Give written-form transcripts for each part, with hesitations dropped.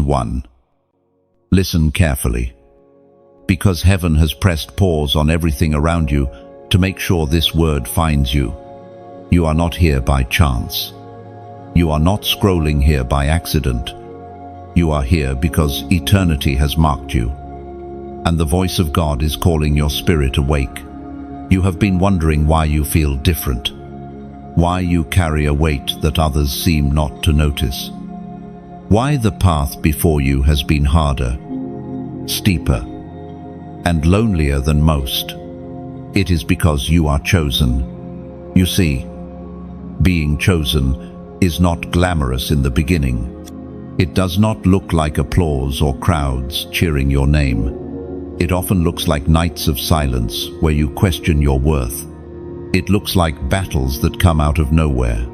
Chosen one. Listen carefully, because heaven has pressed pause on everything around you to make sure this word finds you. You are not here by chance. You are not scrolling here by accident. You are here because eternity has marked you, and the voice of God is calling your spirit awake. You have been wondering why you feel different, why you carry a weight that others seem not to notice, why the path before you has been harder, steeper, and lonelier than most. It is because you are chosen. You see, being chosen is not glamorous in the beginning. It does not look like applause or crowds cheering your name. It often looks like nights of silence where you question your worth. It looks like battles that come out of nowhere,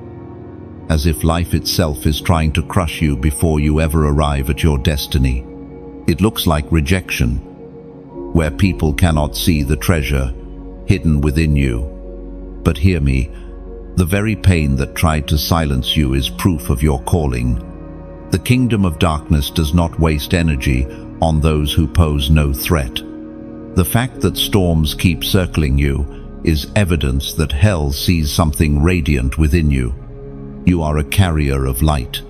as if life itself is trying to crush you before you ever arrive at your destiny. It looks like rejection, where people cannot see the treasure hidden within you. But hear me, the very pain that tried to silence you is proof of your calling. The kingdom of darkness does not waste energy on those who pose no threat. The fact that storms keep circling you is evidence that hell sees something radiant within you. You are a carrier of light,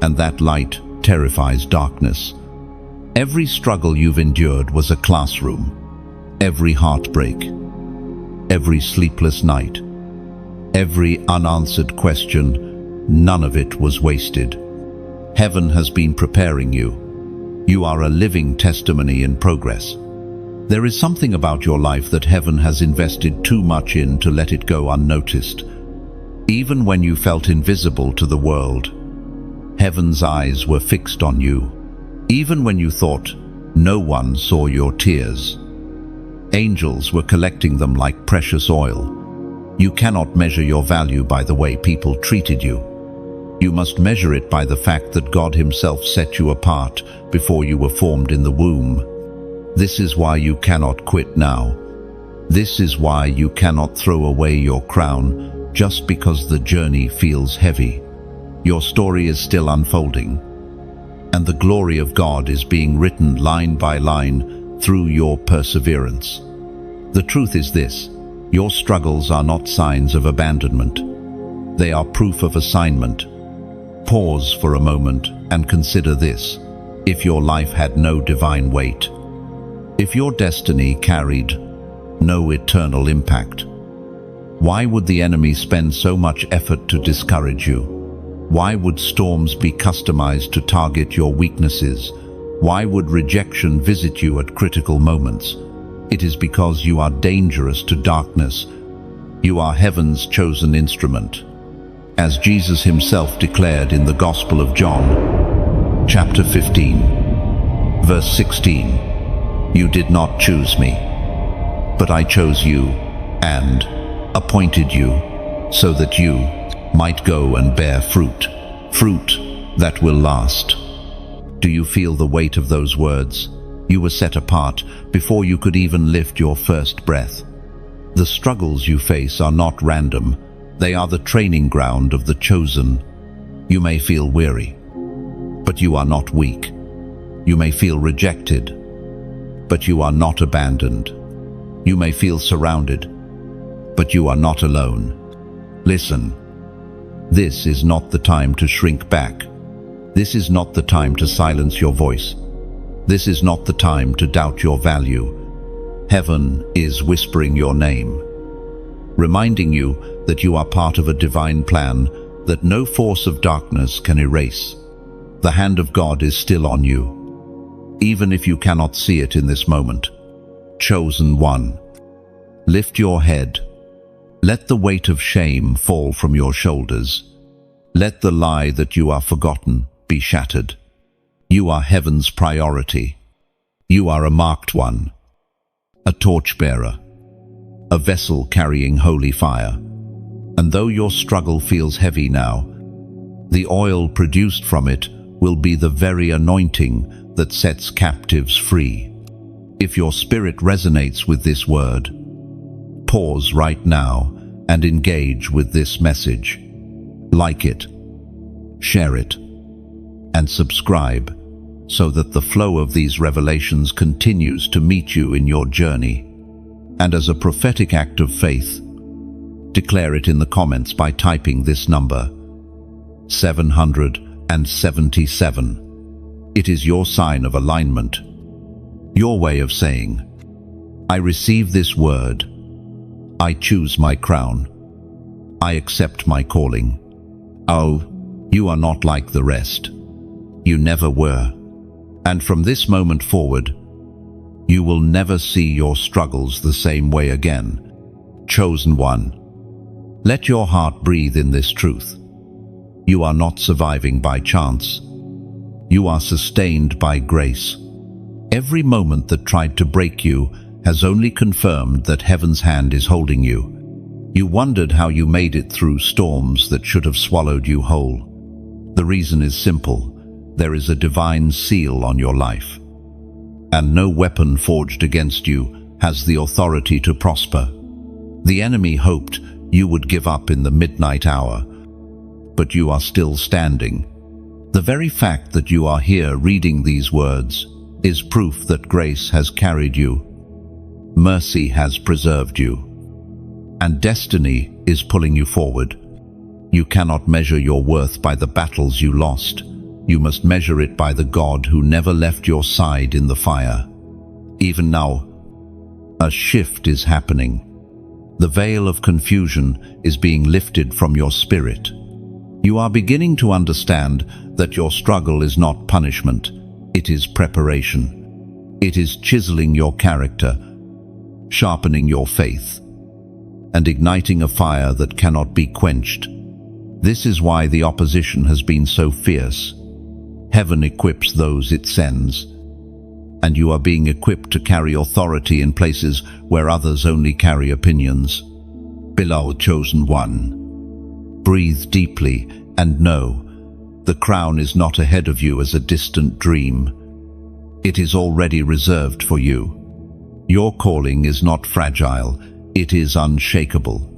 and that light terrifies darkness. Every struggle you've endured was a classroom. Every heartbreak, every sleepless night, every unanswered question, none of it was wasted. Heaven has been preparing you. You are a living testimony in progress. There is something about your life that heaven has invested too much in to let it go unnoticed. Even when you felt invisible to the world, heaven's eyes were fixed on you. Even when you thought no one saw your tears, angels were collecting them like precious oil. You cannot measure your value by the way people treated you. You must measure it by the fact that God Himself set you apart before you were formed in the womb. This is why you cannot quit now. This is why you cannot throw away your crown just because the journey feels heavy. Your story is still unfolding, and the glory of God is being written line by line through your perseverance. The truth is this: your struggles are not signs of abandonment. They are proof of assignment. Pause for a moment and consider this. If your life had no divine weight, if your destiny carried no eternal impact, why would the enemy spend so much effort to discourage you? Why would storms be customized to target your weaknesses? Why would rejection visit you at critical moments? It is because you are dangerous to darkness. You are heaven's chosen instrument. As Jesus Himself declared in the Gospel of John, chapter 15, verse 16, "You did not choose me, but I chose you and appointed you so that you might go and bear fruit, fruit that will last." Do you feel the weight of those words? You were set apart before you could even lift your first breath. The struggles you face are not random. They are the training ground of the chosen. You may feel weary, but you are not weak. You may feel rejected, but you are not abandoned. You may feel surrounded, but you are not alone. Listen, this is not the time to shrink back. This is not the time to silence your voice. This is not the time to doubt your value. Heaven is whispering your name, reminding you that you are part of a divine plan that no force of darkness can erase. The hand of God is still on you, even if you cannot see it in this moment. Chosen one, lift your head. Let the weight of shame fall from your shoulders. Let the lie that you are forgotten be shattered. You are heaven's priority. You are a marked one, a torchbearer, a vessel carrying holy fire. And though your struggle feels heavy now, the oil produced from it will be the very anointing that sets captives free. If your spirit resonates with this word, pause right now and engage with this message. Like it, share it, and subscribe so that the flow of these revelations continues to meet you in your journey. And as a prophetic act of faith, declare it in the comments by typing this number, 777. It is your sign of alignment, your way of saying, I receive this word, I choose my crown, I accept my calling. Oh, you are not like the rest. You never were. And from this moment forward, you will never see your struggles the same way again. Chosen one, let your heart breathe in this truth. You are not surviving by chance. You are sustained by grace. Every moment that tried to break you has only confirmed that heaven's hand is holding you. You wondered how you made it through storms that should have swallowed you whole. The reason is simple. There is a divine seal on your life, and no weapon forged against you has the authority to prosper. The enemy hoped you would give up in the midnight hour, but you are still standing. The very fact that you are here reading these words is proof that grace has carried you, mercy has preserved you, and destiny is pulling you forward. You cannot measure your worth by the battles you lost. You must measure it by the God who never left your side in the fire. Even now, a shift is happening. The veil of confusion is being lifted from your spirit. You are beginning to understand that your struggle is not punishment, it is preparation. It is chiseling your character, sharpening your faith, and igniting a fire that cannot be quenched. This is why the opposition has been so fierce. Heaven equips those it sends, and you are being equipped to carry authority in places where others only carry opinions. Beloved chosen one, breathe deeply and know the crown is not ahead of you as a distant dream. It is already reserved for you. Your calling is not fragile, it is unshakable.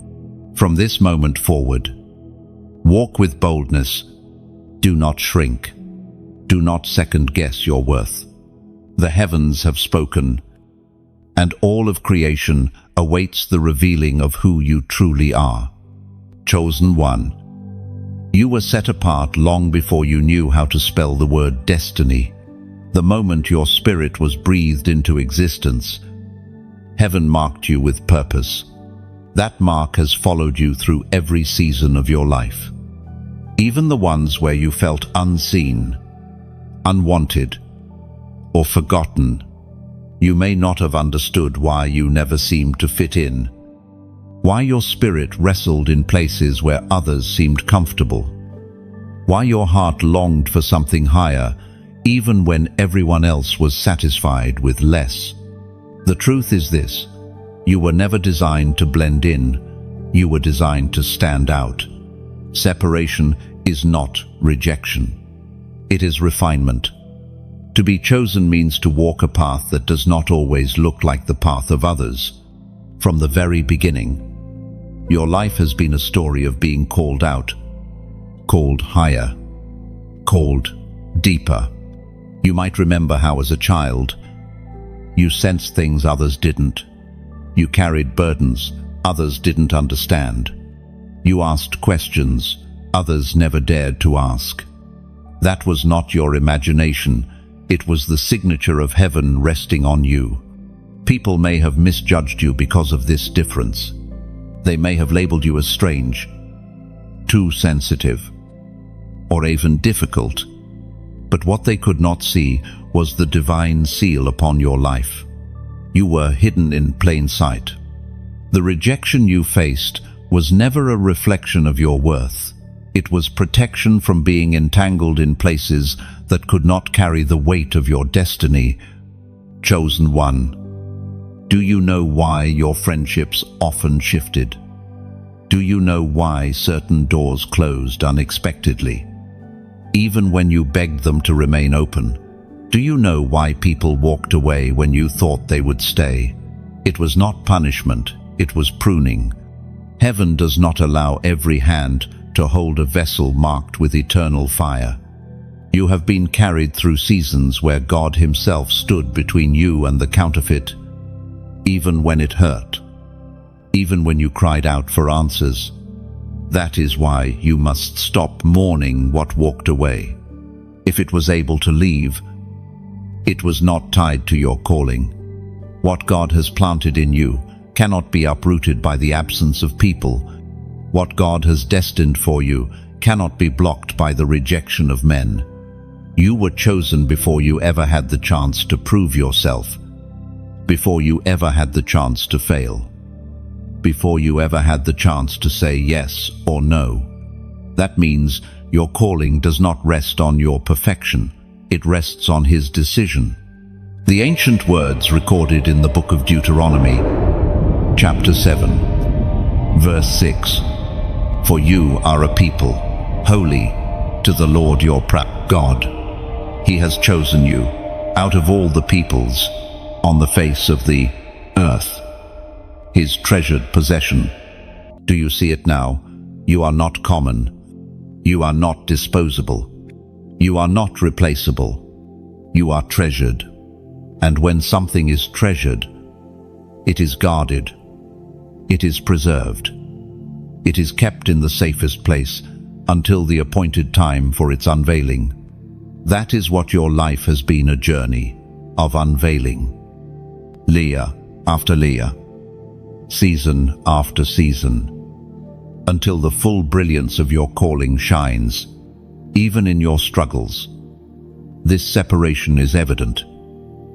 From this moment forward, walk with boldness. Do not shrink. Do not second-guess your worth. The heavens have spoken, and all of creation awaits the revealing of who you truly are. Chosen one, you were set apart long before you knew how to spell the word destiny. The moment your spirit was breathed into existence, heaven marked you with purpose. That mark has followed you through every season of your life. Even the ones where you felt unseen, unwanted, or forgotten. You may not have understood why you never seemed to fit in, why your spirit wrestled in places where others seemed comfortable, why your heart longed for something higher, even when everyone else was satisfied with less. The truth is this: you were never designed to blend in, you were designed to stand out. Separation is not rejection. It is refinement. To be chosen means to walk a path that does not always look like the path of others. From the very beginning, your life has been a story of being called out, called higher, called deeper. You might remember how as a child, you sensed things others didn't. You carried burdens others didn't understand. You asked questions others never dared to ask. That was not your imagination, it was the signature of heaven resting on you. People may have misjudged you because of this difference. They may have labeled you as strange, too sensitive, or even difficult. But what they could not see was the divine seal upon your life. You were hidden in plain sight. The rejection you faced was never a reflection of your worth. It was protection from being entangled in places that could not carry the weight of your destiny. Chosen one, do you know why your friendships often shifted? Do you know why certain doors closed unexpectedly, even when you begged them to remain open? Do you know why people walked away when you thought they would stay? It was not punishment, it was pruning. Heaven does not allow every hand to hold a vessel marked with eternal fire. You have been carried through seasons where God Himself stood between you and the counterfeit, even when it hurt, even when you cried out for answers. That is why you must stop mourning what walked away. If it was able to leave, it was not tied to your calling. What God has planted in you cannot be uprooted by the absence of people. What God has destined for you cannot be blocked by the rejection of men. You were chosen before you ever had the chance to prove yourself, before you ever had the chance to fail, before you ever had the chance to say yes or no. That means your calling does not rest on your perfection, it rests on His decision. The ancient words recorded in the book of Deuteronomy, chapter 7, verse 6. For you are a people, holy to the Lord your God. He has chosen you out of all the peoples on the face of the earth, His treasured possession. Do you see it now? You are not common. You are not disposable. You are not replaceable. You are treasured. And when something is treasured, it is guarded. It is preserved. It is kept in the safest place until the appointed time for its unveiling. That is what your life has been, a journey of unveiling. Layer after layer, season after season, until the full brilliance of your calling shines, even in your struggles. This separation is evident.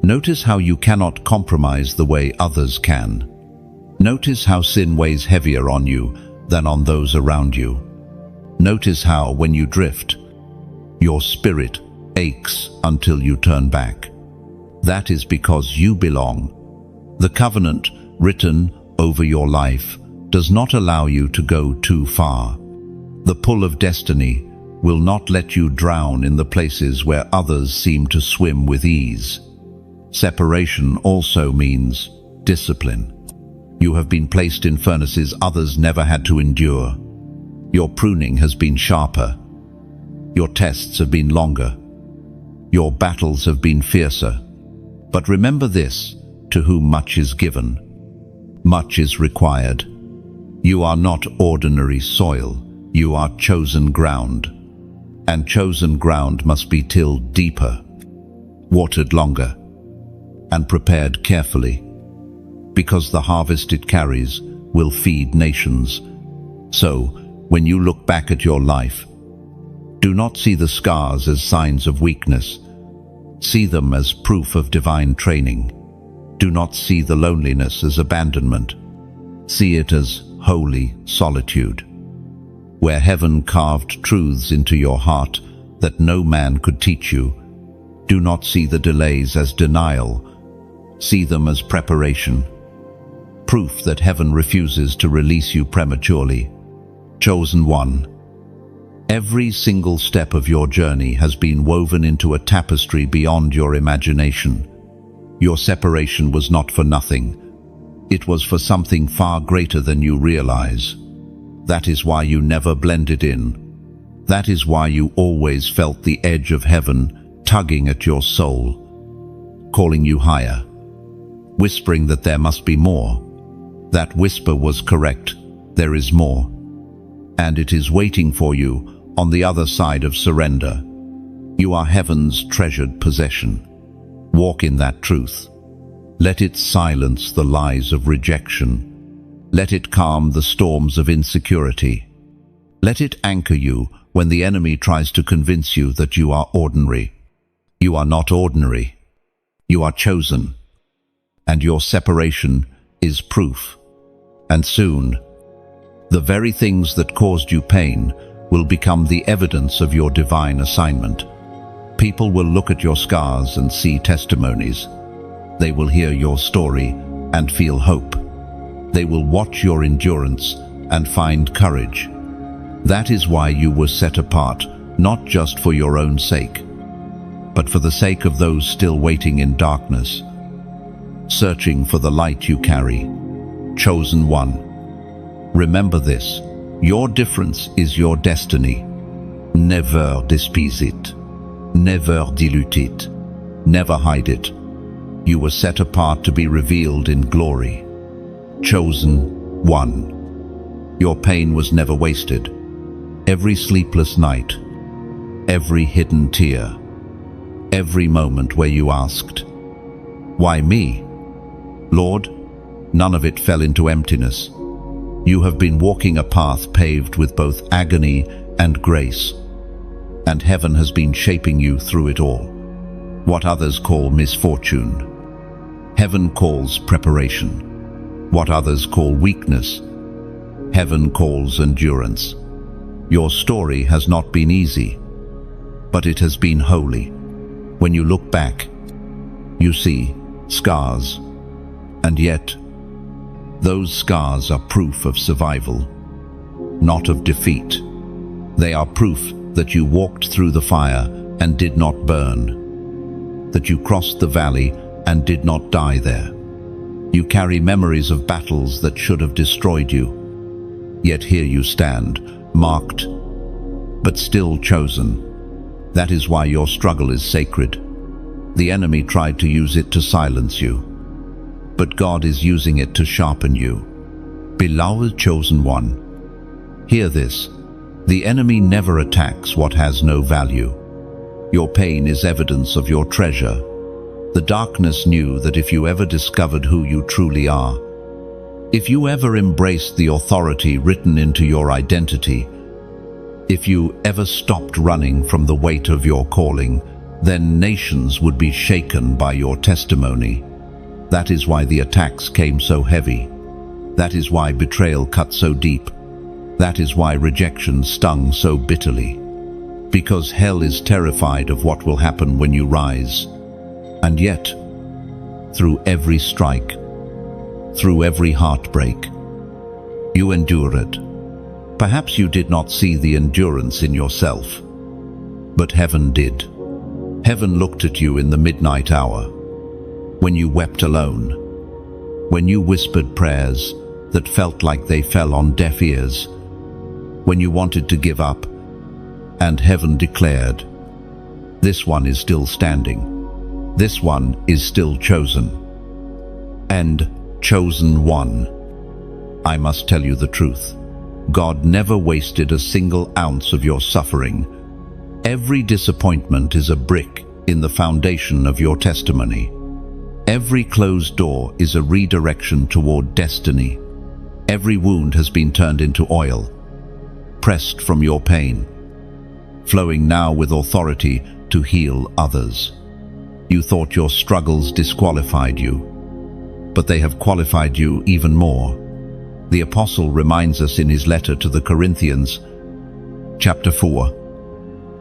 Notice how you cannot compromise the way others can. Notice how sin weighs heavier on you than on those around you. Notice how, when you drift, your spirit aches until you turn back. That is because you belong. The covenant written over your life does not allow you to go too far. The pull of destiny will not let you drown in the places where others seem to swim with ease. Separation also means discipline. You have been placed in furnaces others never had to endure. Your pruning has been sharper. Your tests have been longer. Your battles have been fiercer. But remember this, to whom much is given, much is required. You are not ordinary soil. You are chosen ground. And chosen ground must be tilled deeper, watered longer, and prepared carefully, because the harvest it carries will feed nations. So, when you look back at your life, do not see the scars as signs of weakness. See them as proof of divine training. Do not see the loneliness as abandonment. See it as holy solitude, where heaven carved truths into your heart that no man could teach you. Do not see the delays as denial. See them as preparation, proof that heaven refuses to release you prematurely. Chosen one. Every single step of your journey has been woven into a tapestry beyond your imagination. Your separation was not for nothing. It was for something far greater than you realize. That is why you never blended in. That is why you always felt the edge of heaven tugging at your soul, calling you higher, whispering that there must be more. That whisper was correct. There is more. And it is waiting for you on the other side of surrender. You are heaven's treasured possession. Walk in that truth. Let it silence the lies of rejection. Let it calm the storms of insecurity. Let it anchor you when the enemy tries to convince you that you are ordinary. You are not ordinary. You are chosen. And your separation is proof. And soon, the very things that caused you pain will become the evidence of your divine assignment. People will look at your scars and see testimonies. They will hear your story and feel hope. They will watch your endurance and find courage. That is why you were set apart, not just for your own sake, but for the sake of those still waiting in darkness, searching for the light you carry. Chosen one. Remember this, your difference is your destiny. Never despise it. Never dilute it. Never hide it. You were set apart to be revealed in glory. Chosen one. Your pain was never wasted. Every sleepless night, every hidden tear, every moment where you asked, "Why me?" Lord, none of it fell into emptiness. You have been walking a path paved with both agony and grace, and heaven has been shaping you through it all. What others call misfortune, heaven calls preparation. What others call weakness, heaven calls endurance. Your story has not been easy, but it has been holy. When you look back, you see scars, and yet those scars are proof of survival, not of defeat. They are proof that you walked through the fire and did not burn, that you crossed the valley and did not die there. You carry memories of battles that should have destroyed you, yet here you stand, marked, but still chosen. That is why your struggle is sacred. The enemy tried to use it to silence you, but God is using it to sharpen you. Beloved chosen one, hear this. The enemy never attacks what has no value. Your pain is evidence of your treasure. The darkness knew that if you ever discovered who you truly are, if you ever embraced the authority written into your identity, if you ever stopped running from the weight of your calling, then nations would be shaken by your testimony. That is why the attacks came so heavy. That is why betrayal cut so deep. That is why rejection stung so bitterly. Because hell is terrified of what will happen when you rise. And yet, through every strike, through every heartbreak, you endured. Perhaps you did not see the endurance in yourself, but heaven did. Heaven looked at you in the midnight hour, when you wept alone, when you whispered prayers that felt like they fell on deaf ears, when you wanted to give up, and heaven declared, "This one is still standing. This one is still chosen." And chosen one. I must tell you the truth. God never wasted a single ounce of your suffering. Every disappointment is a brick in the foundation of your testimony. Every closed door is a redirection toward destiny. Every wound has been turned into oil, pressed from your pain, flowing now with authority to heal others. You thought your struggles disqualified you, but they have qualified you even more. The apostle reminds us in his letter to the Corinthians, chapter 4,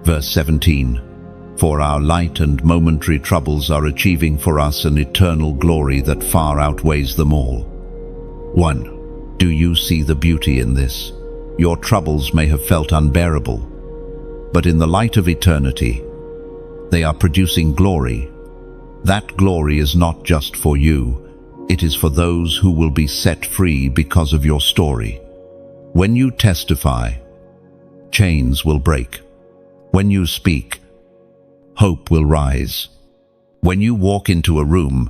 verse 17, "For our light and momentary troubles are achieving for us an eternal glory that far outweighs them all." 1. Do you see the beauty in this? Your troubles may have felt unbearable, but in the light of eternity, they are producing glory. That glory is not just for you, it is for those who will be set free because of your story. When you testify, chains will break. When you speak, hope will rise. When you walk into a room,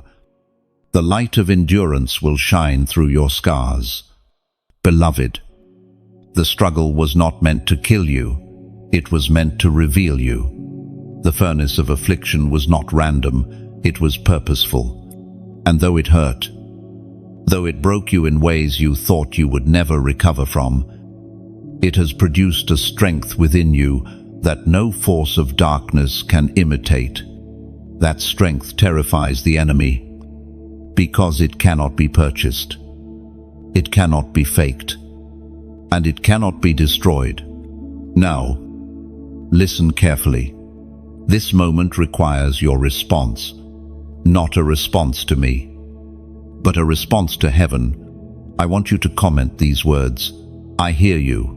the light of endurance will shine through your scars. Beloved, the struggle was not meant to kill you, it was meant to reveal you. The furnace of affliction was not random, it was purposeful. And though it hurt, though it broke you in ways you thought you would never recover from, it has produced a strength within you that no force of darkness can imitate. That strength terrifies the enemy, because it cannot be purchased, it cannot be faked, and it cannot be destroyed. Now, listen carefully. This moment requires your response, not a response to me, but a response to heaven. I want you to comment these words, "I hear you."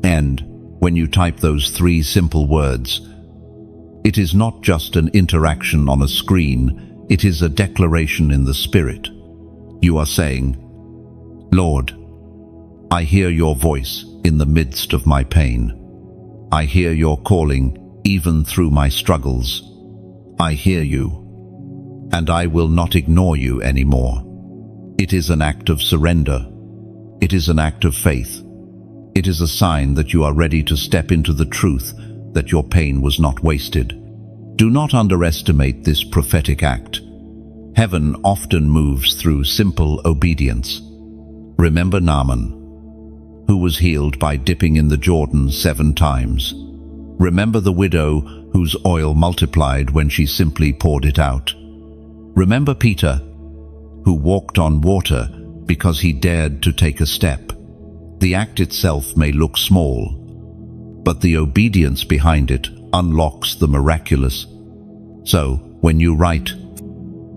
And when you type those 3 simple words, it is not just an interaction on a screen, it is a declaration in the Spirit. You are saying, "Lord, I hear your voice in the midst of my pain. I hear your calling even through my struggles. I hear you, and I will not ignore you anymore. It is an act of surrender. It is an act of faith. It is a sign that you are ready to step into the truth that your pain was not wasted. Do not underestimate this prophetic act. Heaven often moves through simple obedience. Remember Naaman, who was healed by dipping in the Jordan 7 times. Remember the widow whose oil multiplied when she simply poured it out. Remember Peter, who walked on water because he dared to take a step. The act itself may look small, but the obedience behind it unlocks the miraculous. So, when you write,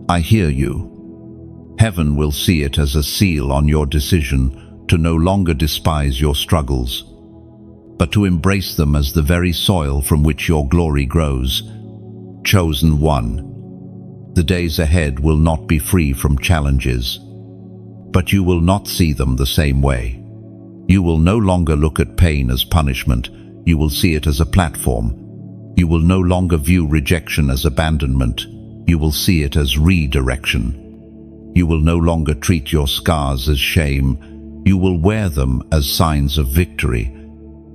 I hear you, heaven will see it as a seal on your decision to no longer despise your struggles, but to embrace them as the very soil from which your glory grows. Chosen one. The days ahead will not be free from challenges, but you will not see them the same way. You will no longer look at pain as punishment. You will see it as a platform. You will no longer view rejection as abandonment. You will see it as redirection. You will no longer treat your scars as shame. You will wear them as signs of victory.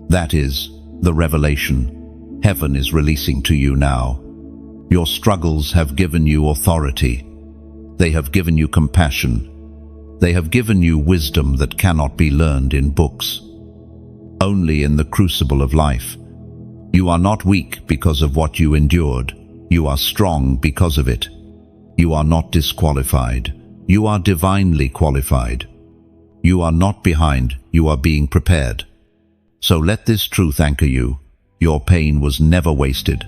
That is the revelation heaven is releasing to you now. Your struggles have given you authority. They have given you compassion. They have given you wisdom that cannot be learned in books, only in the crucible of life. You are not weak because of what you endured. You are strong because of it. You are not disqualified. You are divinely qualified. You are not behind. You are being prepared. So let this truth anchor you. Your pain was never wasted.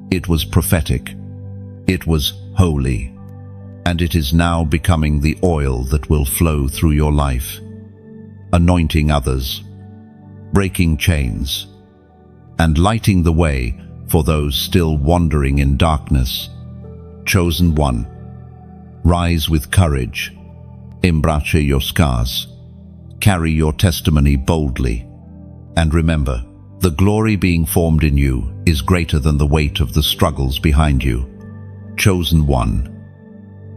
It was prophetic. It was holy. And it is now becoming the oil that will flow through your life, anointing others, breaking chains, and lighting the way for those still wandering in darkness. Chosen one, rise with courage, embrace your scars, carry your testimony boldly, and remember, the glory being formed in you is greater than the weight of the struggles behind you. Chosen one,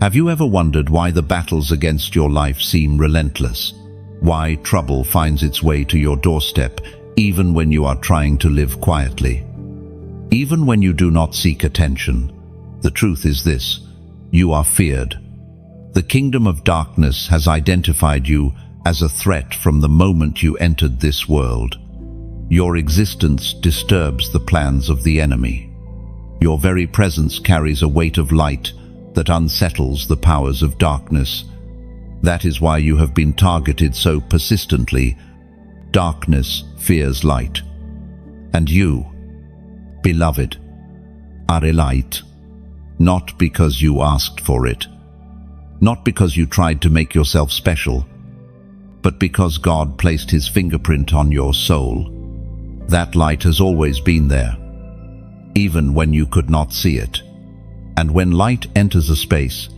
have you ever wondered why the battles against your life seem relentless? Why trouble finds its way to your doorstep even when you are trying to live quietly? Even when you do not seek attention, the truth is this: you are feared. The kingdom of darkness has identified you as a threat from the moment you entered this world. Your existence disturbs the plans of the enemy. Your very presence carries a weight of light that unsettles the powers of darkness. That is why you have been targeted so persistently. Darkness fears light. And you, beloved, are a light, not because you asked for it, not because you tried to make yourself special, but because God placed His fingerprint on your soul. That light has always been there, even when you could not see it. And when light enters a space,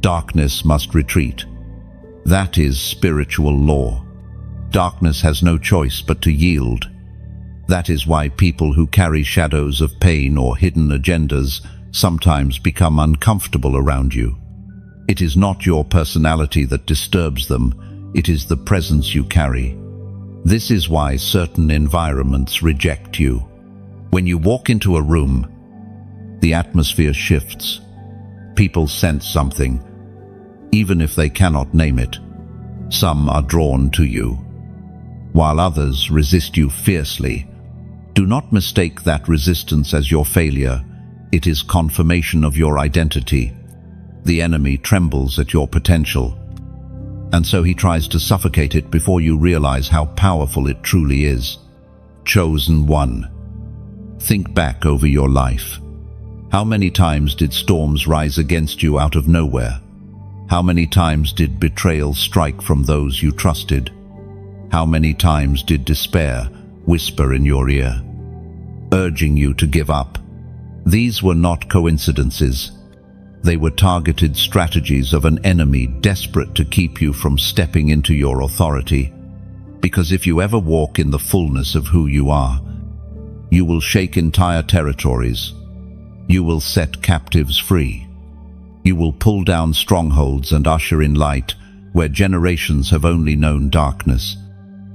darkness must retreat. That is spiritual law. Darkness has no choice but to yield. That is why people who carry shadows of pain or hidden agendas sometimes become uncomfortable around you. It is not your personality that disturbs them, it is the presence you carry. This is why certain environments reject you. When you walk into a room, the atmosphere shifts. People sense something, even if they cannot name it. Some are drawn to you, while others resist you fiercely. Do not mistake that resistance as your failure. It is confirmation of your identity. The enemy trembles at your potential, and so he tries to suffocate it before you realize how powerful it truly is. Chosen one, think back over your life. How many times did storms rise against you out of nowhere? How many times did betrayal strike from those you trusted? How many times did despair whisper in your ear, urging you to give up? These were not coincidences. They were targeted strategies of an enemy desperate to keep you from stepping into your authority. Because if you ever walk in the fullness of who you are, You will shake entire territories. You will set captives free. You will pull down strongholds and usher in light where generations have only known darkness.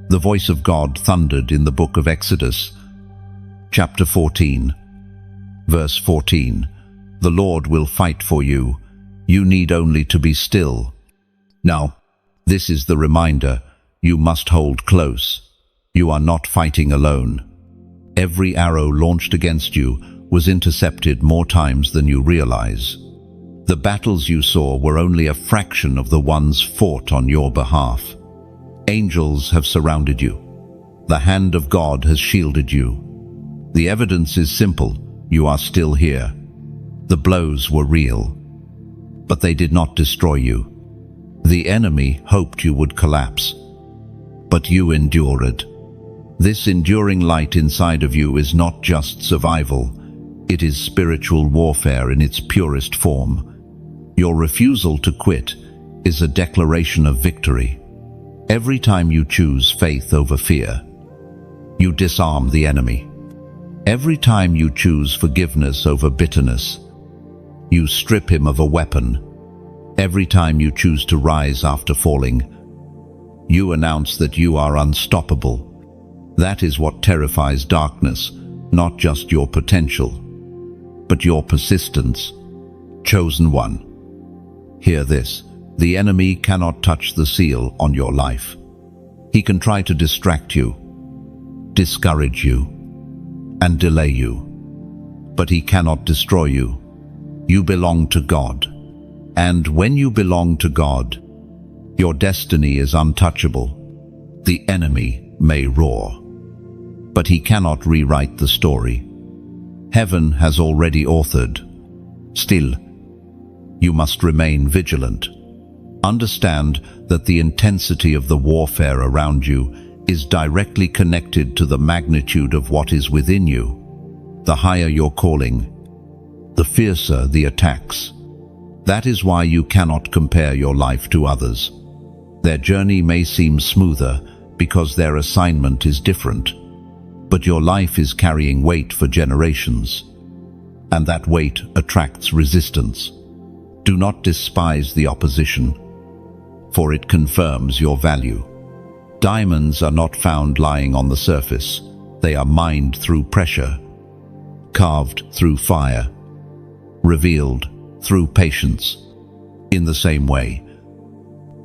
The voice of God thundered in the book of Exodus, chapter 14, verse 14. The Lord will fight for you. You need only to be still. Now, this is the reminder you must hold close. You are not fighting alone. Every arrow launched against you was intercepted more times than you realize. The battles you saw were only a fraction of the ones fought on your behalf. Angels have surrounded you. The hand of God has shielded you. The evidence is simple. You are still here. The blows were real, but they did not destroy you. The enemy hoped you would collapse, but you endured. This enduring light inside of you is not just survival. It is spiritual warfare in its purest form. Your refusal to quit is a declaration of victory. Every time you choose faith over fear, you disarm the enemy. Every time you choose forgiveness over bitterness, you strip him of a weapon. Every time you choose to rise after falling, you announce that you are unstoppable. That is what terrifies darkness, not just your potential, but your persistence. Chosen one. Hear this. The enemy cannot touch the seal on your life. He can try to distract you, discourage you, and delay you, but he cannot destroy you. You belong to God, and when you belong to God, your destiny is untouchable. The enemy may roar, but he cannot rewrite the story. Heaven has already authored. Still, you must remain vigilant. Understand that the intensity of the warfare around you is directly connected to the magnitude of what is within you. The higher your calling, the fiercer the attacks. That is why you cannot compare your life to others. Their journey may seem smoother because their assignment is different, but your life is carrying weight for generations, and that weight attracts resistance. Do not despise the opposition, for it confirms your value. Diamonds are not found lying on the surface. They are mined through pressure, carved through fire, revealed through patience. In the same way,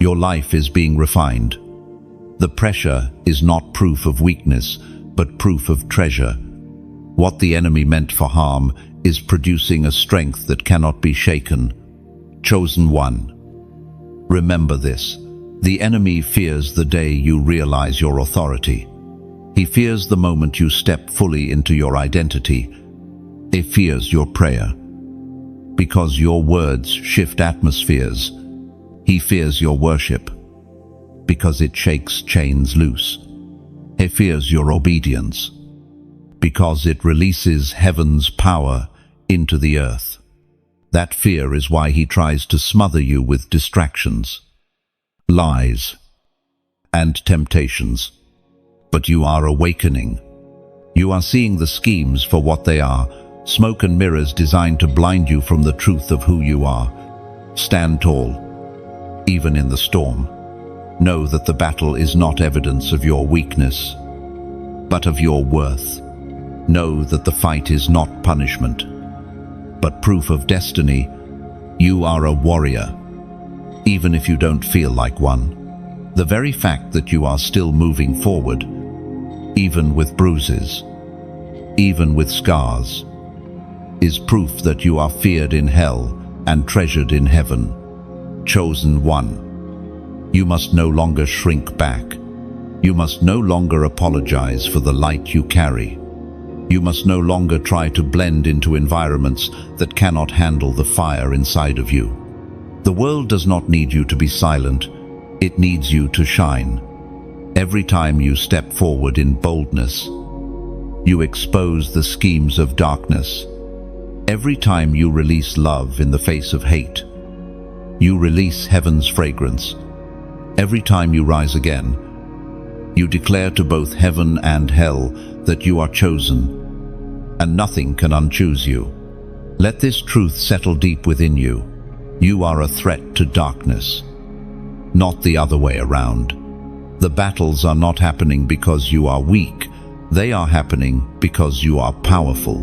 your life is being refined. The pressure is not proof of weakness, but proof of treasure. What the enemy meant for harm is producing a strength that cannot be shaken. Chosen one. Remember this. The enemy fears the day you realize your authority. He fears the moment you step fully into your identity. He fears your prayer, because your words shift atmospheres. He fears your worship, because it shakes chains loose. He fears your obedience, because it releases heaven's power into the earth. That fear is why he tries to smother you with distractions, lies, and temptations. But you are awakening. You are seeing the schemes for what they are, smoke and mirrors designed to blind you from the truth of who you are. Stand tall, even in the storm. Know that the battle is not evidence of your weakness, but of your worth. Know that the fight is not punishment, but proof of destiny. You are a warrior, even if you don't feel like one. The very fact that you are still moving forward, even with bruises, even with scars, is proof that you are feared in hell and treasured in heaven. Chosen one. You must no longer shrink back. You must no longer apologize for the light you carry. You must no longer try to blend into environments that cannot handle the fire inside of you. The world does not need you to be silent. It needs you to shine. Every time you step forward in boldness, you expose the schemes of darkness. Every time you release love in the face of hate, you release heaven's fragrance. Every time you rise again, you declare to both heaven and hell that you are chosen, and nothing can unchoose you. Let this truth settle deep within you. You are a threat to darkness, not the other way around. The battles are not happening because you are weak. They are happening because you are powerful.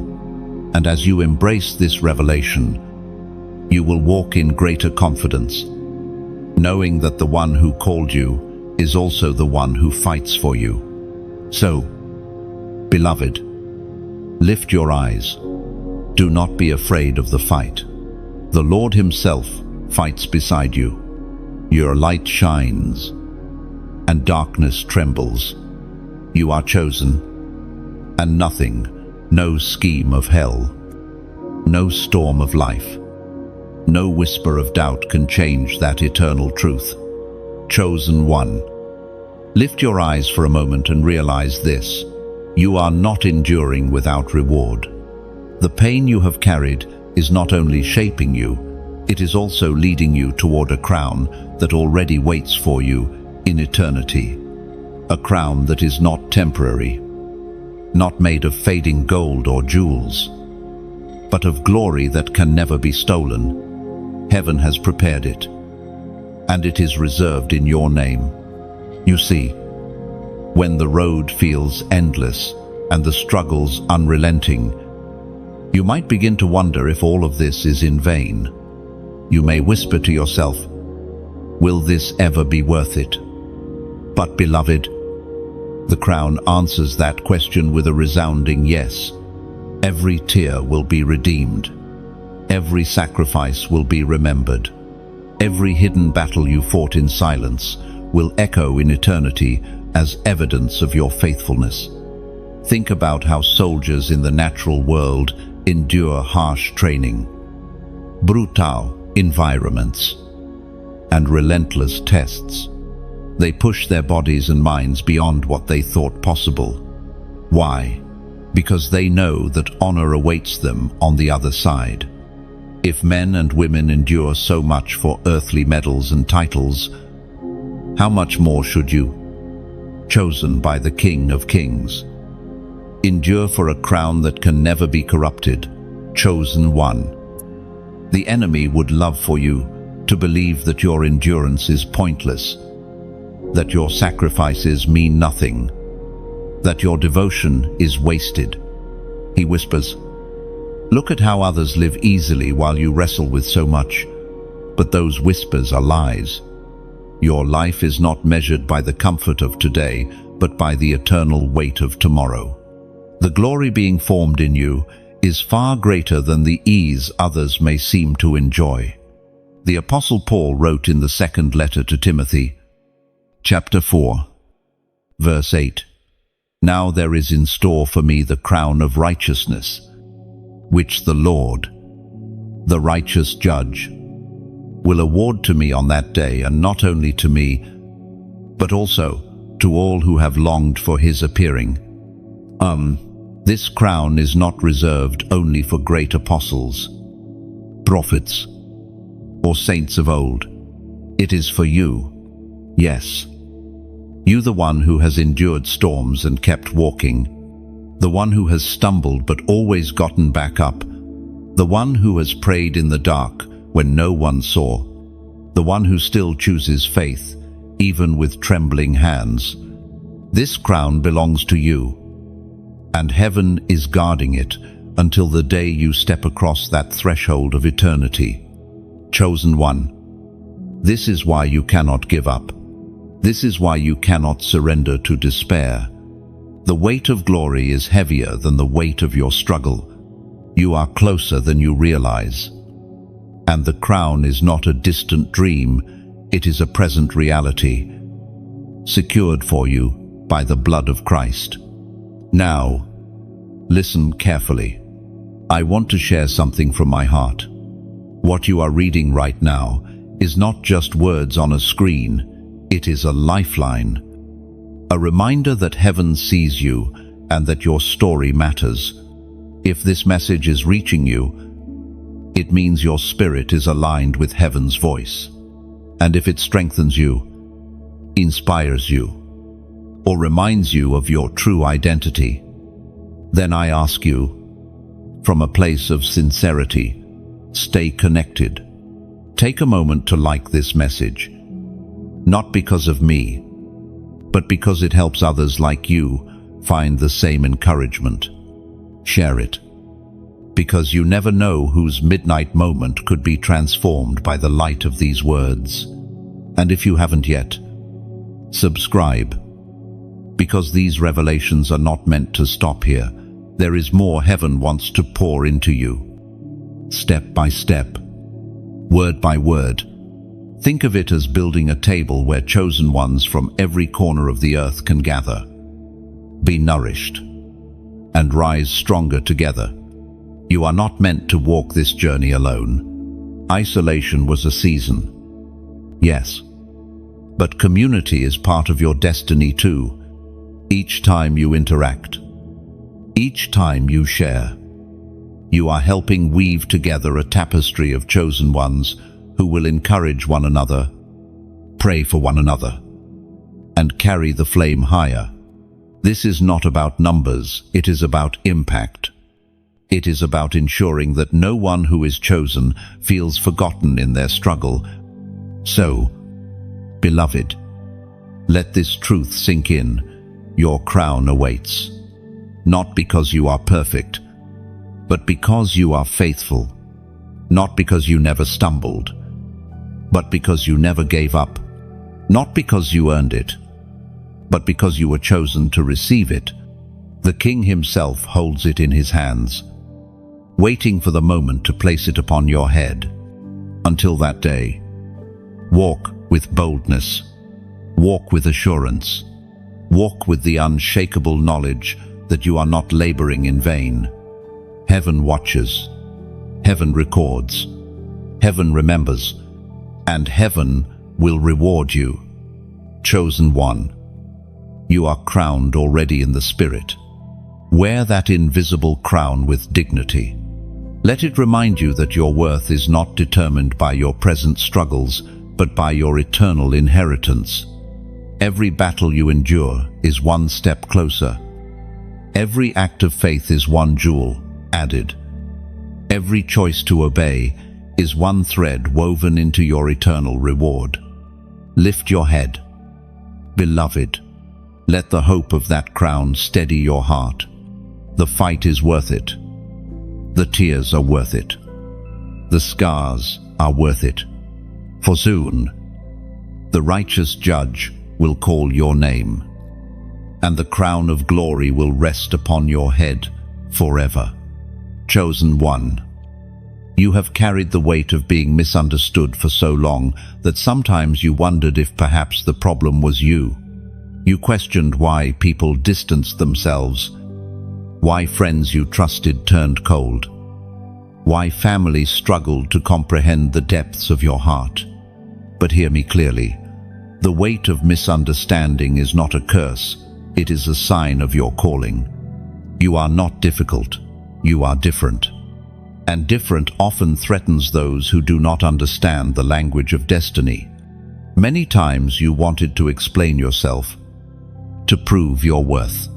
And as you embrace this revelation, you will walk in greater confidence, knowing that the one who called you is also the one who fights for you. So, beloved, lift your eyes. Do not be afraid of the fight. The Lord Himself fights beside you. Your light shines, and darkness trembles. You are chosen, and nothing, no scheme of hell, no storm of life, no whisper of doubt can change that eternal truth. Chosen one. Lift your eyes for a moment and realize this. You are not enduring without reward. The pain you have carried is not only shaping you, it is also leading you toward a crown that already waits for you in eternity. A crown that is not temporary, not made of fading gold or jewels, but of glory that can never be stolen. Heaven has prepared it, and it is reserved in your name. You see, when the road feels endless and the struggles unrelenting, you might begin to wonder if all of this is in vain. You may whisper to yourself, will this ever be worth it? But beloved, the crown answers that question with a resounding yes. Every tear will be redeemed. Every sacrifice will be remembered. Every hidden battle you fought in silence will echo in eternity as evidence of your faithfulness. Think about how soldiers in the natural world endure harsh training, brutal environments, and relentless tests. They push their bodies and minds beyond what they thought possible. Why? Because they know that honor awaits them on the other side. If men and women endure so much for earthly medals and titles, how much more should you, chosen by the King of Kings, endure for a crown that can never be corrupted, chosen one? The enemy would love for you to believe that your endurance is pointless, that your sacrifices mean nothing, that your devotion is wasted. He whispers, look at how others live easily while you wrestle with so much. But those whispers are lies. Your life is not measured by the comfort of today, but by the eternal weight of tomorrow. The glory being formed in you is far greater than the ease others may seem to enjoy. The Apostle Paul wrote in the second letter to Timothy, chapter 4, verse 8, now there is in store for me the crown of righteousness, which the Lord, the righteous judge, will award to me on that day, and not only to me, but also to all who have longed for his appearing. This crown is not reserved only for great apostles, prophets, or saints of old. It is for you, yes, you, the one who has endured storms and kept walking, the one who has stumbled but always gotten back up, the one who has prayed in the dark when no one saw, the one who still chooses faith, even with trembling hands. This crown belongs to you, and heaven is guarding it until the day you step across that threshold of eternity. Chosen one, this is why you cannot give up. This is why you cannot surrender to despair. The weight of glory is heavier than the weight of your struggle. You are closer than you realize. And the crown is not a distant dream, it is a present reality, secured for you by the blood of Christ. Now, listen carefully. I want to share something from my heart. What you are reading right now is not just words on a screen, it is a lifeline. A reminder that heaven sees you and that your story matters. If this message is reaching you, it means your spirit is aligned with heaven's voice. And if it strengthens you, inspires you, or reminds you of your true identity, then I ask you, from a place of sincerity. Stay connected. Take a moment to like this message, not because of me, but because it helps others like you find the same encouragement. Share it, because you never know whose midnight moment could be transformed by the light of these words. And if you haven't yet, subscribe, because these revelations are not meant to stop here. There is more heaven wants to pour into you. Step by step, word by word. Think of it as building a table where chosen ones from every corner of the earth can gather, be nourished, and rise stronger together. You are not meant to walk this journey alone. Isolation was a season, yes, but community is part of your destiny too. Each time you interact, each time you share, you are helping weave together a tapestry of chosen ones who will encourage one another, pray for one another, and carry the flame higher. This is not about numbers, it is about impact. It is about ensuring that no one who is chosen feels forgotten in their struggle. So, beloved, let this truth sink in. Your crown awaits, not because you are perfect, but because you are faithful, not because you never stumbled, but because you never gave up, not because you earned it, but because you were chosen to receive it. The King himself holds it in his hands, waiting for the moment to place it upon your head. Until that day, walk with boldness, walk with assurance, walk with the unshakable knowledge that you are not laboring in vain. Heaven watches, heaven records, heaven remembers, and heaven will reward you. Chosen one, you are crowned already in the Spirit. Wear that invisible crown with dignity. Let it remind you that your worth is not determined by your present struggles, but by your eternal inheritance. Every battle you endure is one step closer. Every act of faith is one jewel added. Every choice to obey is one thread woven into your eternal reward. Lift your head, beloved. Let the hope of that crown steady your heart. The fight is worth it. The tears are worth it. The scars are worth it. For soon, the righteous judge will call your name, and the crown of glory will rest upon your head forever. Chosen one, you have carried the weight of being misunderstood for so long that sometimes you wondered if perhaps the problem was you. You questioned why people distanced themselves, why friends you trusted turned cold, why families struggled to comprehend the depths of your heart. But hear me clearly. The weight of misunderstanding is not a curse, it is a sign of your calling. You are not difficult, you are different. And different often threatens those who do not understand the language of destiny. Many times you wanted to explain yourself, to prove your worth,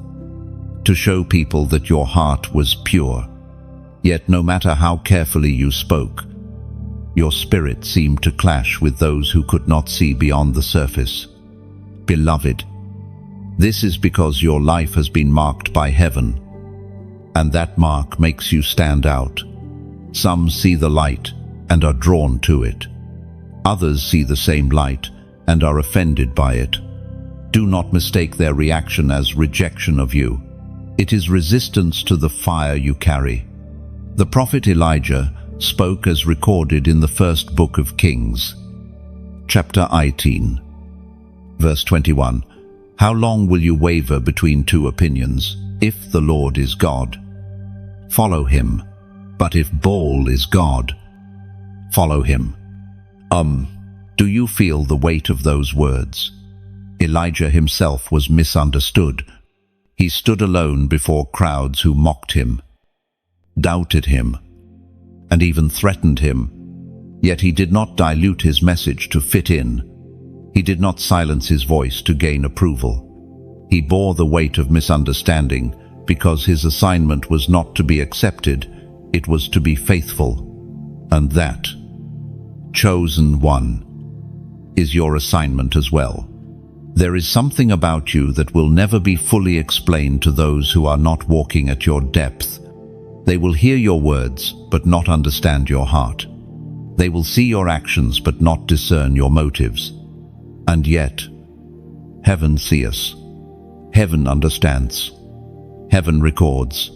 to show people that your heart was pure. Yet no matter how carefully you spoke, your spirit seemed to clash with those who could not see beyond the surface. Beloved, this is because your life has been marked by heaven, and that mark makes you stand out. Some see the light and are drawn to it. Others see the same light and are offended by it. Do not mistake their reaction as rejection of you. It is resistance to the fire you carry. The prophet Elijah spoke as recorded in the first book of Kings, chapter 18, verse 21. How long will you waver between two opinions? If the Lord is God, follow him. But if Baal is God, follow him. Do you feel the weight of those words? Elijah himself was misunderstood. He stood alone before crowds who mocked him, doubted him, and even threatened him. Yet he did not dilute his message to fit in. He did not silence his voice to gain approval. He bore the weight of misunderstanding because his assignment was not to be accepted, It was to be faithful, and that, chosen one, is your assignment as well. There is something about you that will never be fully explained to those who are not walking at your depth. They will hear your words, but not understand your heart. They will see your actions, but not discern your motives. And yet, heaven sees. Heaven understands. Heaven records.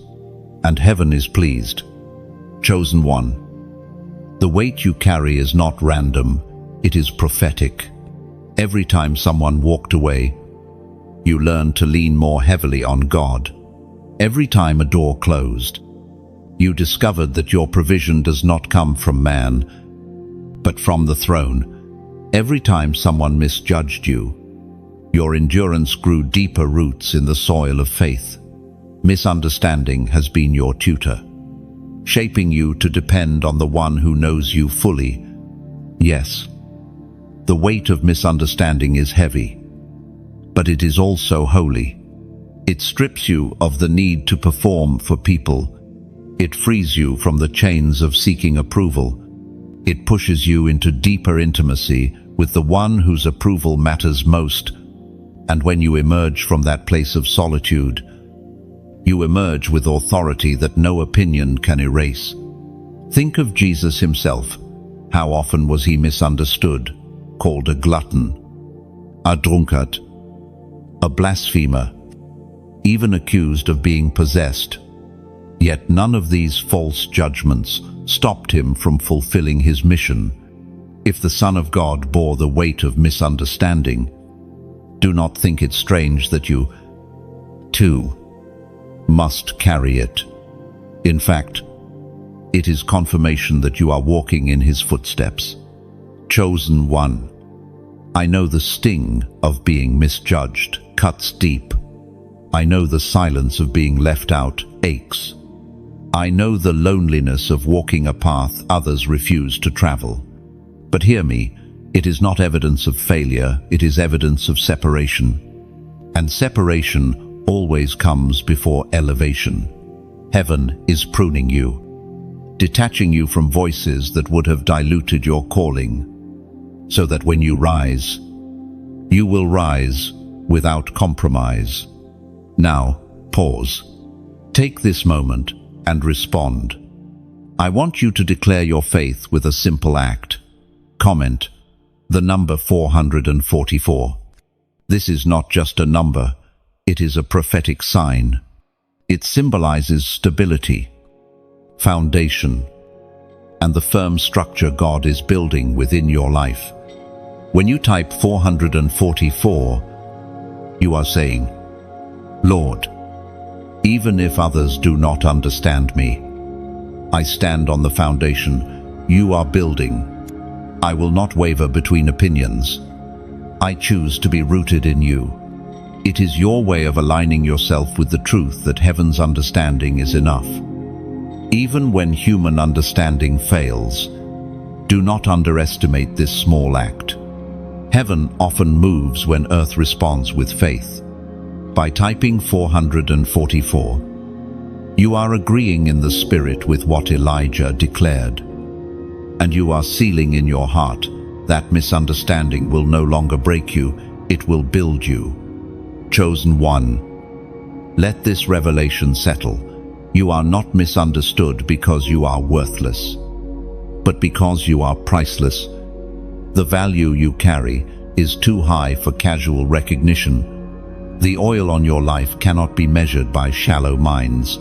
And heaven is pleased. Chosen one. The weight you carry is not random, it is prophetic. Every time someone walked away, you learned to lean more heavily on God. Every time a door closed, you discovered that your provision does not come from man, but from the throne. Every time someone misjudged you, your endurance grew deeper roots in the soil of faith. Misunderstanding has been your tutor, shaping you to depend on the one who knows you fully. Yes, the weight of misunderstanding is heavy, but it is also holy. It strips you of the need to perform for people. It frees you from the chains of seeking approval. It pushes you into deeper intimacy with the one whose approval matters most. And when you emerge from that place of solitude, you emerge with authority that no opinion can erase. Think of Jesus himself. How often was he misunderstood, called a glutton, a drunkard, a blasphemer, even accused of being possessed. Yet none of these false judgments stopped him from fulfilling his mission. If the Son of God bore the weight of misunderstanding, do not think it strange that you, too, must carry it. In fact, it is confirmation that you are walking in his footsteps. Chosen one. I know the sting of being misjudged cuts deep. I know the silence of being left out aches. I know the loneliness of walking a path others refuse to travel. But hear me, it is not evidence of failure, it is evidence of separation. And separation always comes before elevation. Heaven is pruning you, detaching you from voices that would have diluted your calling, so that when you rise, you will rise without compromise. Now, pause. Take this moment and respond. I want you to declare your faith with a simple act. Comment the number 444. This is not just a number, it is a prophetic sign. It symbolizes stability, foundation, and the firm structure God is building within your life. When you type 444, you are saying, Lord, even if others do not understand me, I stand on the foundation you are building. I will not waver between opinions. I choose to be rooted in you. It is your way of aligning yourself with the truth that heaven's understanding is enough. Even when human understanding fails, do not underestimate this small act. Heaven often moves when earth responds with faith. By typing 444, you are agreeing in the spirit with what Elijah declared, and you are sealing in your heart that misunderstanding will no longer break you, it will build you. Chosen one, let this revelation settle. You are not misunderstood because you are worthless, but because you are priceless. The value you carry is too high for casual recognition. The oil on your life cannot be measured by shallow minds.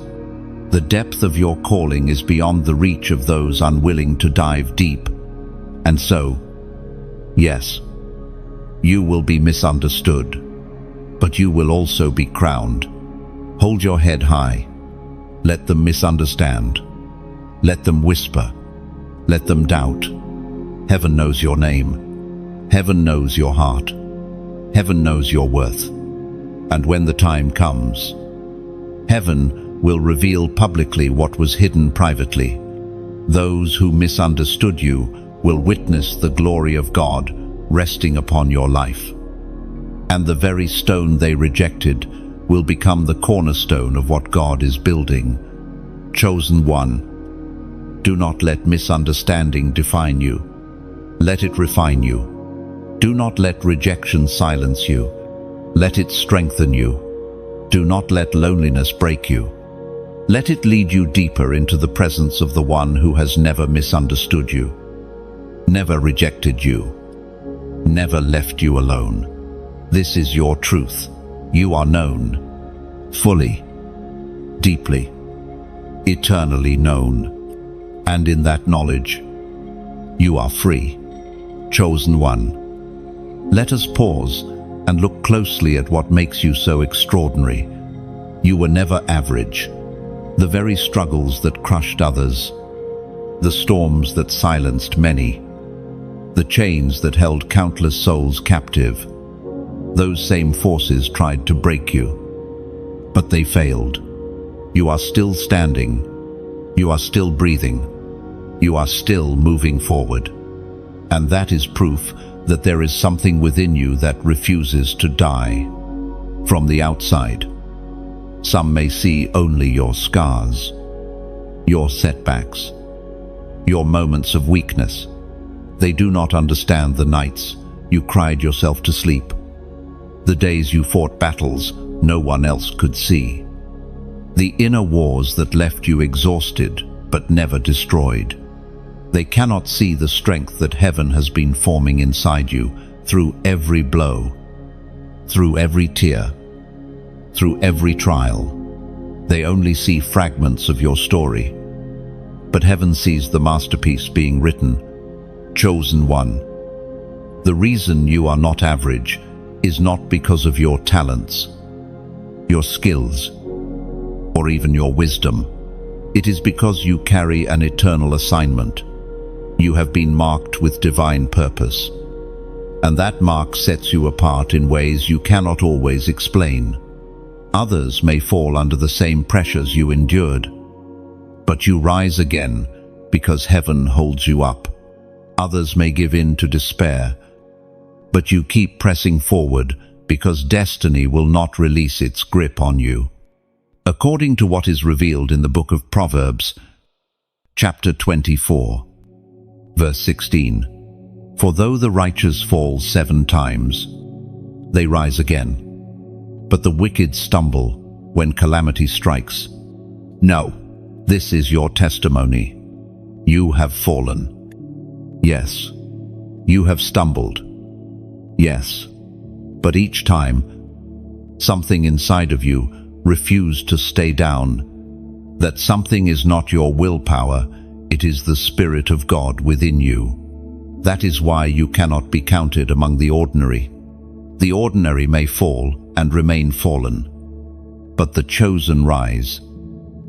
The depth of your calling is beyond the reach of those unwilling to dive deep. And so, yes, you will be misunderstood, but you will also be crowned. Hold your head high. Let them misunderstand. Let them whisper. Let them doubt. Heaven knows your name. Heaven knows your heart. Heaven knows your worth. And when the time comes, heaven will reveal publicly what was hidden privately. Those who misunderstood you will witness the glory of God resting upon your life. And the very stone they rejected will become the cornerstone of what God is building. Chosen one, Do not let misunderstanding define you. Let it refine you. Do not let rejection silence you. Let it strengthen you. Do not let loneliness break you. Let it lead you deeper into the presence of the one who has never misunderstood you, never rejected you, never left you alone. This is your truth. You are known, fully, deeply, eternally known. And in that knowledge, you are free, chosen one. Let us pause and look closely at what makes you so extraordinary. You were never average. The very struggles that crushed others, the storms that silenced many, the chains that held countless souls captive, those same forces tried to break you. But they failed. You are still standing. You are still breathing. You are still moving forward. And that is proof that there is something within you that refuses to die. From the outside, some may see only your scars, your setbacks, your moments of weakness. They do not understand the nights you cried yourself to sleep, the days you fought battles no one else could see, the inner wars that left you exhausted but never destroyed. They cannot see the strength that heaven has been forming inside you through every blow, through every tear, through every trial. They only see fragments of your story. But heaven sees the masterpiece being written, chosen one. The reason you are not average is not because of your talents, your skills, or even your wisdom. It is because you carry an eternal assignment. You have been marked with divine purpose, and that mark sets you apart in ways you cannot always explain. Others may fall under the same pressures you endured, but you rise again because heaven holds you up. Others may give in to despair, but you keep pressing forward because destiny will not release its grip on you. According to what is revealed in the book of Proverbs, chapter 24, verse 16, "For though the righteous fall 7 times, they rise again, but the wicked stumble when calamity strikes." No, this is your testimony. You have fallen. Yes. You have stumbled. Yes. But each time, something inside of you refused to stay down. That something is not your willpower, it is the Spirit of God within you. That is why you cannot be counted among the ordinary. The ordinary may fall and remain fallen, but the chosen rise.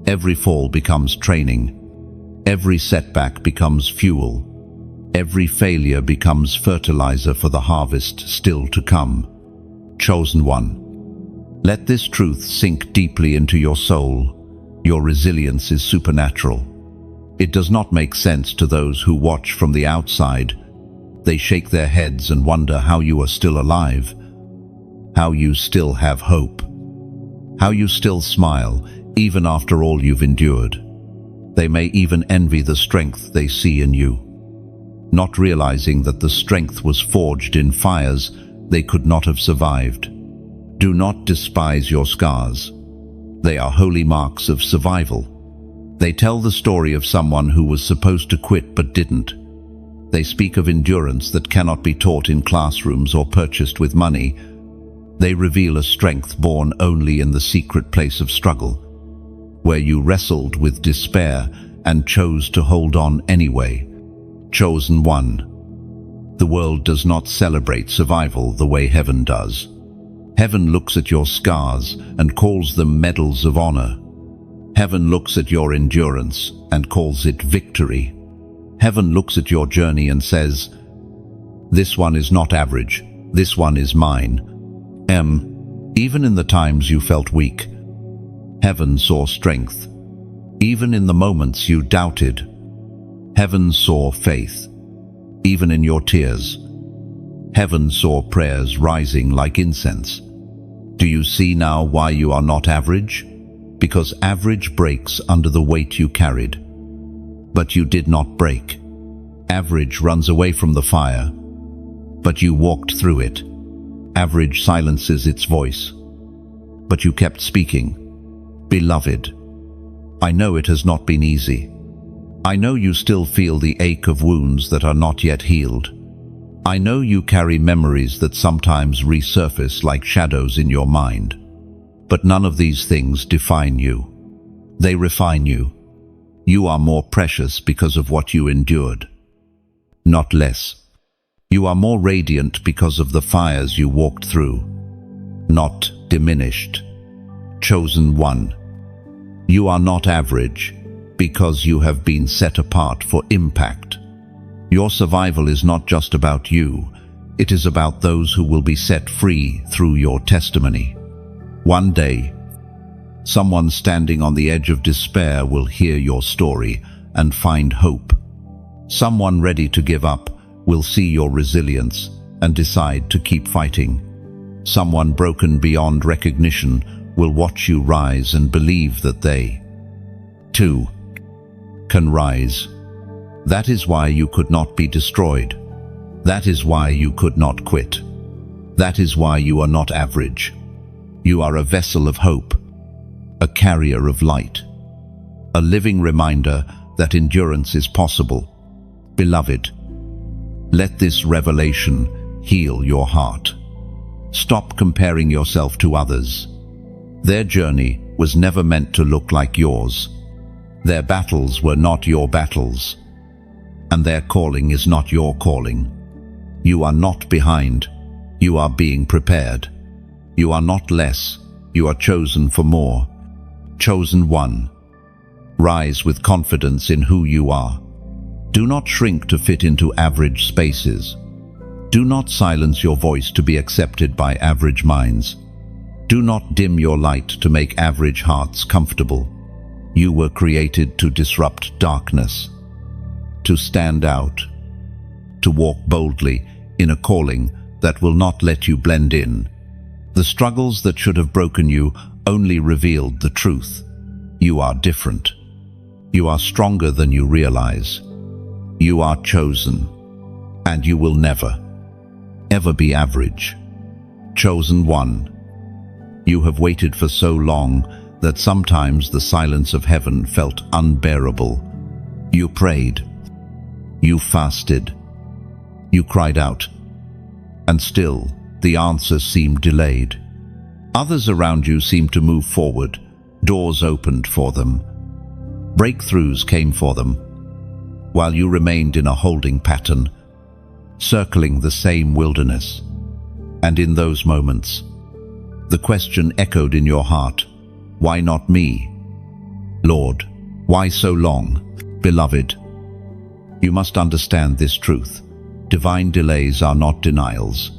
Every fall becomes training. Every setback becomes fuel. Every failure becomes fertilizer for the harvest still to come. Chosen one. Let this truth sink deeply into your soul. Your resilience is supernatural. It does not make sense to those who watch from the outside. They shake their heads and wonder how you are still alive, how you still have hope, how you still smile even after all you've endured. They may even envy the strength they see in you, not realizing that the strength was forged in fires they could not have survived. Do not despise your scars. They are holy marks of survival. They tell the story of someone who was supposed to quit but didn't. They speak of endurance that cannot be taught in classrooms or purchased with money. They reveal a strength born only in the secret place of struggle, where you wrestled with despair and chose to hold on anyway. Chosen one. The world does not celebrate survival the way heaven does. Heaven looks at your scars and calls them medals of honor. Heaven looks at your endurance and calls it victory. Heaven looks at your journey and says, "This one is not average. This one is mine." Even in the times you felt weak, heaven saw strength. Even in the moments you doubted, heaven saw faith. Even in your tears, heaven saw prayers rising like incense. Do you see now why you are not average? Because average breaks under the weight you carried. but you did not break. Average runs away from the fire, but you walked through it. Average silences its voice, but you kept speaking. Beloved, I know it has not been easy. I know you still feel the ache of wounds that are not yet healed. I know you carry memories that sometimes resurface like shadows in your mind. But none of these things define you. They refine you. You are more precious because of what you endured, not less. You are more radiant because of the fires you walked through, not diminished. Chosen one. You are not average because you have been set apart for impact. Your survival is not just about you, it is about those who will be set free through your testimony. One day, someone standing on the edge of despair will hear your story and find hope. Someone ready to give up will see your resilience and decide to keep fighting. Someone broken beyond recognition will watch you rise and believe that they, too, can rise. That is why you could not be destroyed. That is why you could not quit. That is why you are not average. You are a vessel of hope, a carrier of light, a living reminder that endurance is possible. Beloved, let this revelation heal your heart. Stop comparing yourself to others. Their journey was never meant to look like yours. Their battles were not your battles, and their calling is not your calling. You are not behind. You are being prepared. You are not less. You are chosen for more. Chosen one. Rise with confidence in who you are. Do not shrink to fit into average spaces. Do not silence your voice to be accepted by average minds. Do not dim your light to make average hearts comfortable. You were created to disrupt darkness, to stand out, to walk boldly in a calling that will not let you blend in. The struggles that should have broken you only revealed the truth. You are different. You are stronger than you realize. You are chosen, and you will never, ever be average. Chosen one. You have waited for so long that sometimes the silence of heaven felt unbearable. You prayed. You fasted. You cried out. And still, the answer seemed delayed. Others around you seemed to move forward. Doors opened for them. Breakthroughs came for them, while you remained in a holding pattern, circling the same wilderness. And in those moments, the question echoed in your heart, why not me? Lord, why so long? Beloved, you must understand this truth. Divine delays are not denials.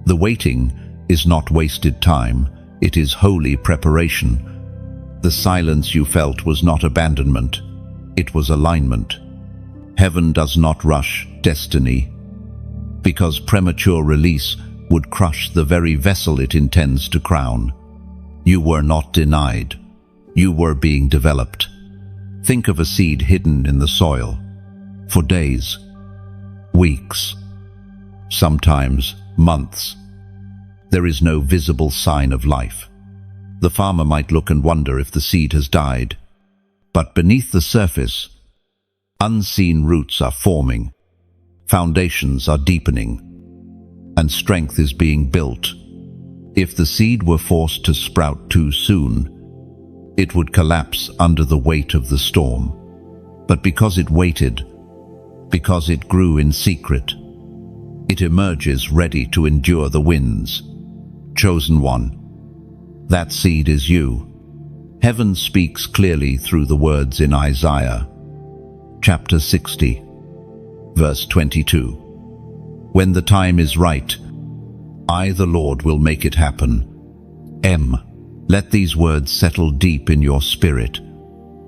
The waiting is not wasted time, it is holy preparation. The silence you felt was not abandonment, it was alignment. Heaven does not rush destiny, because premature release would crush the very vessel it intends to crown. You were not denied. You were being developed. Think of a seed hidden in the soil for days, weeks, sometimes months. There is no visible sign of life. The farmer might look and wonder if the seed has died, but beneath the surface, unseen roots are forming, foundations are deepening, and strength is being built. If the seed were forced to sprout too soon, it would collapse under the weight of the storm. But because it waited, because it grew in secret, it emerges ready to endure the winds. Chosen one. That seed is you. Heaven speaks clearly through the words in Isaiah, chapter 60, verse 22. When the time is right, I, the Lord, will make it happen. Let these words settle deep in your spirit.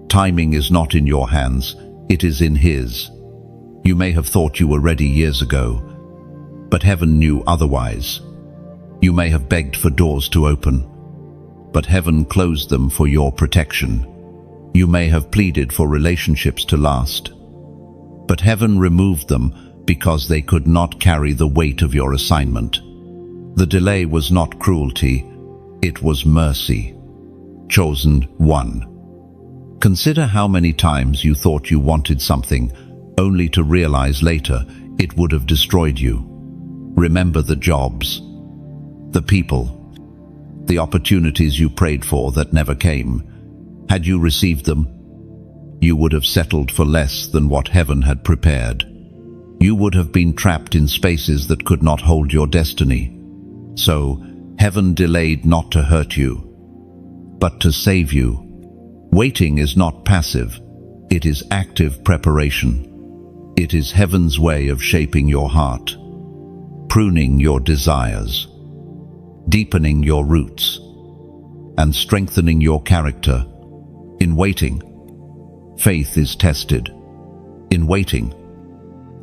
Timing is not in your hands, it is in His. You may have thought you were ready years ago, but heaven knew otherwise. You may have begged for doors to open, but heaven closed them for your protection. You may have pleaded for relationships to last, But heaven removed them because they could not carry the weight of your assignment. The delay was not cruelty, it was mercy. Chosen one. Consider how many times you thought you wanted something, only to realize later it would have destroyed you. Remember the jobs, the people, the opportunities you prayed for that never came. Had you received them, you would have settled for less than what heaven had prepared. You would have been trapped in spaces that could not hold your destiny. So, heaven delayed not to hurt you, but to save you. Waiting is not passive, it is active preparation. It is heaven's way of shaping your heart, pruning your desires, deepening your roots, and strengthening your character. In waiting, faith is tested. In waiting,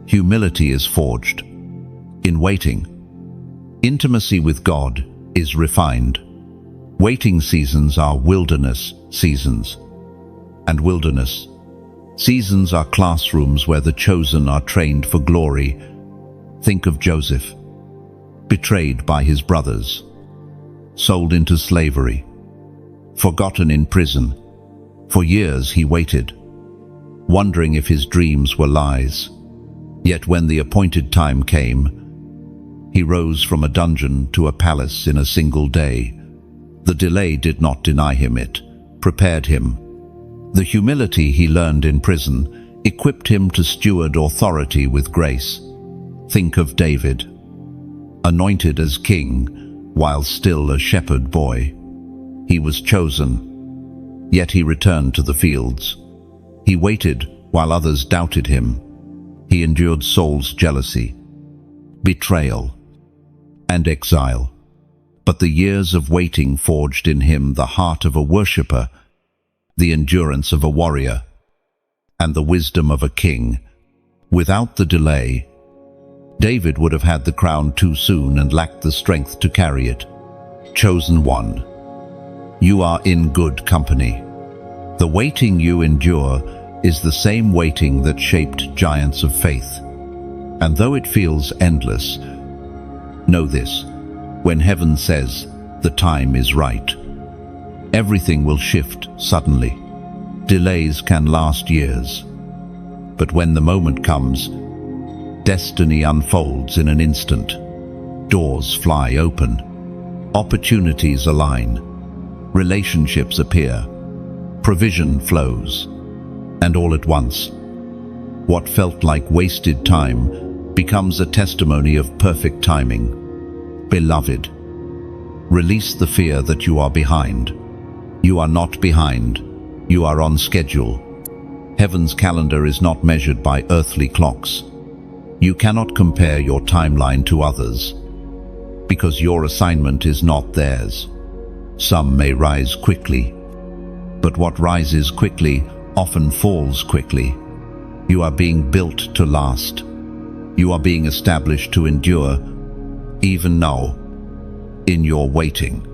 humility is forged. In waiting, intimacy with God is refined. Waiting seasons are wilderness seasons. And wilderness seasons are classrooms where the chosen are trained for glory. Think of Joseph, betrayed by his brothers, sold into slavery, forgotten in prison. For years he waited, wondering if his dreams were lies. Yet when the appointed time came, he rose from a dungeon to a palace in a single day. The delay did not deny him, it prepared him. The humility he learned in prison equipped him to steward authority with grace. Think of David, anointed as king while still a shepherd boy. He was chosen, yet he returned to the fields. He waited while others doubted him. He endured Saul's jealousy, betrayal, and exile. But the years of waiting forged in him the heart of a worshipper, the endurance of a warrior, and the wisdom of a king. Without the delay, David would have had the crown too soon and lacked the strength to carry it. Chosen one, you are in good company. The waiting you endure is the same waiting that shaped giants of faith. And though it feels endless, know this: when heaven says the time is right, everything will shift suddenly. Delays can last years, but when the moment comes, destiny unfolds in an instant. Doors fly open, opportunities align, relationships appear, provision flows, and all at once, what felt like wasted time becomes a testimony of perfect timing. Beloved, release the fear that you are behind. You are not behind, you are on schedule. Heaven's calendar is not measured by earthly clocks. You cannot compare your timeline to others, because your assignment is not theirs. Some may rise quickly, but what rises quickly often falls quickly. You are being built to last. You are being established to endure, even now, in your waiting.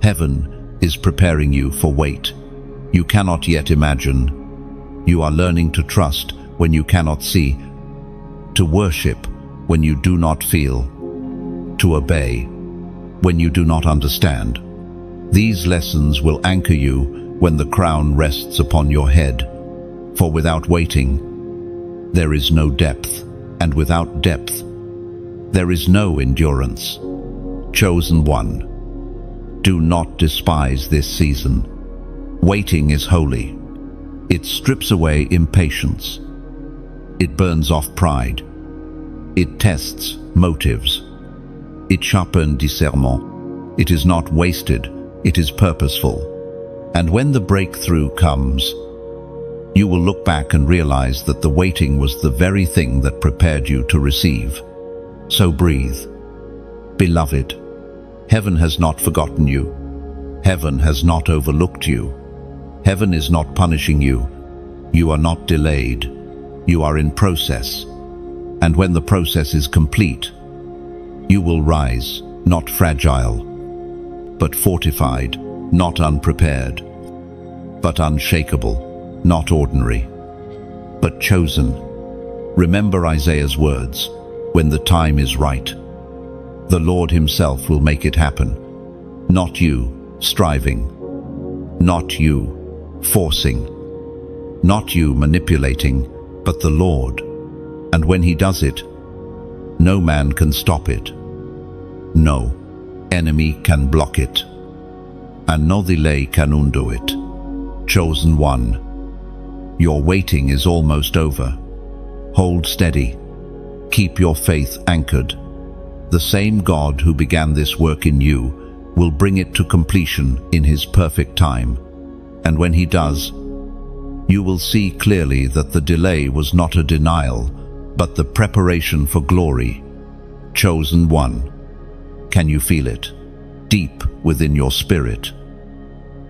Heaven is preparing you for wait you cannot yet imagine. You are learning to trust when you cannot see, to worship when you do not feel, to obey when you do not understand. These lessons will anchor you when the crown rests upon your head. For without waiting, there is no depth, and without depth, there is no endurance. Chosen one, do not despise this season. Waiting is holy. It strips away impatience. It burns off pride. It tests motives. It sharpens discernment. It is not wasted, it is purposeful. And when the breakthrough comes, you will look back and realize that the waiting was the very thing that prepared you to receive. So breathe. Beloved, heaven has not forgotten you. Heaven has not overlooked you. Heaven is not punishing you. You are not delayed. You are in process. And when the process is complete, you will rise, not fragile, but fortified, not unprepared, but unshakable, not ordinary, but chosen. Remember Isaiah's words, "When the time is right, the Lord himself will make it happen." Not you striving, not you forcing, not you manipulating, but the Lord. And when he does it, no man can stop it. No enemy can block it. And no delay can undo it. Chosen one, your waiting is almost over. Hold steady. Keep your faith anchored. The same God who began this work in you will bring it to completion in his perfect time. And when he does, you will see clearly that the delay was not a denial, but the preparation for glory. Chosen one, can you feel it? Deep within your spirit.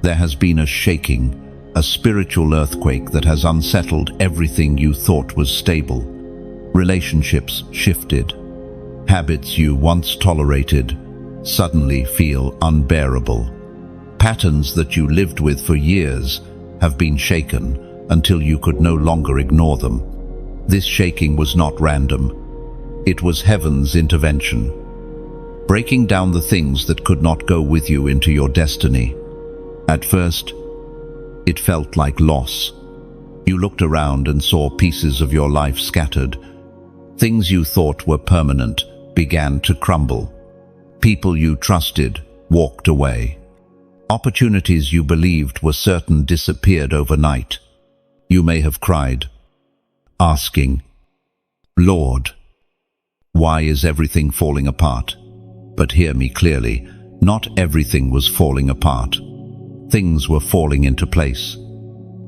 There has been a shaking, a spiritual earthquake that has unsettled everything you thought was stable. Relationships shifted. Habits you once tolerated suddenly feel unbearable. Patterns that you lived with for years have been shaken until you could no longer ignore them. This shaking was not random. It was heaven's intervention, breaking down the things that could not go with you into your destiny. At first, it felt like loss. You looked around and saw pieces of your life scattered. Things you thought were permanent began to crumble. People you trusted walked away. Opportunities you believed were certain disappeared overnight. You may have cried, asking, "Lord, why is everything falling apart?" But hear me clearly, not everything was falling apart. Things were falling into place.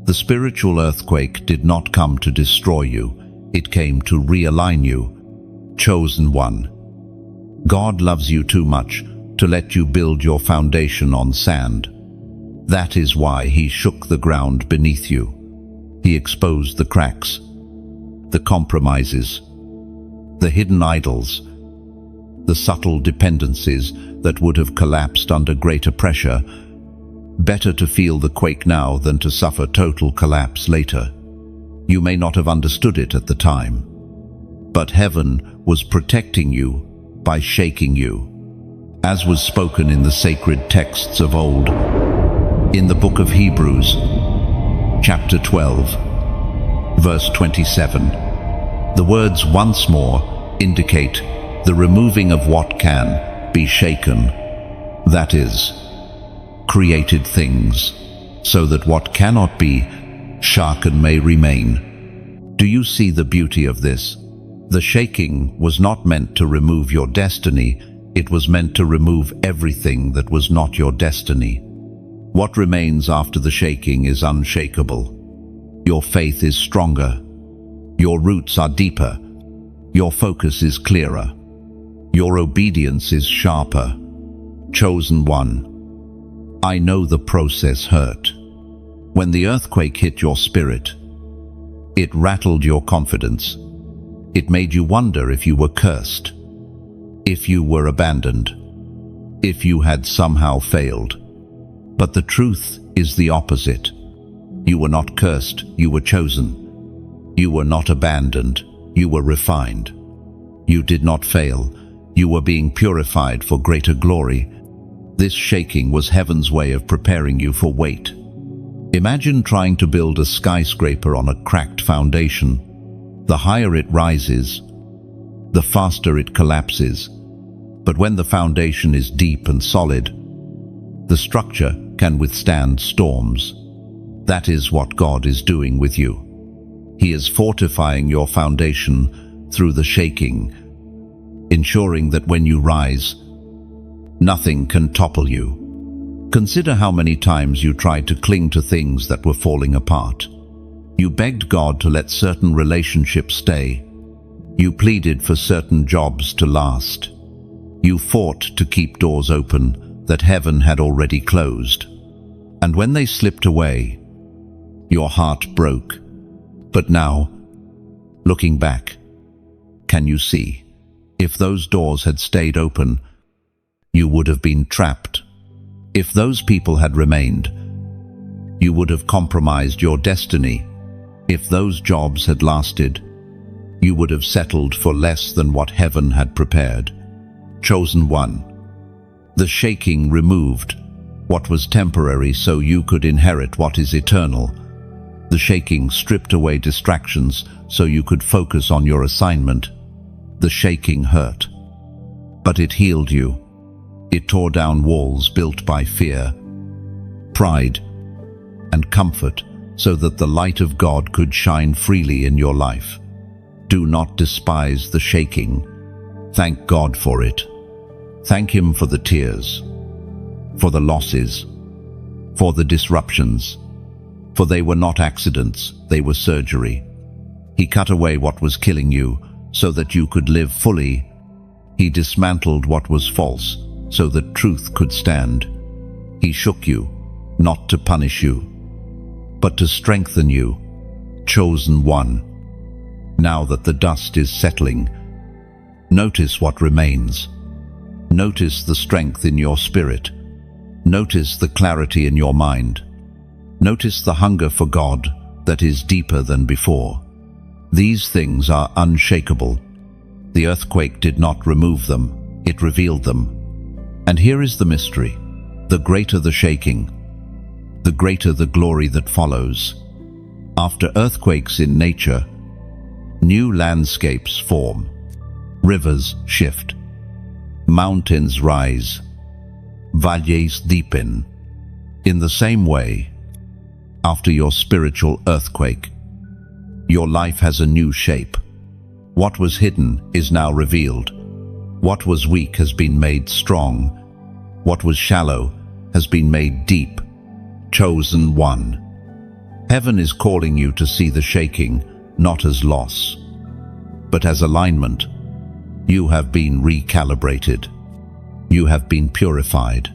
The spiritual earthquake did not come to destroy you, it came to realign you. Chosen one, God loves you too much to let you build your foundation on sand. That is why he shook the ground beneath you. He exposed the cracks, the compromises, the hidden idols, the subtle dependencies that would have collapsed under greater pressure. Better to feel the quake now than to suffer total collapse later. You may not have understood it at the time, but heaven was protecting you by shaking you, as was spoken in the sacred texts of old. In the book of Hebrews, chapter 12, verse 27, the words "once more" indicate the removing of what can be shaken, that is, created things, so that what cannot be shaken may remain. Do you see the beauty of this? The shaking was not meant to remove your destiny, it was meant to remove everything that was not your destiny. What remains after the shaking is unshakable. Your faith is stronger. Your roots are deeper. Your focus is clearer. Your obedience is sharper. Chosen one, I know the process hurt. When the earthquake hit your spirit, it rattled your confidence. It made you wonder if you were cursed, if you were abandoned, if you had somehow failed. But the truth is the opposite. You were not cursed, you were chosen. You were not abandoned, you were refined. You did not fail, you were being purified for greater glory. This shaking was heaven's way of preparing you for weight. Imagine trying to build a skyscraper on a cracked foundation. The higher it rises, the faster it collapses. But when the foundation is deep and solid, the structure can withstand storms. That is what God is doing with you. He is fortifying your foundation through the shaking, ensuring that when you rise, nothing can topple you. Consider how many times you tried to cling to things that were falling apart. You begged God to let certain relationships stay. You pleaded for certain jobs to last. You fought to keep doors open that heaven had already closed. And when they slipped away, your heart broke. But now, looking back, can you see? If those doors had stayed open, you would have been trapped. If those people had remained, you would have compromised your destiny. If those jobs had lasted, you would have settled for less than what heaven had prepared. Chosen one. The shaking removed what was temporary so you could inherit what is eternal. The shaking stripped away distractions so you could focus on your assignment. The shaking hurt, but it healed you. It tore down walls built by fear, pride, and comfort so that the light of God could shine freely in your life. Do not despise the shaking. Thank God for it. Thank Him for the tears, for the losses, for the disruptions, for they were not accidents, they were surgery. He cut away what was killing you so that you could live fully. He dismantled what was false so that truth could stand. He shook you, not to punish you, but to strengthen you. Chosen one. Now that the dust is settling, notice what remains. Notice the strength in your spirit. Notice the clarity in your mind. Notice the hunger for God that is deeper than before. These things are unshakable. The earthquake did not remove them, it revealed them. And here is the mystery. The greater the shaking, the greater the glory that follows. After earthquakes in nature, new landscapes form. Rivers shift. Mountains rise. Valles deepen. In the same way, after your spiritual earthquake, your life has a new shape. What was hidden is now revealed. What was weak has been made strong. What was shallow has been made deep. Chosen one. Heaven is calling you to see the shaking not as loss, but as alignment. You have been recalibrated. You have been purified.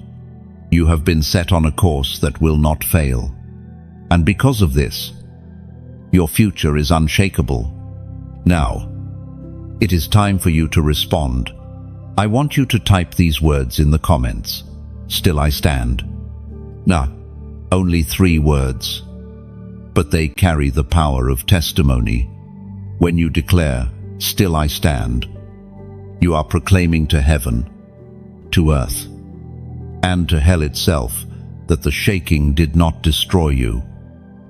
You have been set on a course that will not fail. And because of this, your future is unshakable. Now, it is time for you to respond. I want you to type these words in the comments. Still I stand. Nah, only 3 words. But they carry the power of testimony. When you declare, "Still I stand," you are proclaiming to heaven, to earth, and to hell itself that the shaking did not destroy you.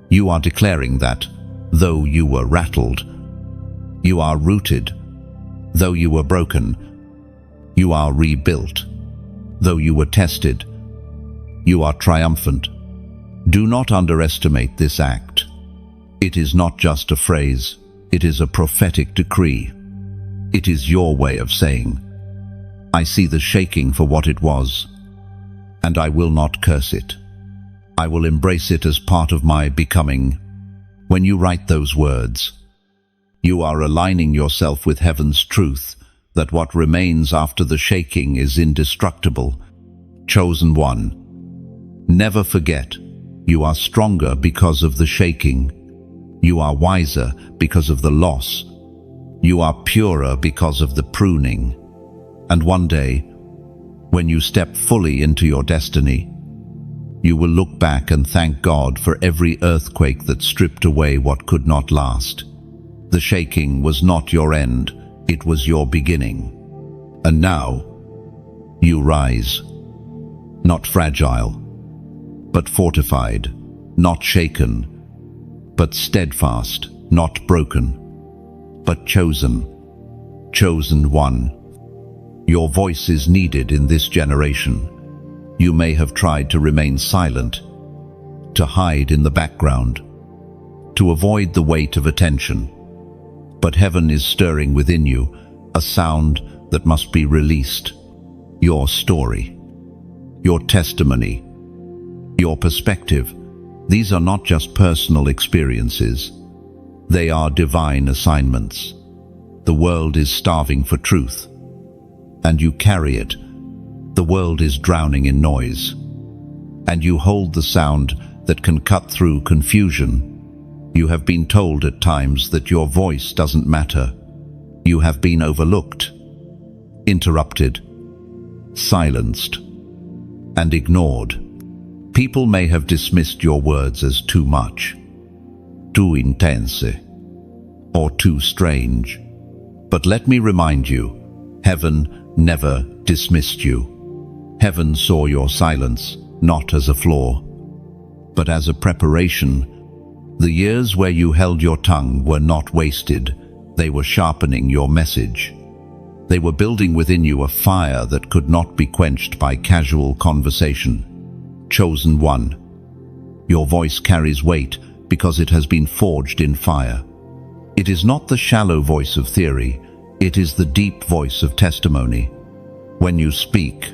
You are declaring that, though you were rattled, you are rooted. Though you were broken, you are rebuilt. Though you were tested, you are triumphant. Do not underestimate this act. It is not just a phrase, it is a prophetic decree. It is your way of saying, "I see the shaking for what it was, and I will not curse it. I will embrace it as part of my becoming." When you write those words, you are aligning yourself with heaven's truth that what remains after the shaking is indestructible. Chosen one. Never forget, you are stronger because of the shaking. You are wiser because of the loss. You are purer because of the pruning. And one day, when you step fully into your destiny, you will look back and thank God for every earthquake that stripped away what could not last. The shaking was not your end, it was your beginning. And now, you rise, not fragile, but fortified, not shaken, but steadfast, not broken, but chosen. Chosen one. Your voice is needed in this generation. You may have tried to remain silent, to hide in the background, to avoid the weight of attention. But heaven is stirring within you a sound that must be released. Your story, your testimony, your perspective. These are not just personal experiences. They are divine assignments. The world is starving for truth, and you carry it. The world is drowning in noise, and you hold the sound that can cut through confusion. You have been told at times that your voice doesn't matter. You have been overlooked, interrupted, silenced, and ignored. People may have dismissed your words as too much, too intense, or too strange. But let me remind you, heaven never dismissed you. Heaven saw your silence not as a flaw, but as a preparation. The years where you held your tongue were not wasted. They were sharpening your message. They were building within you a fire that could not be quenched by casual conversation. Chosen one. Your voice carries weight because it has been forged in fire. It is not the shallow voice of theory, it is the deep voice of testimony. When you speak,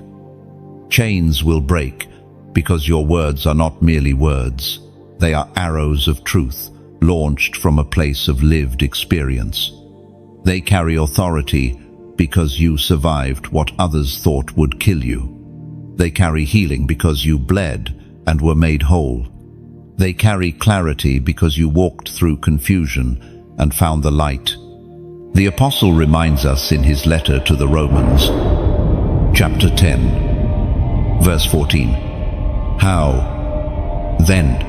chains will break because your words are not merely words. They are arrows of truth launched from a place of lived experience. They carry authority because you survived what others thought would kill you. They carry healing because you bled and were made whole. They carry clarity because you walked through confusion and found the light. The apostle reminds us in his letter to the Romans, chapter 10, verse 14, how, then,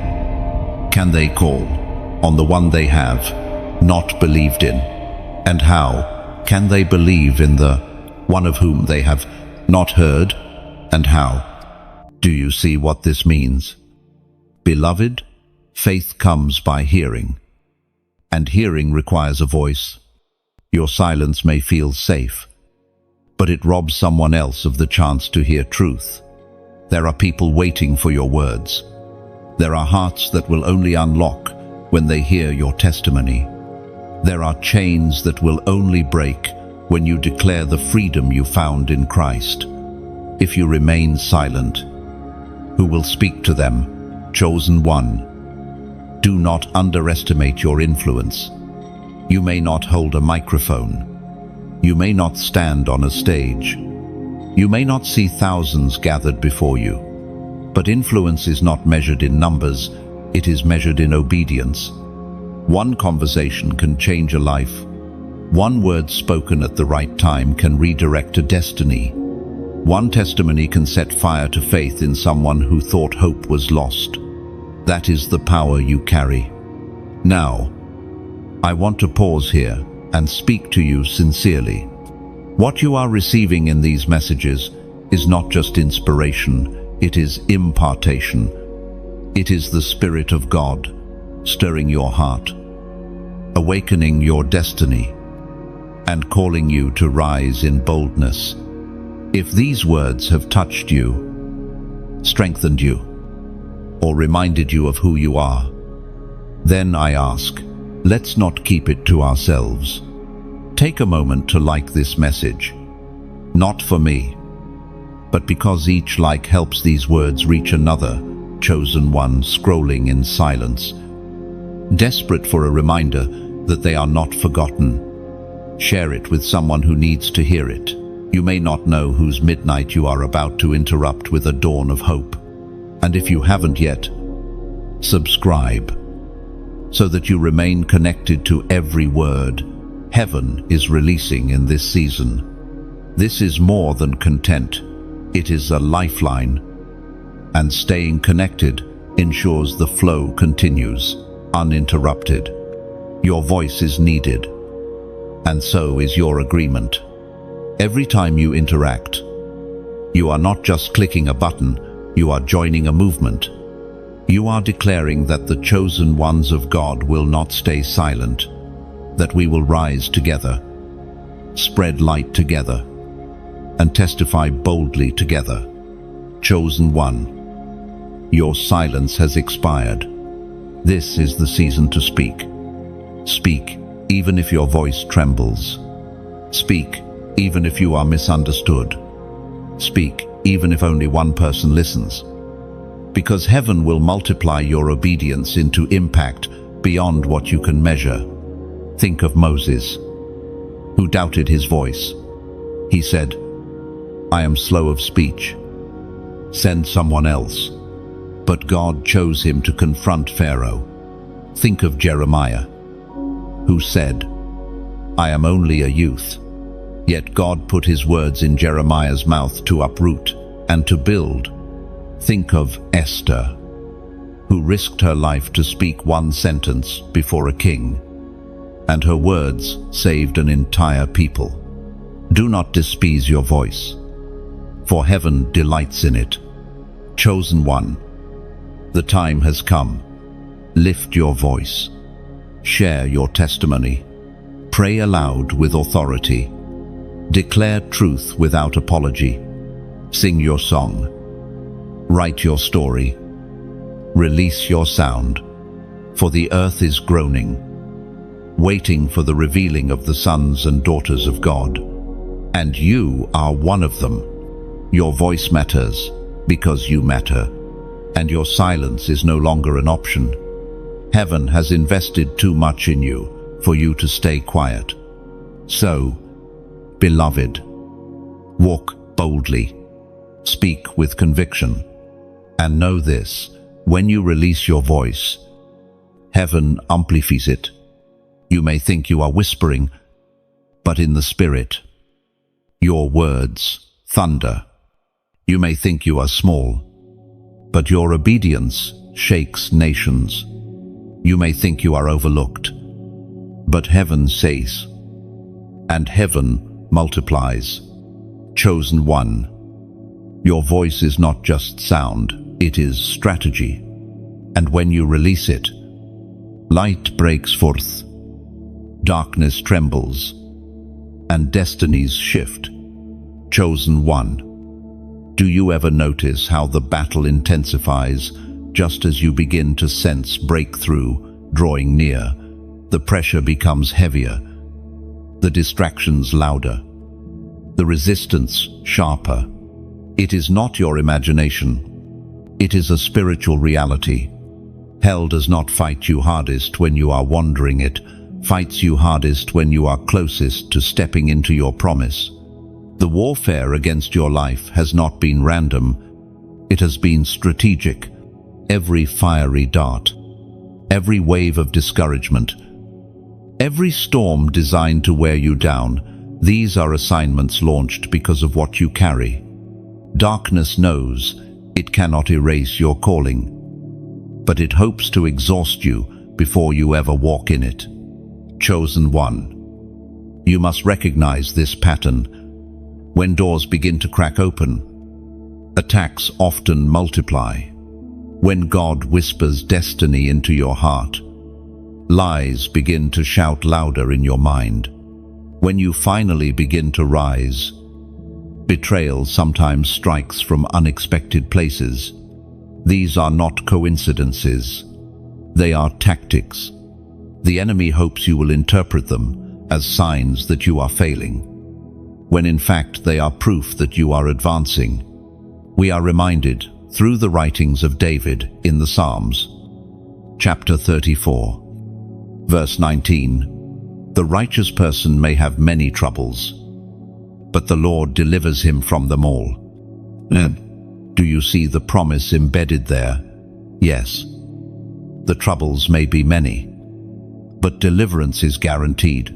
can they call on the one they have not believed in? And how can they believe in the one of whom they have not heard? And how? Do you see what this means? Beloved, faith comes by hearing, and hearing requires a voice. Your silence may feel safe, but it robs someone else of the chance to hear truth. There are people waiting for your words. There are hearts that will only unlock when they hear your testimony. There are chains that will only break when you declare the freedom you found in Christ. If you remain silent, who will speak to them? Chosen one. Do not underestimate your influence. You may not hold a microphone. You may not stand on a stage. You may not see thousands gathered before you. But influence is not measured in numbers, it is measured in obedience. One conversation can change a life. One word spoken at the right time can redirect a destiny. One testimony can set fire to faith in someone who thought hope was lost. That is the power you carry. Now, I want to pause here and speak to you sincerely. What you are receiving in these messages is not just inspiration, it is impartation. It is the Spirit of God stirring your heart, awakening your destiny, and calling you to rise in boldness. If these words have touched you, strengthened you, or reminded you of who you are, then I ask, let's not keep it to ourselves. Take a moment to like this message, not for me, but because each like helps these words reach another chosen one scrolling in silence, desperate for a reminder that they are not forgotten. Share it with someone who needs to hear it. You may not know whose midnight you are about to interrupt with a dawn of hope. And if you haven't yet, subscribe, so that you remain connected to every word heaven is releasing in this season. This is more than content. It is a lifeline, and staying connected ensures the flow continues, uninterrupted. Your voice is needed, and so is your agreement. Every time you interact, you are not just clicking a button, you are joining a movement. You are declaring that the chosen ones of God will not stay silent, that we will rise together, spread light together, and testify boldly together. Chosen one, your silence has expired. This is the season to speak. Speak, even if your voice trembles. Speak, even if you are misunderstood. Speak, even if only one person listens. Because heaven will multiply your obedience into impact beyond what you can measure. Think of Moses, who doubted his voice. He said, "I am slow of speech. Send someone else." But God chose him to confront Pharaoh. Think of Jeremiah, who said, "I am only a youth." Yet God put his words in Jeremiah's mouth to uproot and to build. Think of Esther, who risked her life to speak one sentence before a king. and her words saved an entire people. Do not despise your voice, for heaven delights in it. Chosen one, the time has come. Lift your voice. Share your testimony. Pray aloud with authority. Declare truth without apology. Sing your song. Write your story. Release your sound. For the earth is groaning, waiting for the revealing of the sons and daughters of God. And you are one of them. Your voice matters because you matter, and your silence is no longer an option. Heaven has invested too much in you for you to stay quiet. So, beloved, walk boldly, speak with conviction, and know this: when you release your voice, heaven amplifies it. You may think you are whispering, but in the Spirit, your words thunder. You may think you are small, but your obedience shakes nations. You may think you are overlooked, but heaven says, and heaven multiplies. Chosen one, your voice is not just sound, it is strategy. And when you release it, light breaks forth, darkness trembles, and destinies shift. Chosen one, do you ever notice how the battle intensifies just as you begin to sense breakthrough drawing near? The pressure becomes heavier, the distractions louder, the resistance sharper. It is not your imagination, it is a spiritual reality. Hell does not fight you hardest when you are wandering, it fights you hardest when you are closest to stepping into your promise. The warfare against your life has not been random, it has been strategic. Every fiery dart, every wave of discouragement, every storm designed to wear you down, these are assignments launched because of what you carry. Darkness knows it cannot erase your calling, but it hopes to exhaust you before you ever walk in it. Chosen one, you must recognize this pattern. When doors begin to crack open, attacks often multiply. When God whispers destiny into your heart, lies begin to shout louder in your mind. When you finally begin to rise, betrayal sometimes strikes from unexpected places. These are not coincidences. They are tactics. The enemy hopes you will interpret them as signs that you are failing, when in fact they are proof that you are advancing. We are reminded through the writings of David in the Psalms, chapter 34, verse 19, "The righteous person may have many troubles, but the Lord delivers him from them all." Do you see the promise embedded there? Yes, the troubles may be many, but deliverance is guaranteed.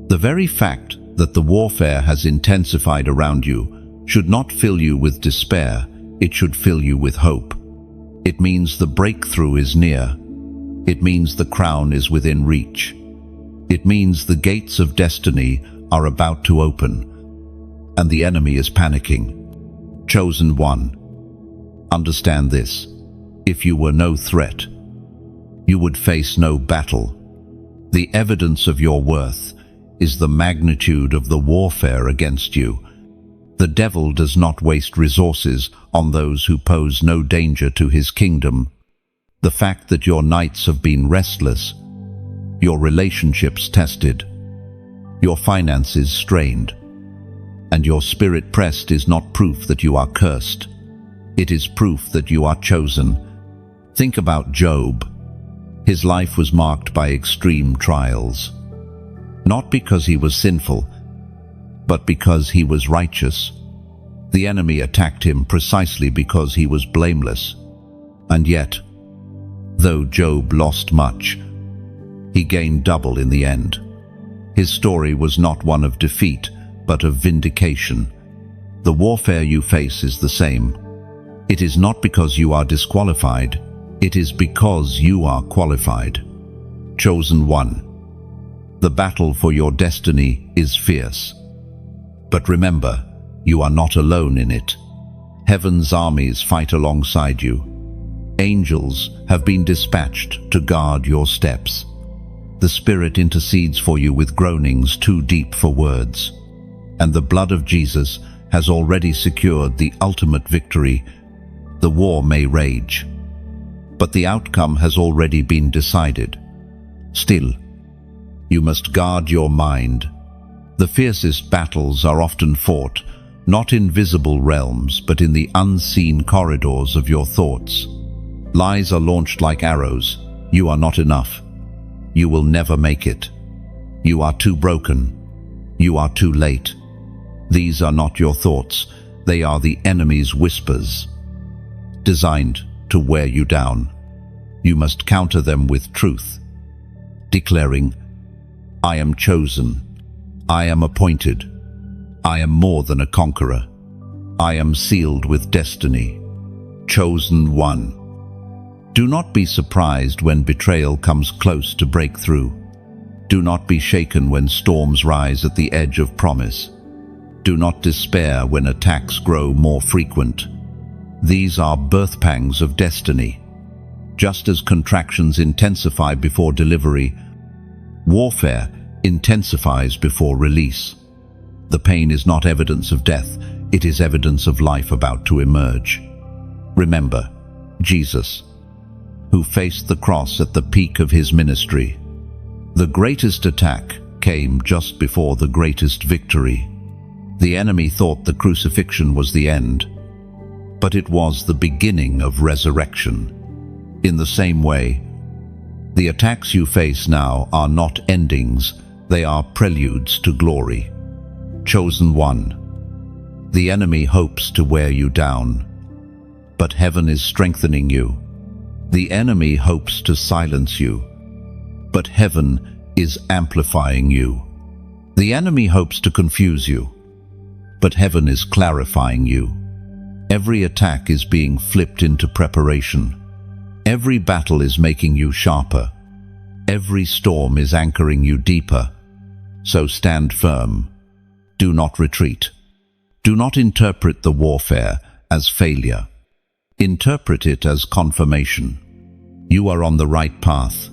The very fact that the warfare has intensified around you should not fill you with despair, it should fill you with hope. It means the breakthrough is near. It means the crown is within reach. It means the gates of destiny are about to open, and the enemy is panicking. Chosen one, understand this: if you were no threat, you would face no battle. The evidence of your worth is the magnitude of the warfare against you. The devil does not waste resources on those who pose no danger to his kingdom. The fact that your nights have been restless, your relationships tested, your finances strained, and your spirit pressed is not proof that you are cursed. It is proof that you are chosen. Think about Job. His life was marked by extreme trials, not because he was sinful, but because he was righteous. The enemy attacked him precisely because he was blameless. And yet, though Job lost much, he gained double in the end. His story was not one of defeat, but of vindication. The warfare you face is the same. It is not because you are disqualified, it is because you are qualified. Chosen one, The battle for your destiny is fierce. But remember, you are not alone in it. Heaven's armies fight alongside you. Angels have been dispatched to guard your steps. The Spirit intercedes for you with groanings too deep for words. And the blood of Jesus has already secured the ultimate victory. The war may rage, but the outcome has already been decided. Still, you must guard your mind. The fiercest battles are often fought, not in visible realms, but in the unseen corridors of your thoughts. Lies are launched like arrows. You are not enough. You will never make it. You are too broken. You are too late. These are not your thoughts. They are the enemy's whispers, designed to wear you down. You must counter them with truth, declaring, I am chosen. I am appointed. I am more than a conqueror. I am sealed with destiny. Chosen one. Do not be surprised when betrayal comes close to breakthrough. Do not be shaken when storms rise at the edge of promise. Do not despair when attacks grow more frequent. These are birth pangs of destiny. Just as contractions intensify before delivery, warfare intensifies before release. The pain is not evidence of death, it is evidence of life about to emerge. Remember, Jesus, who faced the cross at the peak of his ministry. The greatest attack came just before the greatest victory. The enemy thought the crucifixion was the end, but it was the beginning of resurrection. In the same way, the attacks you face now are not endings, they are preludes to glory. Chosen one. The enemy hopes to wear you down, but heaven is strengthening you. The enemy hopes to silence you, but heaven is amplifying you. The enemy hopes to confuse you, but heaven is clarifying you. Every attack is being flipped into preparation. Every battle is making you sharper. Every storm is anchoring you deeper. So stand firm. Do not retreat. Do not interpret the warfare as failure. Interpret it as confirmation. You are on the right path.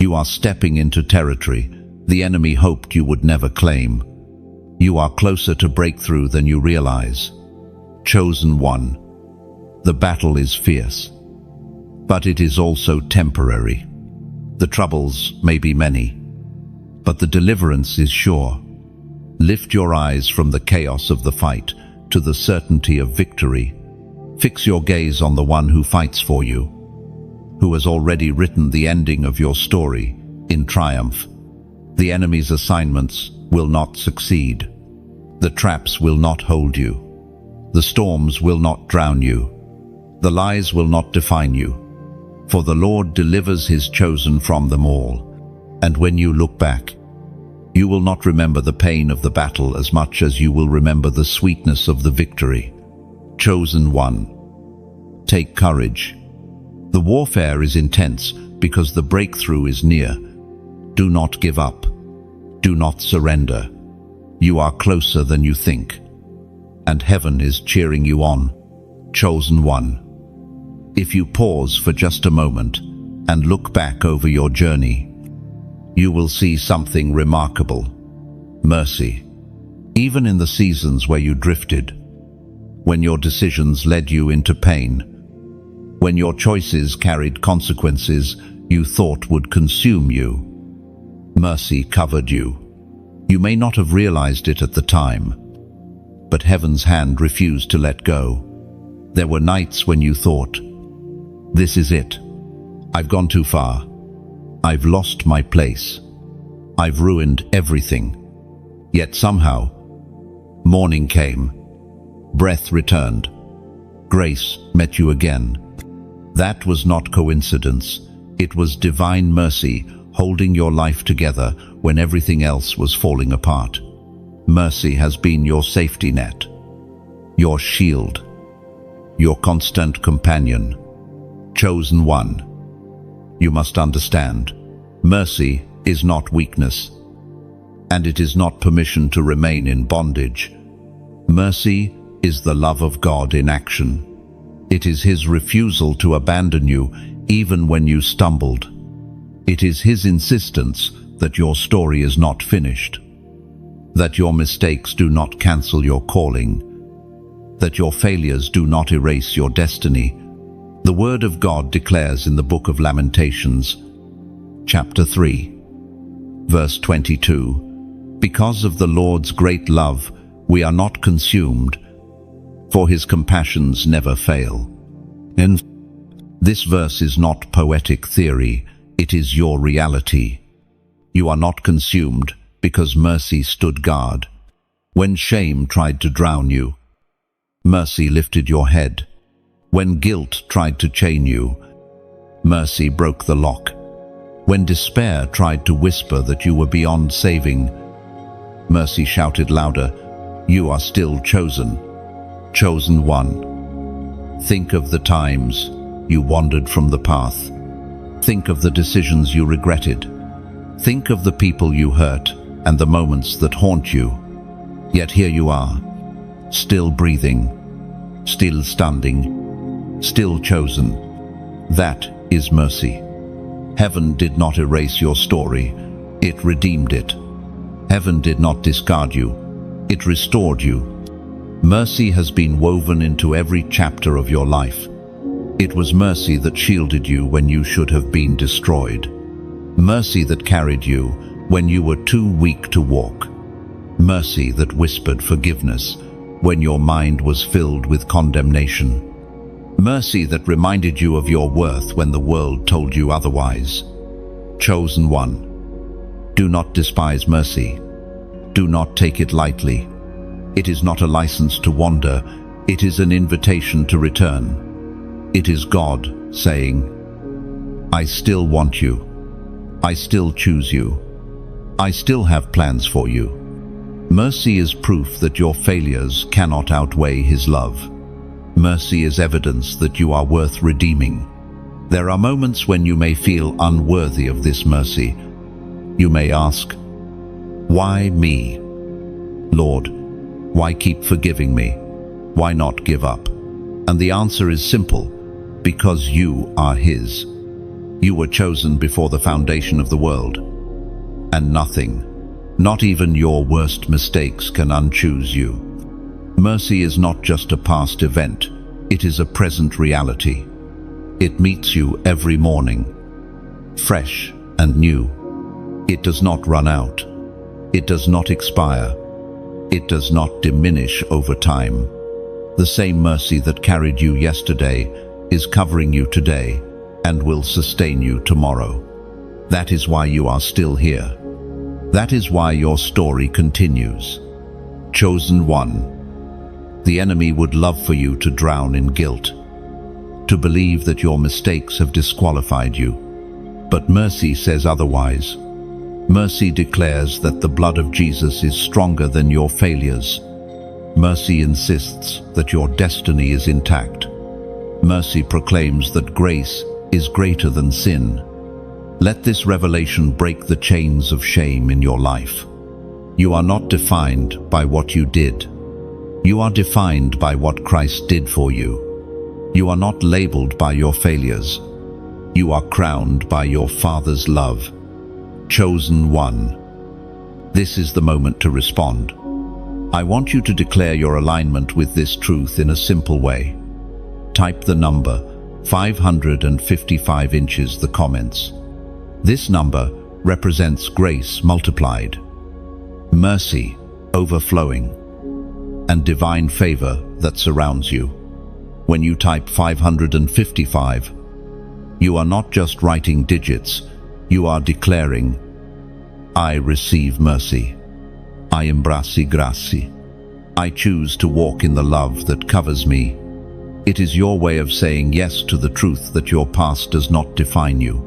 You are stepping into territory the enemy hoped you would never claim. You are closer to breakthrough than you realize. Chosen one. The battle is fierce, but it is also temporary. The troubles may be many, but the deliverance is sure. Lift your eyes from the chaos of the fight to the certainty of victory. Fix your gaze on the one who fights for you, who has already written the ending of your story in triumph. The enemy's assignments will not succeed. The traps will not hold you. The storms will not drown you. The lies will not define you. For the Lord delivers his chosen from them all. And when you look back, you will not remember the pain of the battle as much as you will remember the sweetness of the victory. Chosen one. Take courage. The warfare is intense because the breakthrough is near. Do not give up. Do not surrender. You are closer than you think, and heaven is cheering you on. Chosen one. If you pause for just a moment and look back over your journey, you will see something remarkable. Mercy. Even in the seasons where you drifted, when your decisions led you into pain, when your choices carried consequences you thought would consume you, mercy covered you. You may not have realized it at the time, but heaven's hand refused to let go. There were nights when you thought, this is it. I've gone too far. I've lost my place. I've ruined everything. Yet somehow, morning came. Breath returned. Grace met you again. That was not coincidence. It was divine mercy holding your life together when everything else was falling apart. Mercy has been your safety net, your shield, your constant companion. Chosen one. You must understand, mercy is not weakness, and it is not permission to remain in bondage. Mercy is the love of God in action. It is His refusal to abandon you even when you stumbled. It is His insistence that your story is not finished, that your mistakes do not cancel your calling, that your failures do not erase your destiny. The Word of God declares in the book of Lamentations, chapter 3, verse 22, "Because of the Lord's great love, we are not consumed, for His compassions never fail." And this verse is not poetic theory, it is your reality. You are not consumed because mercy stood guard. When shame tried to drown you, mercy lifted your head. When guilt tried to chain you, mercy broke the lock. When despair tried to whisper that you were beyond saving, mercy shouted louder, "You are still chosen, chosen one." Think of the times you wandered from the path. Think of the decisions you regretted. Think of the people you hurt and the moments that haunt you. Yet here you are, still breathing, still standing, still chosen. That is mercy. Heaven did not erase your story, it redeemed it. Heaven did not discard you, it restored you. Mercy has been woven into every chapter of your life. It was mercy that shielded you when you should have been destroyed. Mercy that carried you when you were too weak to walk. Mercy that whispered forgiveness when your mind was filled with condemnation. Mercy that reminded you of your worth when the world told you otherwise. Chosen one. Do not despise mercy. Do not take it lightly. It is not a license to wander, it is an invitation to return. It is God saying, "I still want you. I still choose you. I still have plans for you." Mercy is proof that your failures cannot outweigh His love. Mercy is evidence that you are worth redeeming. There are moments when you may feel unworthy of this mercy. You may ask, "Why me? Lord, why keep forgiving me? Why not give up?" And the answer is simple: because you are His. You were chosen before the foundation of the world, and nothing, not even your worst mistakes, can unchoose you. Mercy is not just a past event, it is a present reality. It meets you every morning, fresh and new. It does not run out. It does not expire. It does not diminish over time. The same mercy that carried you yesterday is covering you today and will sustain you tomorrow. That is why you are still here. That is why your story continues. Chosen one. The enemy would love for you to drown in guilt, to believe that your mistakes have disqualified you. But mercy says otherwise. Mercy declares that the blood of Jesus is stronger than your failures. Mercy insists that your destiny is intact. Mercy proclaims that grace is greater than sin. Let this revelation break the chains of shame in your life. You are not defined by what you did. You are defined by what Christ did for you. You are not labeled by your failures. You are crowned by your Father's love. Chosen one. This is the moment to respond. I want you to declare your alignment with this truth in a simple way. Type the number 555 inches the comments. This number represents grace multiplied, mercy overflowing, and divine favor that surrounds you. When you type 555, you are not just writing digits, you are declaring, "I receive mercy. I embrace gracia. I choose to walk in the love that covers me." It is your way of saying yes to the truth that your past does not define you.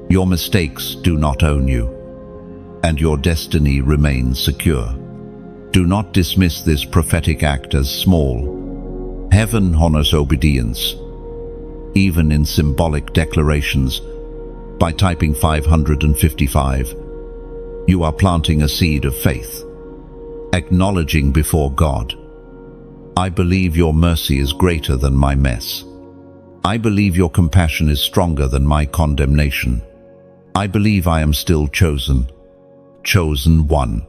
Your mistakes do not own you, and your destiny remains secure. Do not dismiss this prophetic act as small. Heaven honors obedience, even in symbolic declarations. By typing 555, You are planting a seed of faith, acknowledging before God, I believe your mercy is greater than my mess. I believe your compassion is stronger than my condemnation. I believe I am still chosen one.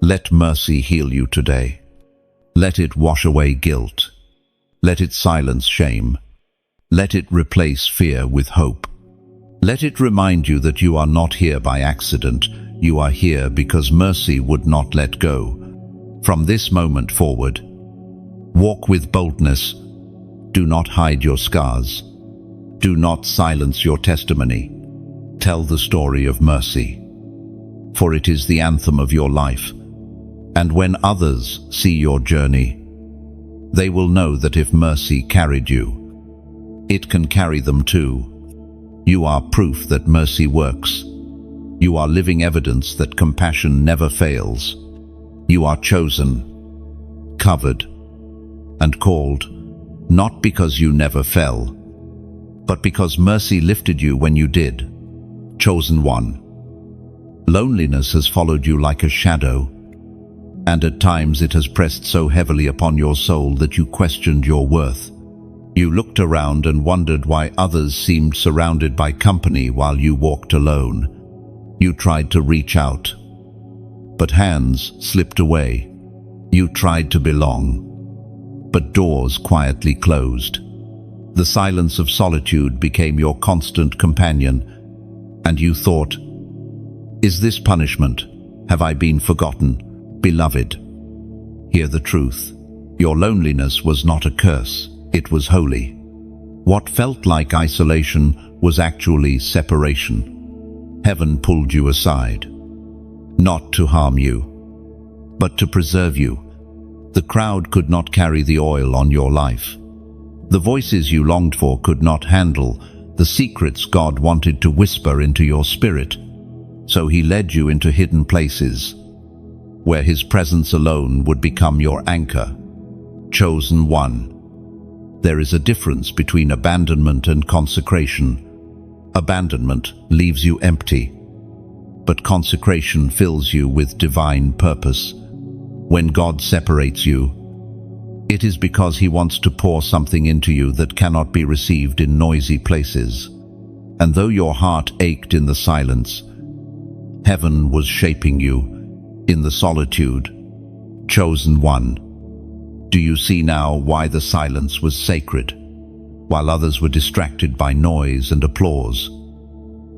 Let mercy heal you today. Let it wash away guilt. Let it silence shame. Let it replace fear with hope. Let it remind you that you are not here by accident. You are here because mercy would not let go. From this moment forward, walk with boldness. Do not hide your scars. Do not silence your testimony. Tell the story of mercy, for it is the anthem of your life. And when others see your journey, they will know that if mercy carried you, it can carry them too. You are proof that mercy works. You are living evidence that compassion never fails. You are chosen, covered, and called, not because you never fell, but because mercy lifted you when you did. Chosen one. Loneliness has followed you like a shadow, and at times it has pressed so heavily upon your soul that you questioned your worth. You looked around and wondered why others seemed surrounded by company while you walked alone. You tried to reach out, but hands slipped away. You tried to belong, but doors quietly closed. The silence of solitude became your constant companion, and you thought, is this punishment? Have I been forgotten? Beloved, hear the truth. Your loneliness was not a curse, it was holy. What felt like isolation was actually separation. Heaven pulled you aside, not to harm you, but to preserve you. The crowd could not carry the oil on your life. The voices you longed for could not handle the secrets God wanted to whisper into your spirit. So he led you into hidden places, where his presence alone would become your anchor. Chosen one. There is a difference between abandonment and consecration. Abandonment leaves you empty, but consecration fills you with divine purpose. When God separates you, it is because he wants to pour something into you that cannot be received in noisy places. And though your heart ached in the silence, heaven was shaping you in the solitude. Chosen one. Do you see now why the silence was sacred, while others were distracted by noise and applause?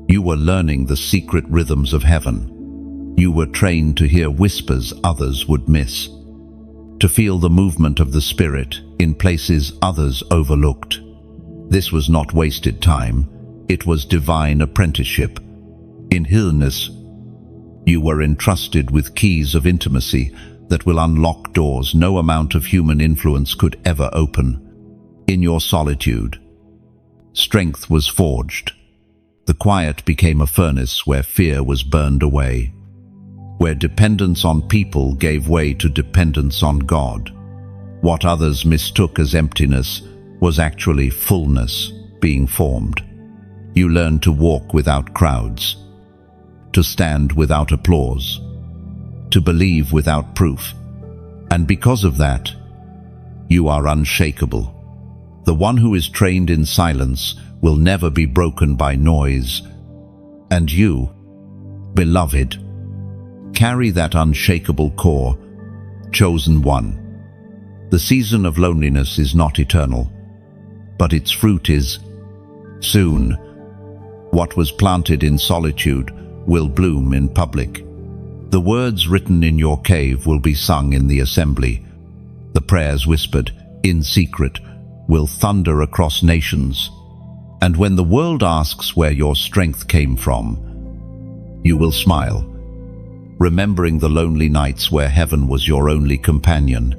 You were learning the secret rhythms of heaven. You were trained to hear whispers others would miss, to feel the movement of the Spirit in places others overlooked. This was not wasted time, it was divine apprenticeship. In Hillness, you were entrusted with keys of intimacy that will unlock doors no amount of human influence could ever open. In your solitude, strength was forged. The quiet became a furnace where fear was burned away, where dependence on people gave way to dependence on God. What others mistook as emptiness was actually fullness being formed. You learned to walk without crowds, to stand without applause, to believe without proof. And because of that, you are unshakable. The one who is trained in silence will never be broken by noise. And you, beloved, carry that unshakable core. Chosen one. The season of loneliness is not eternal, but its fruit is soon. What was planted in solitude will bloom in public. The words written in your cave will be sung in the assembly. The prayers whispered in secret will thunder across nations. And when the world asks where your strength came from, you will smile, remembering the lonely nights where heaven was your only companion.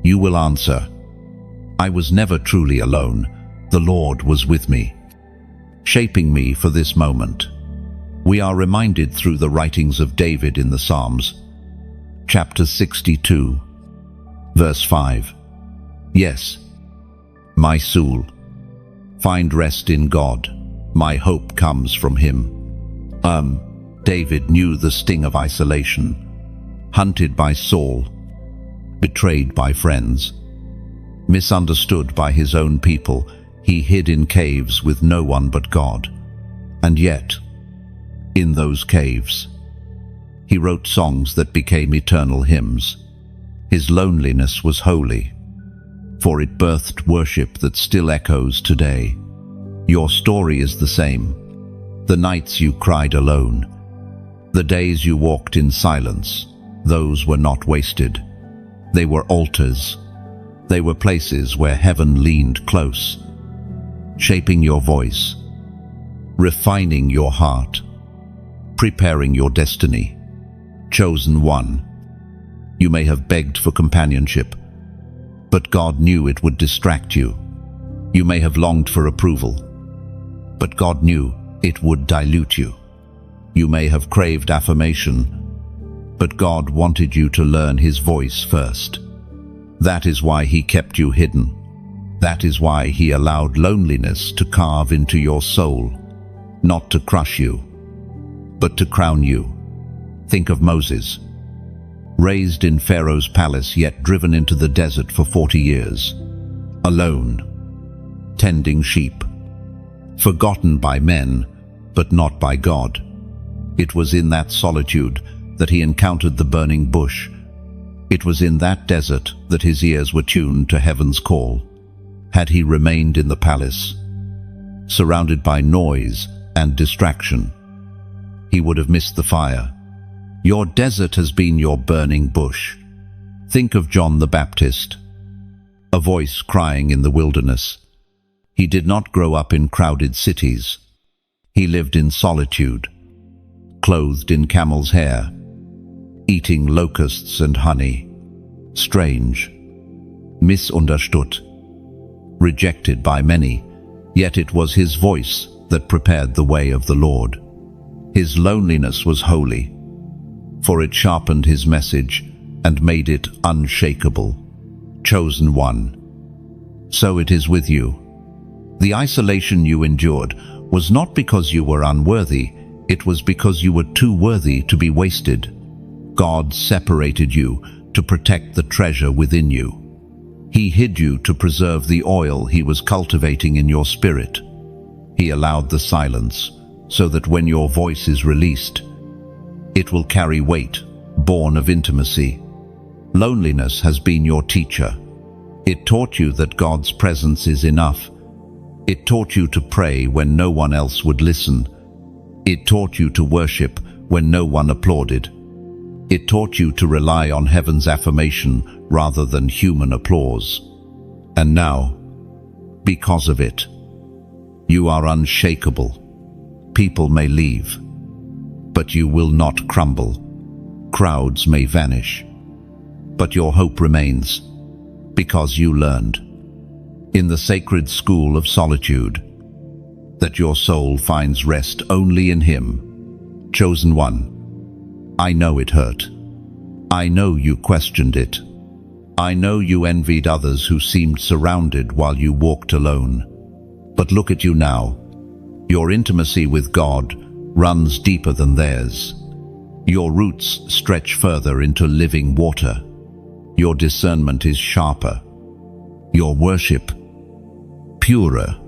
You will answer, I was never truly alone. The Lord was with me, shaping me for this moment. We are reminded through the writings of David in the Psalms, chapter 62, verse 5. Yes, my soul, find rest in God. My hope comes from him. David knew the sting of isolation. Hunted by Saul, betrayed by friends, misunderstood by his own people, he hid in caves with no one but God. And yet, in those caves, he wrote songs that became eternal hymns. His loneliness was holy, for it birthed worship that still echoes today. Your story is the same. The nights you cried alone, the days you walked in silence, those were not wasted. They were altars. They were places where heaven leaned close, shaping your voice, refining your heart, preparing your destiny. Chosen one, you may have begged for companionship, but God knew it would distract you. You may have longed for approval, but God knew it would dilute you. You may have craved affirmation, but God wanted you to learn His voice first. That is why He kept you hidden. That is why He allowed loneliness to carve into your soul, not to crush you, but to crown you. Think of Moses, raised in Pharaoh's palace yet driven into the desert for 40 years, alone, tending sheep, forgotten by men, but not by God. It was in that solitude that he encountered the burning bush. It was in that desert that his ears were tuned to heaven's call. Had he remained in the palace, surrounded by noise and distraction, he would have missed the fire. Your desert has been your burning bush. Think of John the Baptist, a voice crying in the wilderness. He did not grow up in crowded cities. He lived in solitude, clothed in camel's hair, eating locusts and honey. Strange, misunderstood, rejected by many, yet it was his voice that prepared the way of the Lord. His loneliness was holy, for it sharpened his message and made it unshakable. Chosen one. So it is with you. The isolation you endured was not because you were unworthy, it was because you were too worthy to be wasted. God separated you to protect the treasure within you. He hid you to preserve the oil He was cultivating in your spirit. He allowed the silence so that when your voice is released, it will carry weight, born of intimacy. Loneliness has been your teacher. It taught you that God's presence is enough. It taught you to pray when no one else would listen. It taught you to worship when no one applauded. It taught you to rely on heaven's affirmation rather than human applause. And now, because of it, you are unshakable. People may leave, but you will not crumble. Crowds may vanish, but your hope remains, because you learned, in the sacred school of solitude, that your soul finds rest only in Him. Chosen one, I know it hurt. I know you questioned it. I know you envied others who seemed surrounded while you walked alone. But look at you now. Your intimacy with God runs deeper than theirs. Your roots stretch further into living water. Your discernment is sharper. Your worship purer.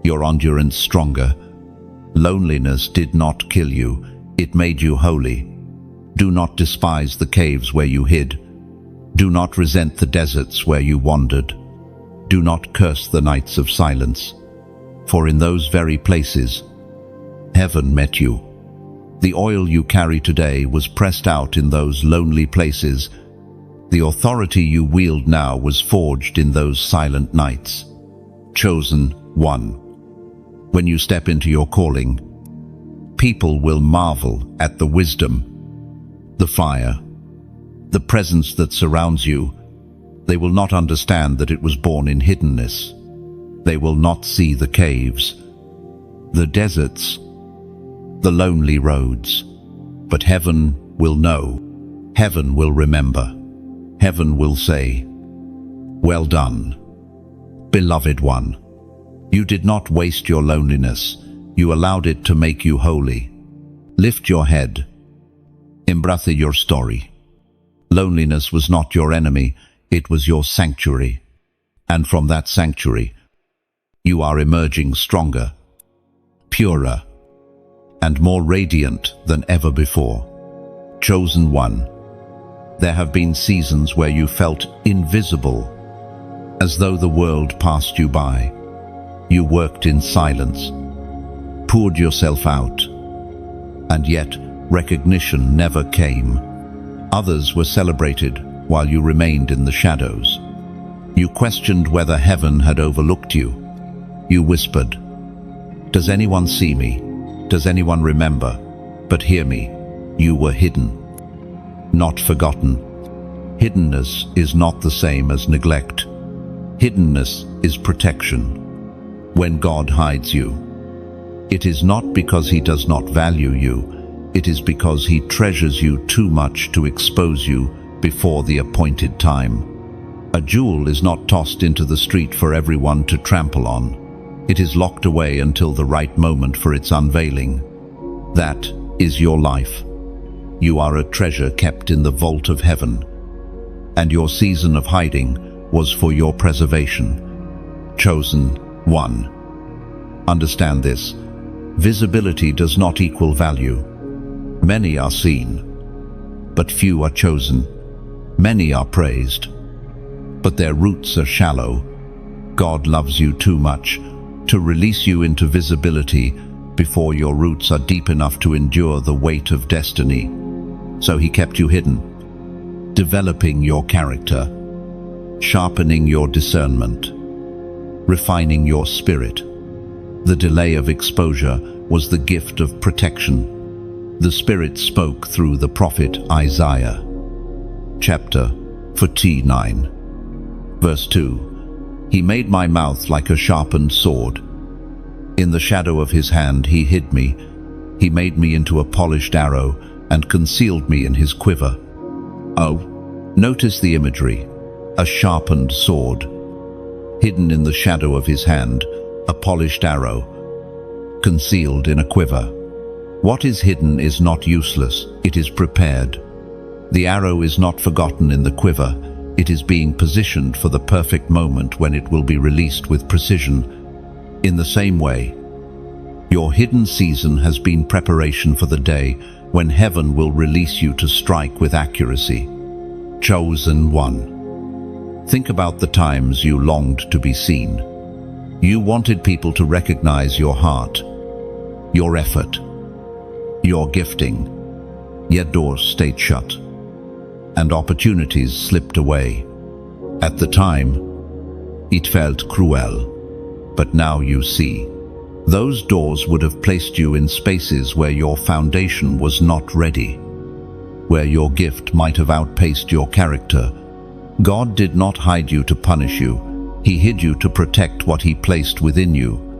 Your endurance stronger. Loneliness did not kill you, it made you holy. Do not despise the caves where you hid. Do not resent the deserts where you wandered. Do not curse the nights of silence, for in those very places, heaven met you. The oil you carry today was pressed out in those lonely places. The authority you wield now was forged in those silent nights. Chosen one. When you step into your calling, people will marvel at the wisdom, the fire, the presence that surrounds you. They will not understand that it was born in hiddenness. They will not see the caves, the deserts, the lonely roads. But heaven will know. Heaven will remember. Heaven will say, "Well done, beloved one. You did not waste your loneliness. You allowed it to make you holy." Lift your head. Embrace your story. Loneliness was not your enemy, it was your sanctuary. And from that sanctuary, you are emerging stronger, purer, and more radiant than ever before. Chosen one, there have been seasons where you felt invisible, as though the world passed you by. You worked in silence, poured yourself out, and yet recognition never came. Others were celebrated while you remained in the shadows. You questioned whether heaven had overlooked you. You whispered, "Does anyone see me? Does anyone remember?" But hear me, you were hidden, not forgotten. Hiddenness is not the same as neglect. Hiddenness is protection. When God hides you, it is not because He does not value you, it is because He treasures you too much to expose you before the appointed time. A jewel is not tossed into the street for everyone to trample on. It is locked away until the right moment for its unveiling. That is your life. You are a treasure kept in the vault of heaven, and your season of hiding was for your preservation. Chosen one. Understand this. Visibility does not equal value. Many are seen, but few are chosen. Many are praised, but their roots are shallow. God loves you too much to release you into visibility before your roots are deep enough to endure the weight of destiny. So He kept you hidden, developing your character, sharpening your discernment, refining your spirit. The delay of exposure was the gift of protection. The Spirit spoke through the prophet Isaiah. Chapter 49, verse 2. He made my mouth like a sharpened sword. In the shadow of His hand He hid me. He made me into a polished arrow and concealed me in His quiver. Oh, notice the imagery. A sharpened sword, hidden in the shadow of His hand, a polished arrow, concealed in a quiver. What is hidden is not useless, it is prepared. The arrow is not forgotten in the quiver, it is being positioned for the perfect moment when it will be released with precision. In the same way, your hidden season has been preparation for the day when heaven will release you to strike with accuracy. Chosen one. Think about the times you longed to be seen. You wanted people to recognize your heart, your effort, your gifting, yet doors stayed shut, and opportunities slipped away. At the time, it felt cruel, but now you see. Those doors would have placed you in spaces where your foundation was not ready, where your gift might have outpaced your character. God did not hide you to punish you. He hid you to protect what He placed within you.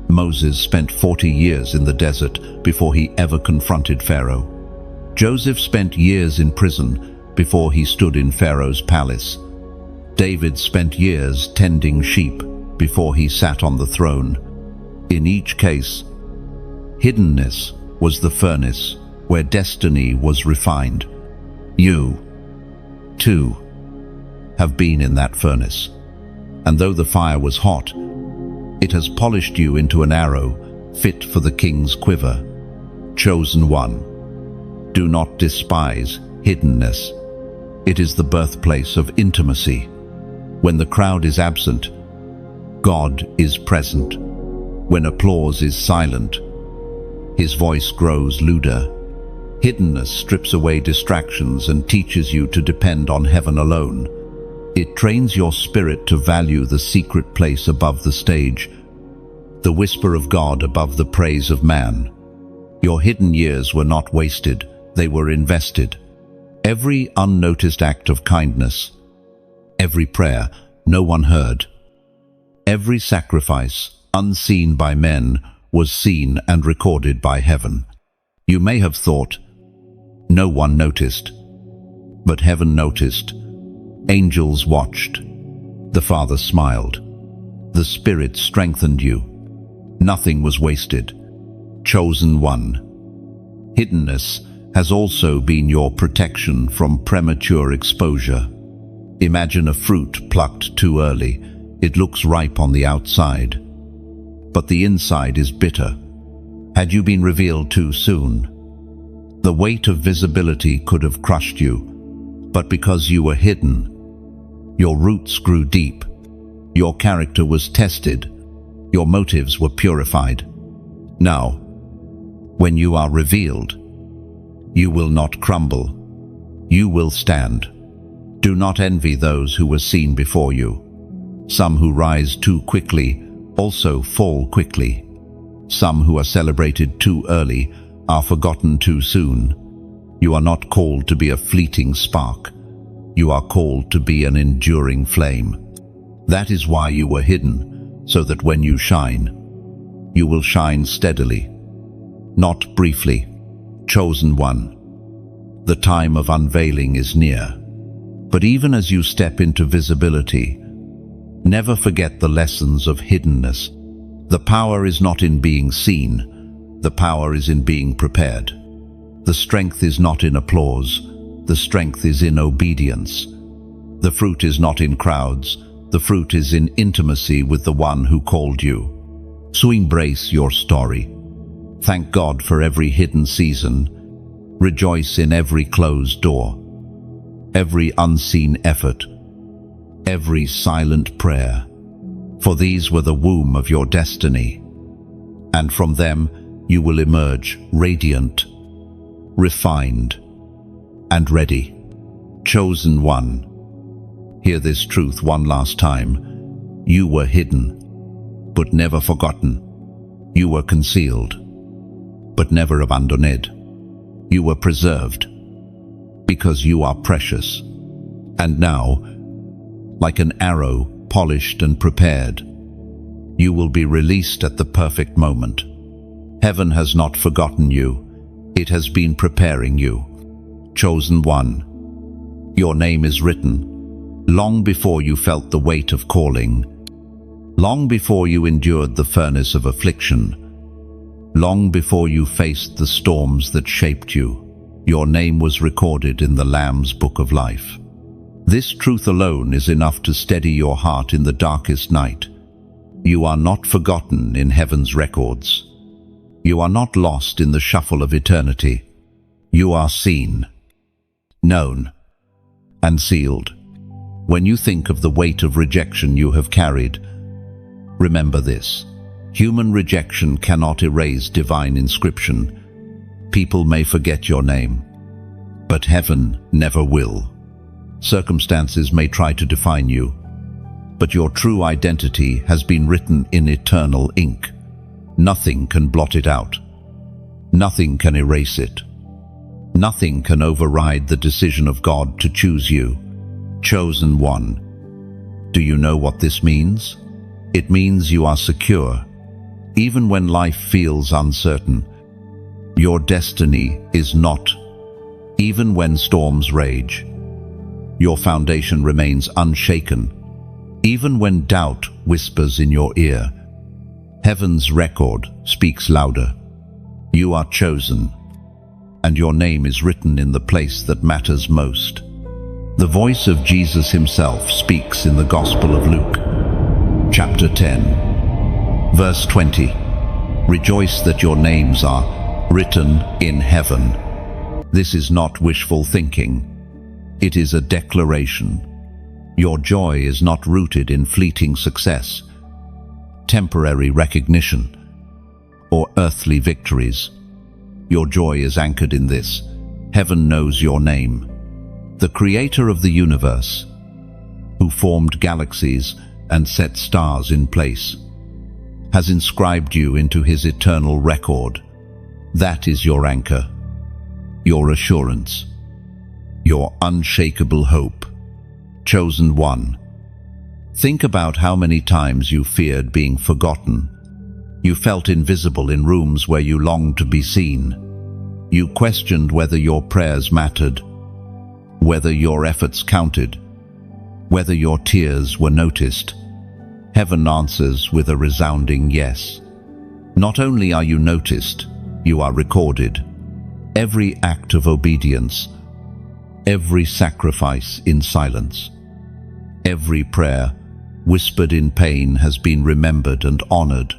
Moses spent 40 years in the desert before he ever confronted Pharaoh. Joseph spent years in prison before he stood in Pharaoh's palace. David spent years tending sheep before he sat on the throne. In each case, hiddenness was the furnace where destiny was refined. You, too, have been in that furnace, and though the fire was hot, it has polished you into an arrow fit for the king's quiver. Chosen one. Do not despise hiddenness. It is the birthplace of intimacy. When the crowd is absent, God is present. When applause is silent, His voice grows louder. Hiddenness strips away distractions and teaches you to depend on heaven alone. It trains your spirit to value the secret place above the stage, the whisper of God above the praise of man. Your hidden years were not wasted, they were invested. Every unnoticed act of kindness, every prayer no one heard, every sacrifice unseen by men was seen and recorded by heaven. You may have thought, no one noticed, but heaven noticed. Angels watched. The Father smiled. The Spirit strengthened you. Nothing was wasted. Chosen one. Hiddenness has also been your protection from premature exposure. Imagine a fruit plucked too early. It looks ripe on the outside, but the inside is bitter. Had you been revealed too soon, the weight of visibility could have crushed you, but because you were hidden, your roots grew deep, your character was tested, your motives were purified. Now, when you are revealed, you will not crumble, you will stand. Do not envy those who were seen before you. Some who rise too quickly also fall quickly. Some who are celebrated too early are forgotten too soon. You are not called to be a fleeting spark. You are called to be an enduring flame. That is why you were hidden, so that when you shine, you will shine steadily, not briefly. Chosen one, the time of unveiling is near. But even as you step into visibility, never forget the lessons of hiddenness. The power is not in being seen. The power is in being prepared. The strength is not in applause. The strength is in obedience. The fruit is not in crowds. The fruit is in intimacy with the one who called you. So embrace your story. Thank God for every hidden season. Rejoice in every closed door, every unseen effort, every silent prayer. For these were the womb of your destiny, and from them you will emerge radiant, refined, and ready. Chosen one, hear this truth one last time. You were hidden, but never forgotten. You were concealed, but never abandoned. You were preserved, because you are precious. And now, like an arrow polished and prepared, you will be released at the perfect moment. Heaven has not forgotten you. It has been preparing you. Chosen one, your name is written long before you felt the weight of calling, long before you endured the furnace of affliction, long before you faced the storms that shaped you. Your name was recorded in the Lamb's Book of Life. This truth alone is enough to steady your heart in the darkest night. You are not forgotten in heaven's records. You are not lost in the shuffle of eternity. You are seen, known, and sealed. When you think of the weight of rejection you have carried, remember this. Human rejection cannot erase divine inscription. People may forget your name, but heaven never will. Circumstances may try to define you, but your true identity has been written in eternal ink. Nothing can blot it out. Nothing can erase it. Nothing can override the decision of God to choose you. Chosen one. Do you know what this means? It means you are secure. Even when life feels uncertain, your destiny is not. Even when storms rage, your foundation remains unshaken. Even when doubt whispers in your ear, heaven's record speaks louder. You are chosen, and your name is written in the place that matters most. The voice of Jesus himself speaks in the Gospel of Luke, chapter 10, verse 20. Rejoice that your names are written in heaven. This is not wishful thinking. It is a declaration. Your joy is not rooted in fleeting success, temporary recognition, or earthly victories. Your joy is anchored in this. Heaven knows your name. The creator of the universe, who formed galaxies and set stars in place, has inscribed you into his eternal record. That is your anchor, your assurance, your unshakable hope. Chosen one. Think about how many times you feared being forgotten. You felt invisible in rooms where you longed to be seen. You questioned whether your prayers mattered, whether your efforts counted, whether your tears were noticed. Heaven answers with a resounding yes. Not only are you noticed, you are recorded. Every act of obedience, every sacrifice in silence, every prayer whispered in pain has been remembered and honored.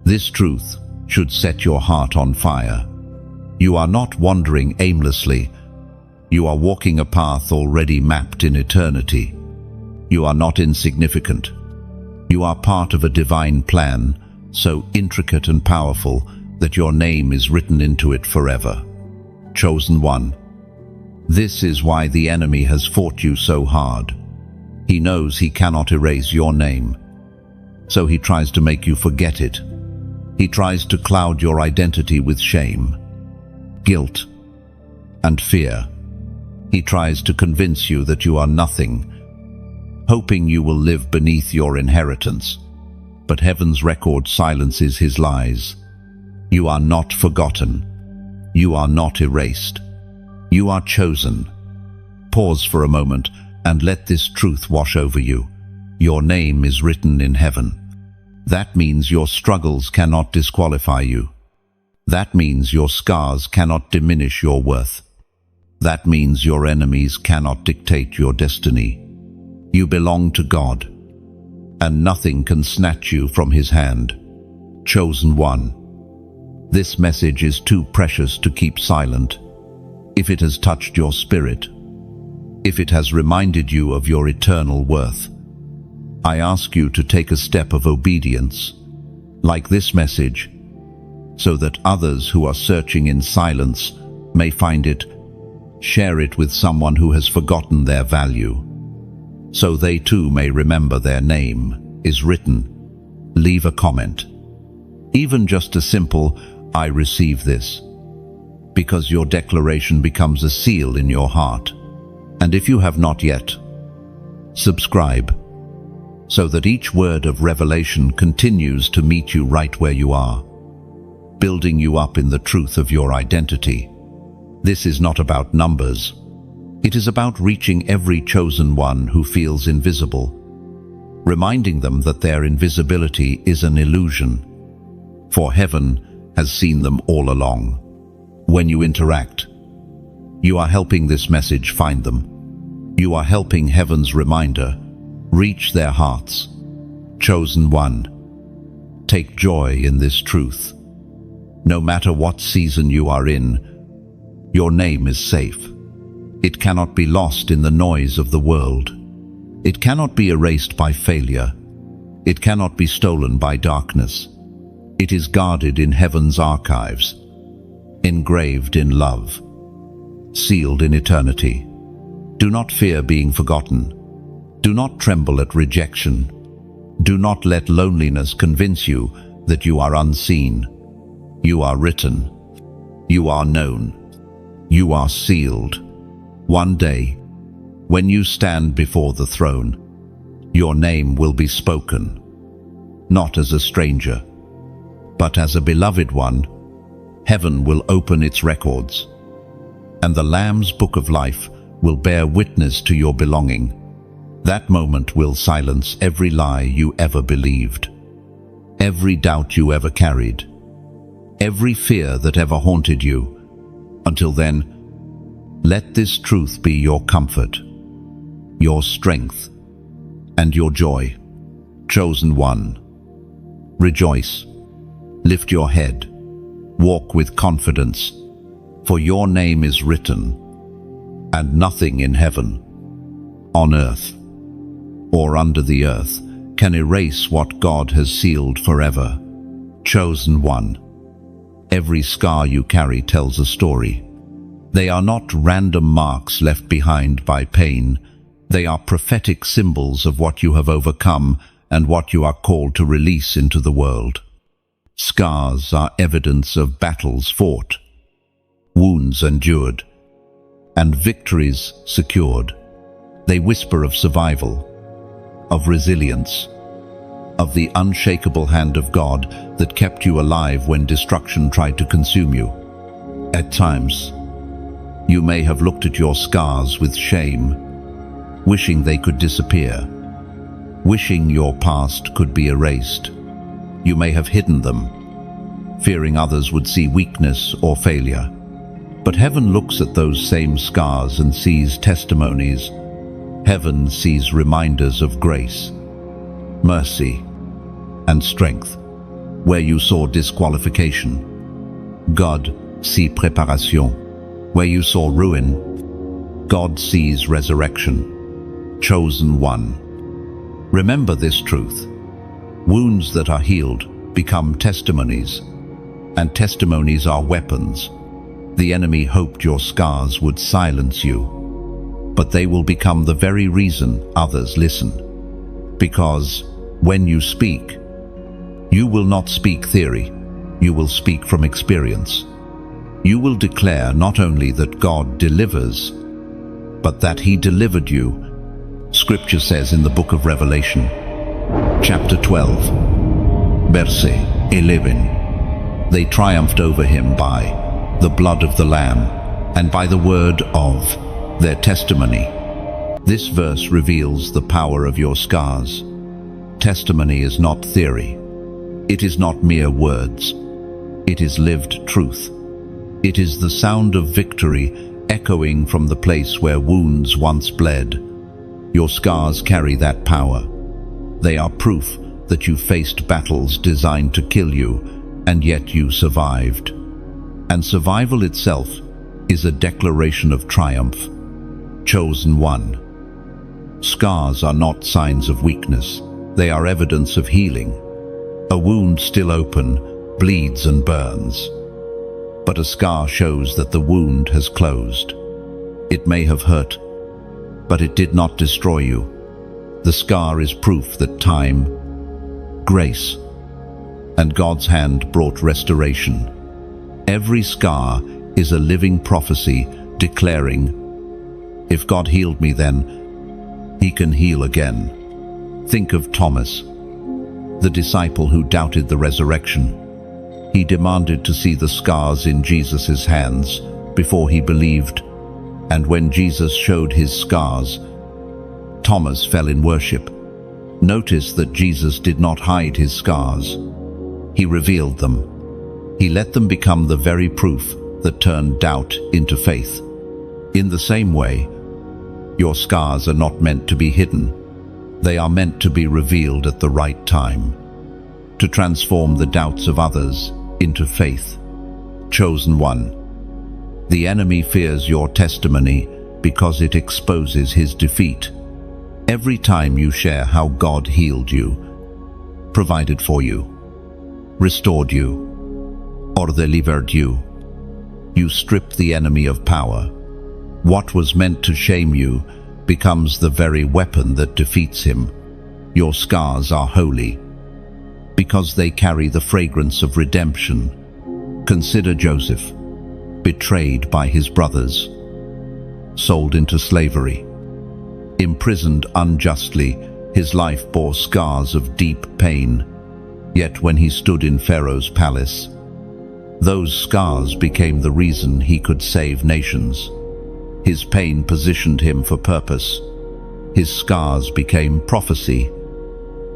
This truth should set your heart on fire. You are not wandering aimlessly. You are walking a path already mapped in eternity. You are not insignificant. You are part of a divine plan, so intricate and powerful that your name is written into it forever. Chosen one. This is why the enemy has fought you so hard. He knows he cannot erase your name, so he tries to make you forget it. He tries to cloud your identity with shame, guilt, and fear. He tries to convince you that you are nothing, hoping you will live beneath your inheritance. But heaven's record silences his lies. You are not forgotten. You are not erased. You are chosen. Pause for a moment and let this truth wash over you. Your name is written in heaven. That means your struggles cannot disqualify you. That means your scars cannot diminish your worth. That means your enemies cannot dictate your destiny. You belong to God, and nothing can snatch you from His hand. Chosen one. This message is too precious to keep silent. If it has touched your spirit, if it has reminded you of your eternal worth, I ask you to take a step of obedience, like this message, so that others who are searching in silence may find it. Share it with someone who has forgotten their value, so they too may remember their name is written. Leave a comment, even just a simple, "I receive this," because your declaration becomes a seal in your heart. And if you have not yet, subscribe, so that each word of revelation continues to meet you right where you are, building you up in the truth of your identity. This is not about numbers. It is about reaching every chosen one who feels invisible, reminding them that their invisibility is an illusion, for heaven has seen them all along. When you interact, you are helping this message find them. You are helping heaven's reminder reach their hearts. Chosen one. Take joy in this truth. No matter what season you are in, your name is safe. It cannot be lost in the noise of the world. It cannot be erased by failure. It cannot be stolen by darkness. It is guarded in heaven's archives, engraved in love, sealed in eternity. Do not fear being forgotten. Do not tremble at rejection. Do not let loneliness convince you that you are unseen. You are written. You are known. You are sealed. One day, when you stand before the throne, your name will be spoken, not as a stranger, but as a beloved one. Heaven will open its records, and the Lamb's book of life will bear witness to your belonging. That moment will silence every lie you ever believed, every doubt you ever carried, every fear that ever haunted you. Until then, let this truth be your comfort, your strength, and your joy. Chosen one. Rejoice. Lift your head. Walk with confidence, for your name is written, and nothing in heaven, on earth, or under the earth can erase what God has sealed forever. Chosen one. Every scar you carry tells a story. They are not random marks left behind by pain. They are prophetic symbols of what you have overcome and what you are called to release into the world. Scars are evidence of battles fought, wounds endured, and victories secured. They whisper of survival, of resilience, of the unshakable hand of God that kept you alive when destruction tried to consume you. At times, you may have looked at your scars with shame, wishing they could disappear, wishing your past could be erased. You may have hidden them, fearing others would see weakness or failure. But heaven looks at those same scars and sees testimonies. Heaven sees reminders of grace, mercy, and strength. Where you saw disqualification, God sees préparation. Where you saw ruin, God sees resurrection. Chosen one. Remember this truth. Wounds that are healed become testimonies, and testimonies are weapons. The enemy hoped your scars would silence you, but they will become the very reason others listen. Because when you speak, you will not speak theory, you will speak from experience. You will declare not only that God delivers, but that He delivered you. Scripture says in the book of Revelation, chapter 12, verset 11, they triumphed over him by the blood of the Lamb and by the word of their testimony. This verse reveals the power of your scars. Testimony is not theory. It is not mere words. It is lived truth. It is the sound of victory echoing from the place where wounds once bled. Your scars carry that power. They are proof that you faced battles designed to kill you, and yet you survived. And survival itself is a declaration of triumph. Chosen one. Scars are not signs of weakness. They are evidence of healing. A wound still open bleeds and burns, but a scar shows that the wound has closed. It may have hurt, but it did not destroy you. The scar is proof that time, grace, and God's hand brought restoration. Every scar is a living prophecy declaring, if God healed me then, He can heal again. Think of Thomas, the disciple who doubted the resurrection. He demanded to see the scars in Jesus' hands before he believed, and when Jesus showed his scars, Thomas fell in worship. Notice that Jesus did not hide his scars. He revealed them. He let them become the very proof that turned doubt into faith. In the same way, your scars are not meant to be hidden. They are meant to be revealed at the right time, to transform the doubts of others into faith. Chosen one. The enemy fears your testimony because it exposes his defeat. Every time you share how God healed you, provided for you, restored you, or delivered you, you strip the enemy of power. What was meant to shame you becomes the very weapon that defeats him. Your scars are holy because they carry the fragrance of redemption. Consider Joseph, betrayed by his brothers, sold into slavery, imprisoned unjustly. His life bore scars of deep pain. Yet when he stood in Pharaoh's palace, those scars became the reason he could save nations. His pain positioned him for purpose. His scars became prophecy,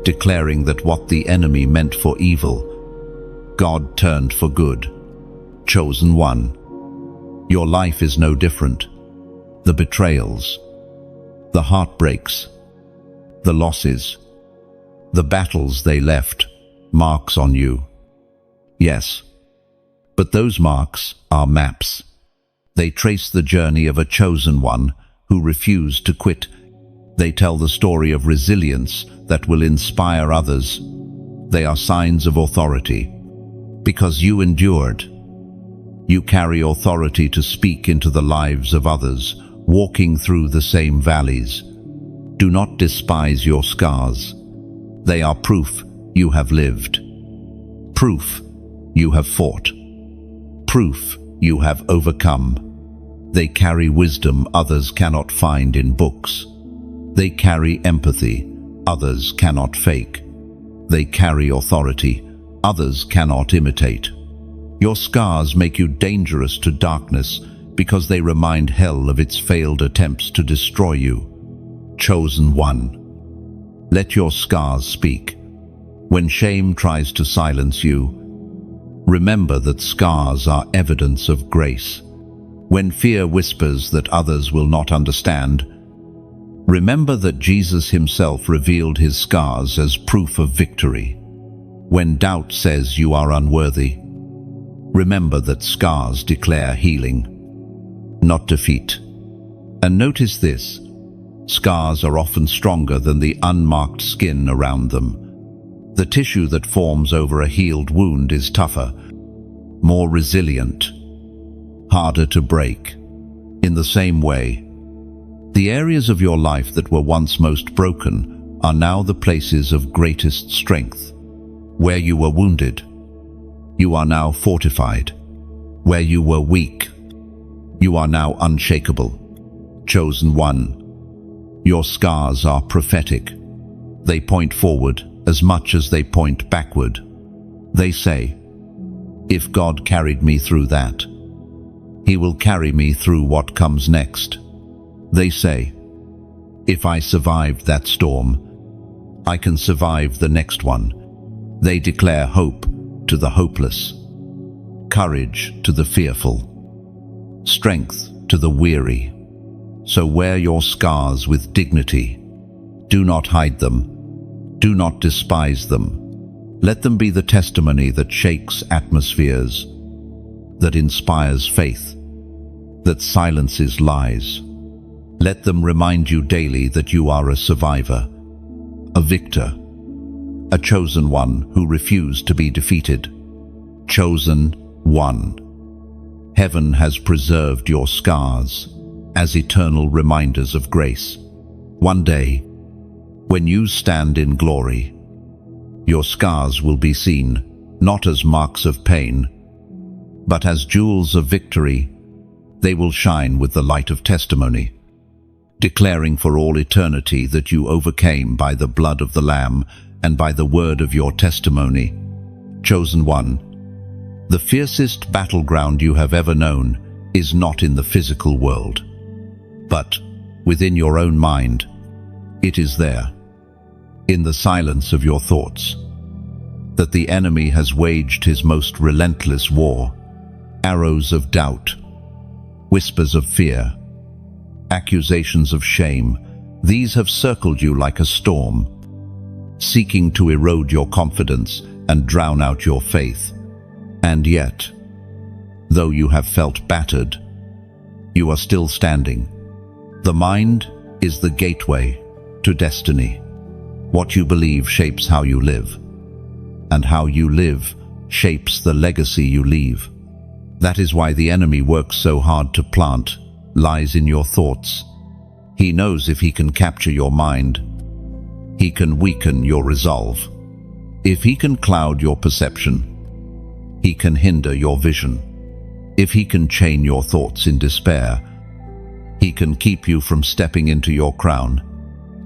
declaring that what the enemy meant for evil, God turned for good. Chosen one. Your life is no different. The betrayals, the heartbreaks, the losses, the battles they left marks on you. Yes, but those marks are maps. They trace the journey of a chosen one who refused to quit. They tell the story of resilience that will inspire others. They are signs of authority. Because you endured, you carry authority to speak into the lives of others, walking through the same valleys. Do not despise your scars. They are proof you have lived. Proof you have fought. Proof you have overcome. They carry wisdom others cannot find in books. They carry empathy others cannot fake. They carry authority others cannot imitate. Your scars make you dangerous to darkness because they remind hell of its failed attempts to destroy you. Chosen one. Let your scars speak. When shame tries to silence you, remember that scars are evidence of grace. When fear whispers that others will not understand, remember that Jesus himself revealed his scars as proof of victory. When doubt says you are unworthy, remember that scars declare healing, not defeat. And notice this: scars are often stronger than the unmarked skin around them. The tissue that forms over a healed wound is tougher, more resilient, harder to break. In the same way, the areas of your life that were once most broken are now the places of greatest strength. Where you were wounded, you are now fortified. Where you were weak, you are now unshakable. Chosen one, your scars are prophetic. They point forward as much as they point backward. They say, if God carried me through that, he will carry me through what comes next. They say, if I survived that storm, I can survive the next one. They declare hope to the hopeless, courage to the fearful, strength to the weary. So wear your scars with dignity. Do not hide them. Do not despise them. Let them be the testimony that shakes atmospheres, that inspires faith, that silences lies. Let them remind you daily that you are a survivor, a victor, a chosen one who refused to be defeated. Chosen one. Heaven has preserved your scars as eternal reminders of grace. One day, when you stand in glory, your scars will be seen not as marks of pain, but as jewels of victory. They will shine with the light of testimony, declaring for all eternity that you overcame by the blood of the Lamb and by the word of your testimony. Chosen one, the fiercest battleground you have ever known is not in the physical world, but within your own mind. It is there, in the silence of your thoughts, that the enemy has waged his most relentless war. Arrows of doubt, whispers of fear, accusations of shame, these have circled you like a storm, seeking to erode your confidence and drown out your faith. And yet, though you have felt battered, you are still standing. The mind is the gateway to destiny. What you believe shapes how you live, and how you live shapes the legacy you leave. That is why the enemy works so hard to plant lies in your thoughts. He knows if he can capture your mind, he can weaken your resolve. If he can cloud your perception, he can hinder your vision. If he can chain your thoughts in despair, he can keep you from stepping into your crown.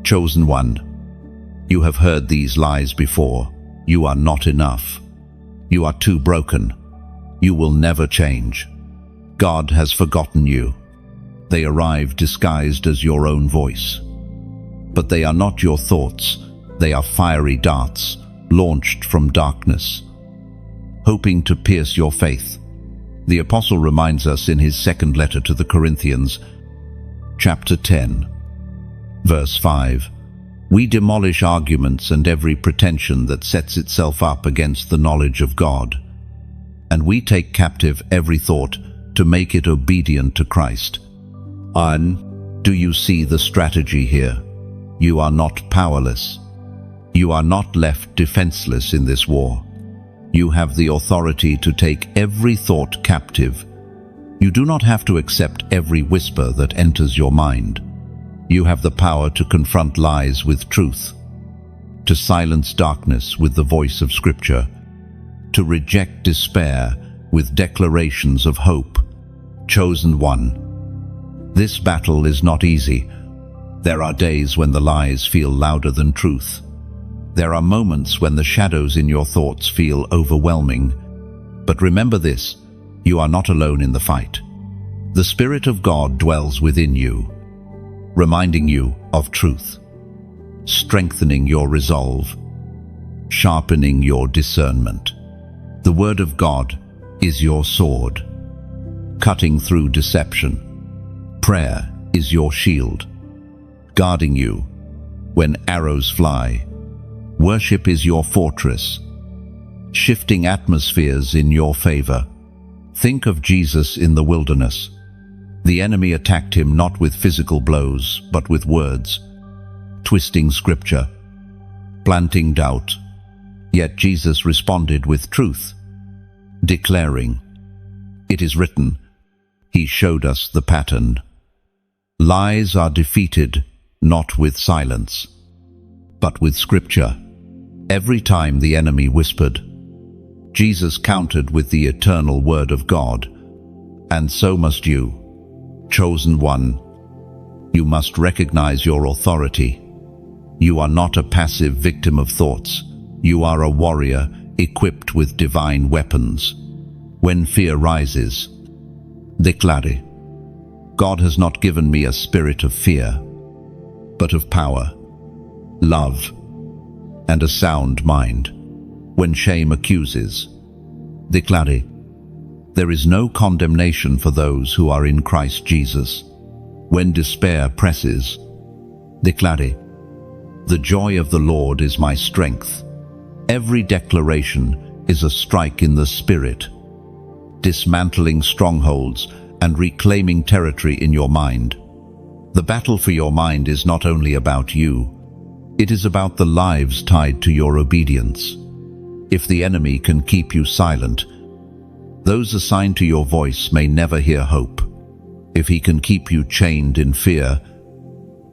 Chosen one, you have heard these lies before. You are not enough. You are too broken. You will never change. God has forgotten you. They arrive disguised as your own voice. But they are not your thoughts. They are fiery darts launched from darkness, hoping to pierce your faith. The apostle reminds us in his second letter to the Corinthians, chapter 10, verse 5, we demolish arguments and every pretension that sets itself up against the knowledge of God, and we take captive every thought to make it obedient to Christ. Do you see the strategy here? You are not powerless. You are not left defenseless in this war. You have the authority to take every thought captive. You do not have to accept every whisper that enters your mind. You have the power to confront lies with truth, to silence darkness with the voice of Scripture, to reject despair with declarations of hope. Chosen one, this battle is not easy. There are days when the lies feel louder than truth. There are moments when the shadows in your thoughts feel overwhelming. But remember this, you are not alone in the fight. The Spirit of God dwells within you, reminding you of truth, strengthening your resolve, sharpening your discernment. The Word of God is your sword. cutting through deception. Prayer is your shield, guarding you when arrows fly. Worship is your fortress, shifting atmospheres in your favor. Think of Jesus in the wilderness. The enemy attacked him not with physical blows, but with words, twisting scripture, planting doubt. Yet Jesus responded with truth, declaring, "It is written." He showed us the pattern. Lies are defeated not with silence, but with scripture. Every time the enemy whispered, Jesus countered with the eternal word of God. And so must you, chosen one. You must recognize your authority. You are not a passive victim of thoughts. You are a warrior equipped with divine weapons. When fear rises, declare, God has not given me a spirit of fear, but of power, love, and a sound mind. When shame accuses, declare, there is no condemnation for those who are in Christ Jesus. When despair presses, declare, the joy of the Lord is my strength. Every declaration is a strike in the spirit, dismantling strongholds and reclaiming territory in your mind. The battle for your mind is not only about you, it is about the lives tied to your obedience. If the enemy can keep you silent, those assigned to your voice may never hear hope. If he can keep you chained in fear,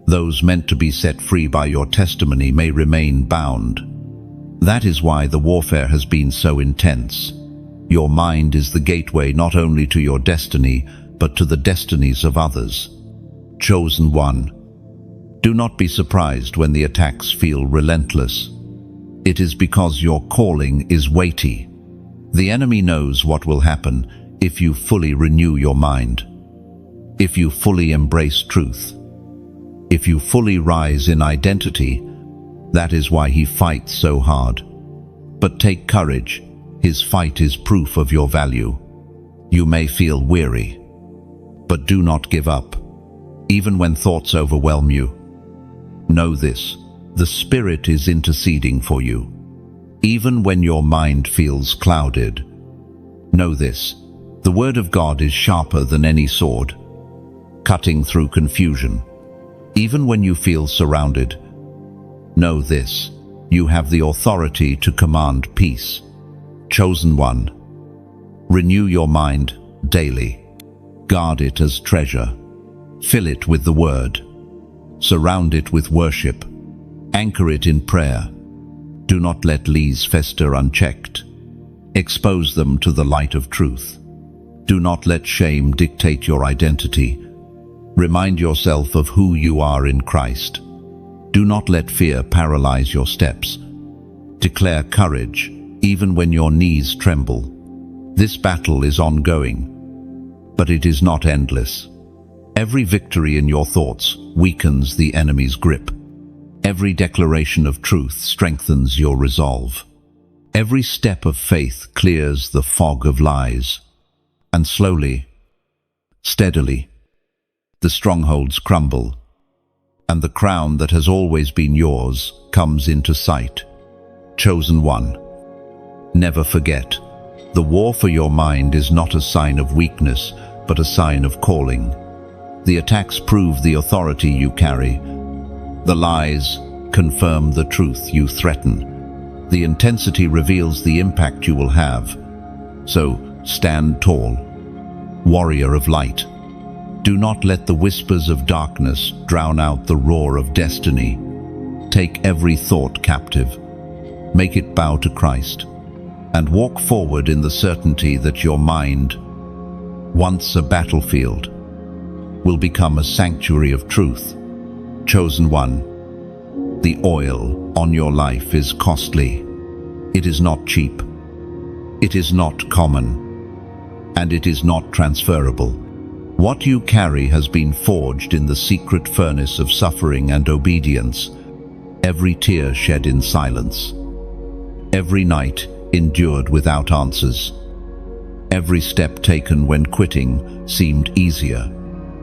those meant to be set free by your testimony may remain bound. That is why the warfare has been so intense. Your mind is the gateway not only to your destiny, but to the destinies of others. Chosen one, do not be surprised when the attacks feel relentless. It is because your calling is weighty. The enemy knows what will happen if you fully renew your mind, if you fully embrace truth, if you fully rise in identity. That is why he fights so hard. But take courage. His fight is proof of your value. You may feel weary, but do not give up. Even when thoughts overwhelm you, know this: the Spirit is interceding for you. Even when your mind feels clouded, know this: the Word of God is sharper than any sword, cutting through confusion. Even when you feel surrounded, know this: you have the authority to command peace. Chosen one, renew your mind daily. Guard it as treasure. Fill it with the Word. Surround it with worship. Anchor it in prayer. Do not let lies fester unchecked. Expose them to the light of truth. Do not let shame dictate your identity. Remind yourself of who you are in Christ. Do not let fear paralyze your steps. Declare courage, even when your knees tremble. This battle is ongoing, but it is not endless. Every victory in your thoughts weakens the enemy's grip. Every declaration of truth strengthens your resolve. Every step of faith clears the fog of lies. And slowly, steadily, the strongholds crumble, and the crown that has always been yours comes into sight. Chosen one, never forget, the war for your mind is not a sign of weakness, but a sign of calling. The attacks prove the authority you carry. The lies confirm the truth you threaten. The intensity reveals the impact you will have. So stand tall, warrior of light. Do not let the whispers of darkness drown out the roar of destiny. Take every thought captive. Make it bow to Christ, and walk forward in the certainty that your mind, once a battlefield, will become a sanctuary of truth. Chosen one, the oil on your life is costly. It is not cheap. It is not common. And it is not transferable. What you carry has been forged in the secret furnace of suffering and obedience. Every tear shed in silence. Every night endured without answers. Every step taken when quitting seemed easier.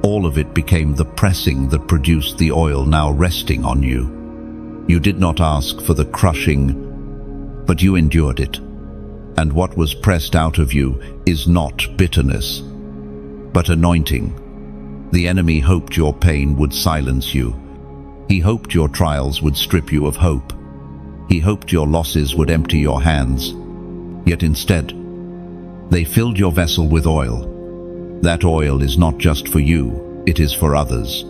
All of it became the pressing that produced the oil now resting on you. You did not ask for the crushing, but you endured it. And what was pressed out of you is not bitterness, but anointing. The enemy hoped your pain would silence you. He hoped your trials would strip you of hope. He hoped your losses would empty your hands. Yet instead, they filled your vessel with oil. That oil is not just for you, it is for others.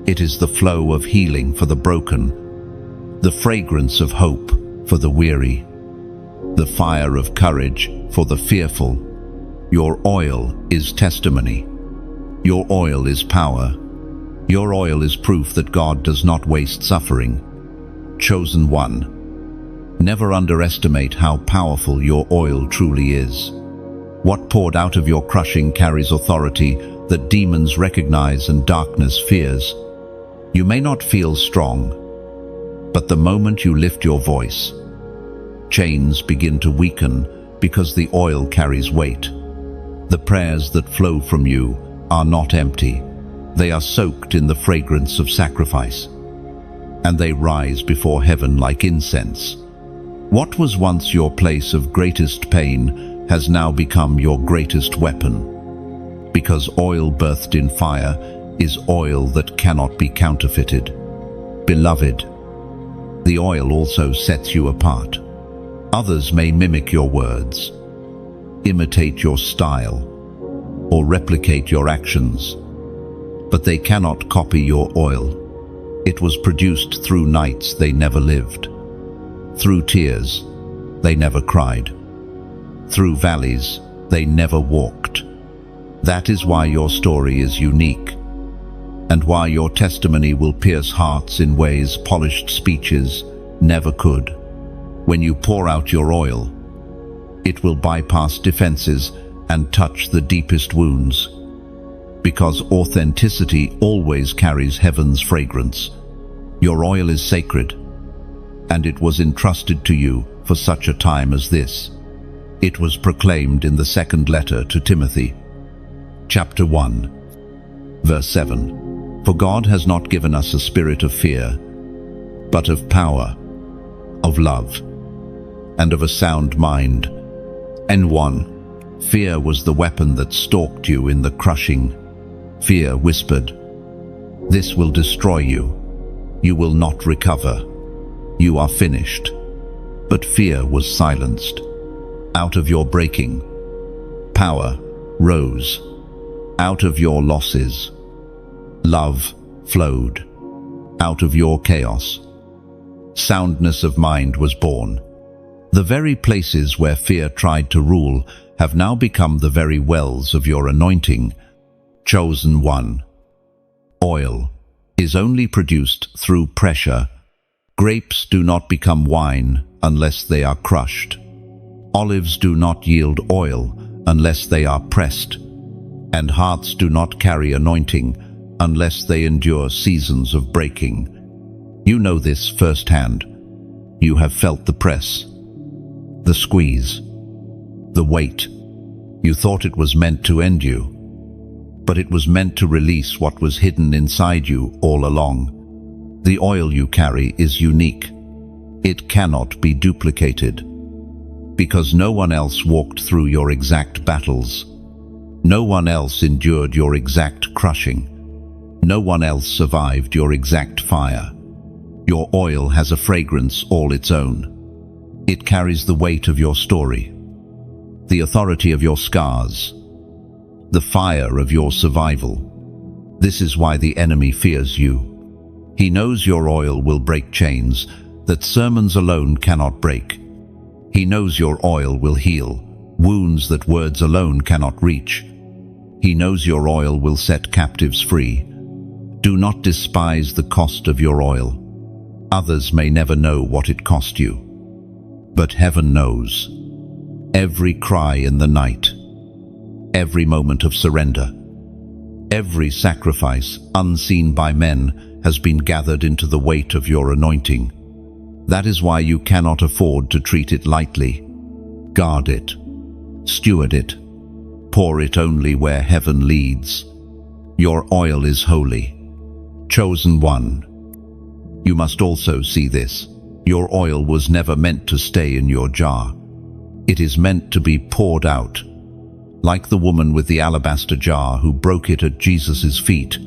It is the flow of healing for the broken, the fragrance of hope for the weary, the fire of courage for the fearful. Your oil is testimony. Your oil is power. Your oil is proof that God does not waste suffering. Chosen one. Never underestimate how powerful your oil truly is. What poured out of your crushing carries authority that demons recognize and darkness fears. You may not feel strong, but the moment you lift your voice, chains begin to weaken because the oil carries weight. The prayers that flow from you are not empty. They are soaked in the fragrance of sacrifice, and they rise before heaven like incense. What was once your place of greatest pain has now become your greatest weapon, because oil birthed in fire is oil that cannot be counterfeited. Beloved, the oil also sets you apart. Others may mimic your words, imitate your style, or replicate your actions, but they cannot copy your oil. It was produced through nights they never lived, through tears they never cried, through valleys they never walked. That is why your story is unique, and why your testimony will pierce hearts in ways polished speeches never could. When you pour out your oil, it will bypass defenses and touch the deepest wounds, because authenticity always carries heaven's fragrance. Your oil is sacred, and it was entrusted to you for such a time as this. It was proclaimed in the second letter to Timothy, chapter 1, verse 7. For God has not given us a spirit of fear, but of power, of love, and of a sound mind. N1. Fear was the weapon that stalked you in the crushing. Fear whispered, "This will destroy you. You will not recover. You are finished." But fear was silenced. Out of your breaking, power rose. Out of your losses, love flowed. Out of your chaos, soundness of mind was born. The very places where fear tried to rule have now become the very wells of your anointing. Chosen one. Oil is only produced through pressure. Grapes do not become wine unless they are crushed. Olives do not yield oil unless they are pressed. And hearts do not carry anointing unless they endure seasons of breaking. You know this firsthand. You have felt the press, the squeeze, the weight. You thought it was meant to end you, but it was meant to release what was hidden inside you all along. The oil you carry is unique. It cannot be duplicated, because no one else walked through your exact battles. No one else endured your exact crushing. No one else survived your exact fire. Your oil has a fragrance all its own. It carries the weight of your story, the authority of your scars, the fire of your survival. This is why the enemy fears you. He knows your oil will break chains that sermons alone cannot break. He knows your oil will heal wounds that words alone cannot reach. He knows your oil will set captives free. Do not despise the cost of your oil. Others may never know what it cost you, but heaven knows. Every cry in the night, every moment of surrender, every sacrifice unseen by men has been gathered into the weight of your anointing. That is why you cannot afford to treat it lightly. Guard it, steward it, Pour it only where heaven leads. Your oil is holy. Chosen one. You must also see this. Your oil was never meant to stay in your jar. It is meant to be poured out. Like the woman with the alabaster jar who broke it at Jesus' feet.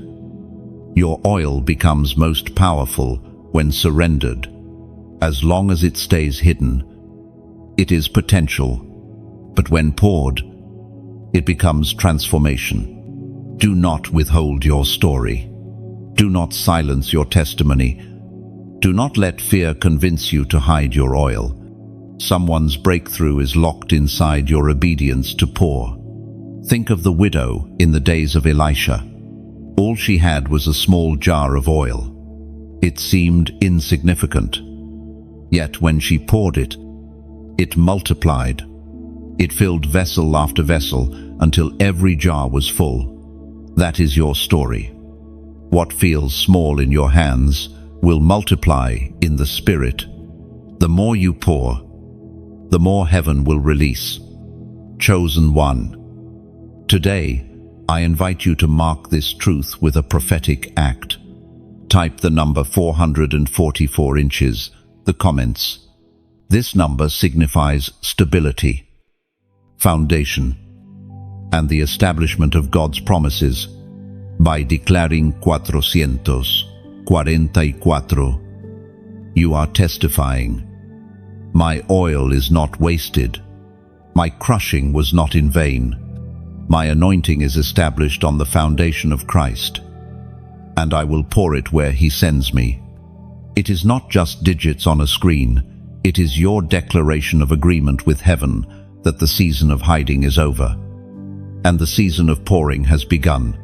Your oil becomes most powerful when surrendered. As long as it stays hidden, it is potential. But when poured, it becomes transformation. Do not withhold your story. Do not silence your testimony. Do not let fear convince you to hide your oil. Someone's breakthrough is locked inside your obedience to pour. Think of the widow in the days of Elisha. All she had was a small jar of oil. It seemed insignificant. Yet when she poured it, it multiplied. It filled vessel after vessel until every jar was full. That is your story. What feels small in your hands will multiply in the Spirit. The more you pour, the more heaven will release. Chosen one. Today, I invite you to mark this truth with a prophetic act. Type the number 444 inches, the comments. This number signifies stability, foundation, and the establishment of God's promises. By declaring 444, you are testifying, my oil is not wasted. My crushing was not in vain. My anointing is established on the foundation of Christ, and I will pour it where He sends me. It is not just digits on a screen. It is your declaration of agreement with heaven that the season of hiding is over, and the season of pouring has begun.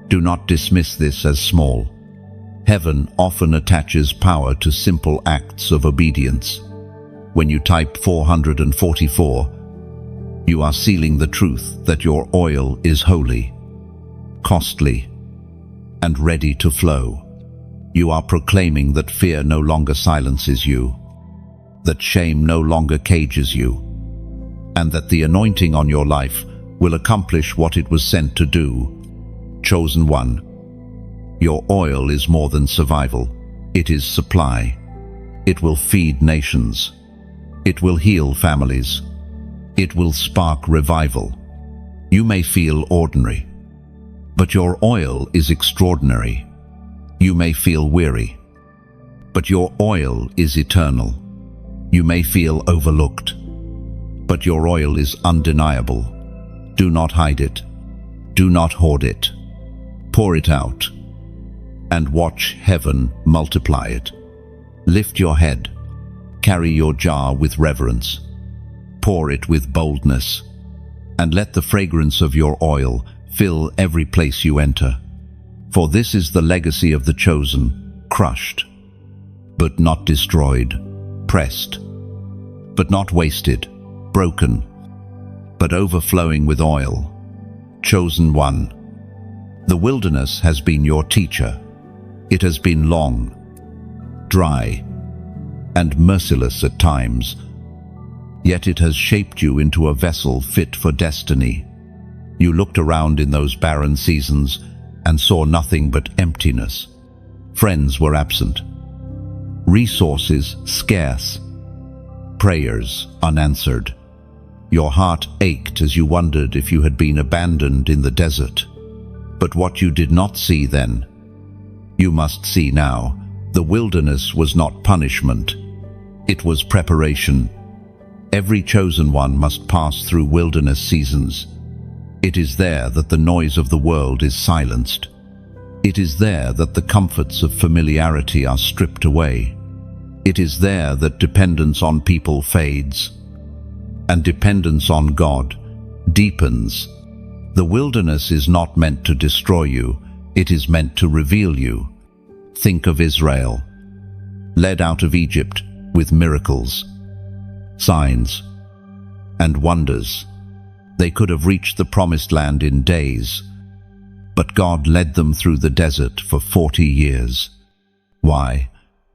Do not dismiss this as small. Heaven often attaches power to simple acts of obedience. When you type 444, you are sealing the truth that your oil is holy, costly, and ready to flow. You are proclaiming that fear no longer silences you, that shame no longer cages you, and that the anointing on your life will accomplish what it was sent to do. Chosen one. Your oil is more than survival. It is supply. It will feed nations. It will heal families. It will spark revival. You may feel ordinary, but your oil is extraordinary. You may feel weary, but your oil is eternal. You may feel overlooked, but your oil is undeniable. Do not hide it. Do not hoard it. Pour it out, and watch heaven multiply it. Lift your head. Carry your jar with reverence. Pour it with boldness, and let the fragrance of your oil fill every place you enter. For this is the legacy of the chosen, crushed, but not destroyed, pressed, but not wasted, broken, but overflowing with oil. Chosen one. The wilderness has been your teacher. It has been long, dry, and merciless at times, yet it has shaped you into a vessel fit for destiny. You looked around in those barren seasons and saw nothing but emptiness. Friends were absent, resources scarce, prayers unanswered. Your heart ached as you wondered if you had been abandoned in the desert. But what you did not see then, you must see now. The wilderness was not punishment. It was preparation. Every chosen one must pass through wilderness seasons. It is there that the noise of the world is silenced. It is there that the comforts of familiarity are stripped away. It is there that dependence on people fades, and dependence on God deepens. The wilderness is not meant to destroy you. It is meant to reveal you. Think of Israel, led out of Egypt with miracles, signs, and wonders. They could have reached the promised land in days, but God led them through the desert for 40 years. Why?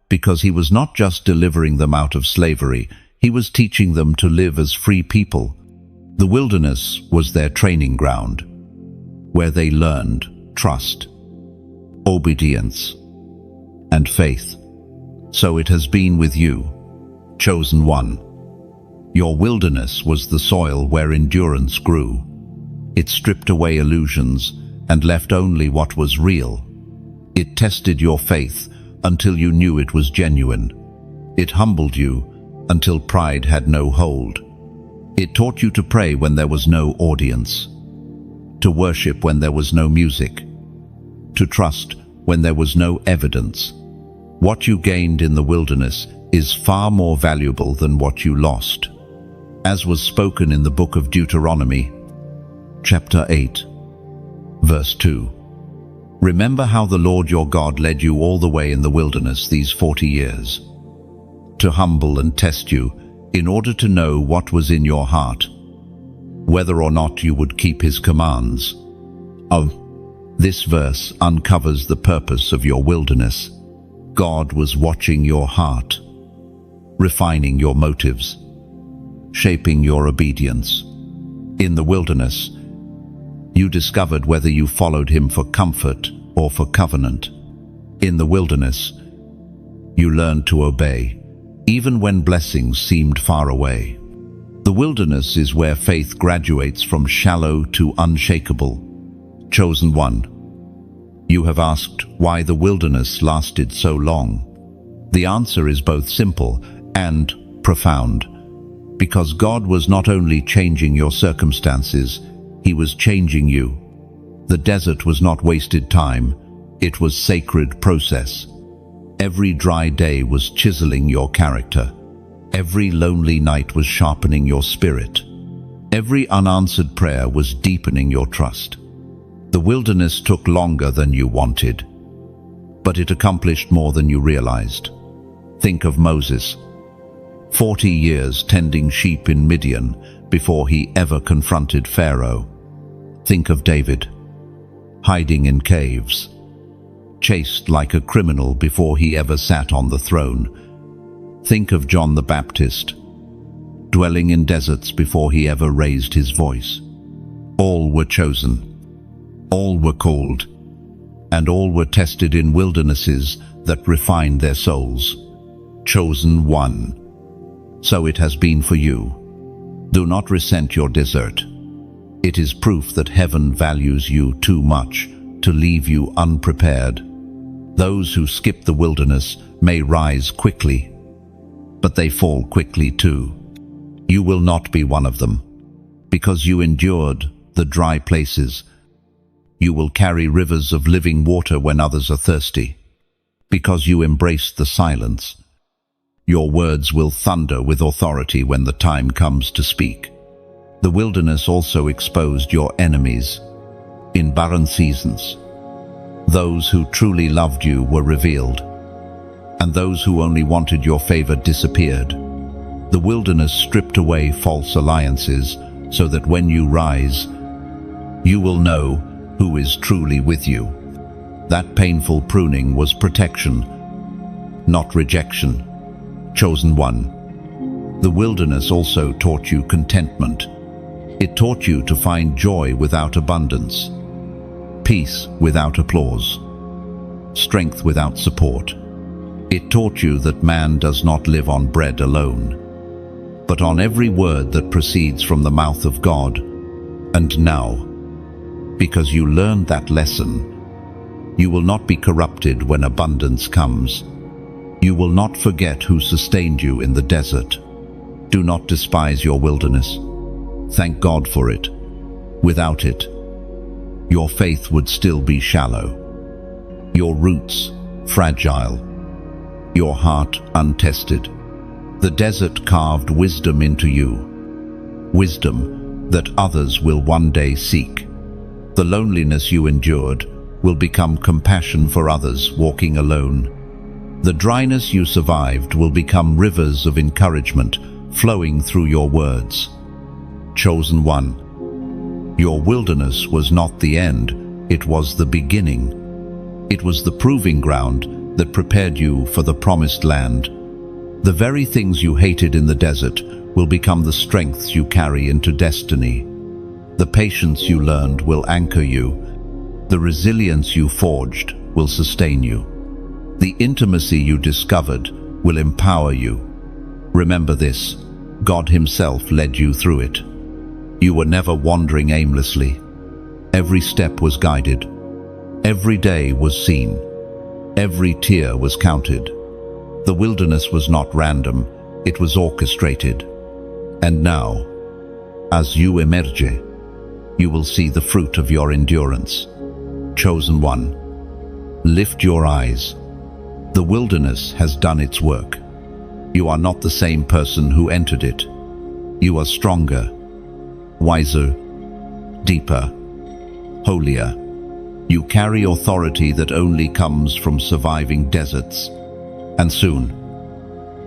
Because He was not just delivering them out of slavery, He was teaching them to live as free people. The wilderness was their training ground, where they learned trust, obedience, and faith. So it has been with you, chosen one. Your wilderness was the soil where endurance grew. It stripped away illusions and left only what was real. It tested your faith until you knew it was genuine. It humbled you until pride had no hold. It taught you to pray when there was no audience, to worship when there was no music, to trust when there was no evidence. What you gained in the wilderness is far more valuable than what you lost. As was spoken in the book of Deuteronomy, chapter 8, verse 2. Remember how the Lord your God led you all the way in the wilderness these 40 years, to humble and test you in order to know what was in your heart, whether or not you would keep his commands. This verse uncovers the purpose of your wilderness. God was watching your heart, refining your motives, shaping your obedience. In the wilderness, you discovered whether you followed him for comfort or for covenant. In the wilderness, you learned to obey, even when blessings seemed far away. The wilderness is where faith graduates from shallow to unshakable. Chosen one, you have asked why the wilderness lasted so long. The answer is both simple and profound. Because God was not only changing your circumstances, he was changing you. The desert was not wasted time, it was sacred process. Every dry day was chiseling your character. Every lonely night was sharpening your spirit. Every unanswered prayer was deepening your trust. The wilderness took longer than you wanted, but it accomplished more than you realized. Think of Moses. 40 years tending sheep in Midian before he ever confronted Pharaoh. Think of David, hiding in caves, chased like a criminal before he ever sat on the throne. Think of John the Baptist, dwelling in deserts before he ever raised his voice. All were chosen, all were called, and all were tested in wildernesses that refined their souls. Chosen one. So it has been for you. Do not resent your desert. It is proof that heaven values you too much to leave you unprepared. Those who skip the wilderness may rise quickly, but they fall quickly too. You will not be one of them. Because you endured the dry places, you will carry rivers of living water when others are thirsty. Because you embraced the silence, your words will thunder with authority when the time comes to speak. The wilderness also exposed your enemies. In barren seasons, those who truly loved you were revealed, and those who only wanted your favor disappeared. The wilderness stripped away false alliances so that when you rise, you will know who is truly with you. That painful pruning was protection, not rejection. Chosen one. The wilderness also taught you contentment. It taught you to find joy without abundance, peace without applause, strength without support. It taught you that man does not live on bread alone, but on every word that proceeds from the mouth of God. And now, because you learned that lesson, you will not be corrupted when abundance comes. You will not forget who sustained you in the desert. Do not despise your wilderness. Thank God for it. Without it, your faith would still be shallow, your roots fragile, your heart untested. The desert carved wisdom into you, wisdom that others will one day seek. The loneliness you endured will become compassion for others walking alone. The dryness you survived will become rivers of encouragement flowing through your words. Chosen one. Your wilderness was not the end, it was the beginning. It was the proving ground that prepared you for the promised land. The very things you hated in the desert will become the strengths you carry into destiny. The patience you learned will anchor you. The resilience you forged will sustain you. The intimacy you discovered will empower you. Remember this: God Himself led you through it. You were never wandering aimlessly. Every step was guided. Every day was seen. Every tear was counted. The wilderness was not random, it was orchestrated. And now, as you emerge, you will see the fruit of your endurance. Chosen one, lift your eyes. The wilderness has done its work. You are not the same person who entered it. You are stronger, wiser, deeper, holier. You carry authority that only comes from surviving deserts. And soon,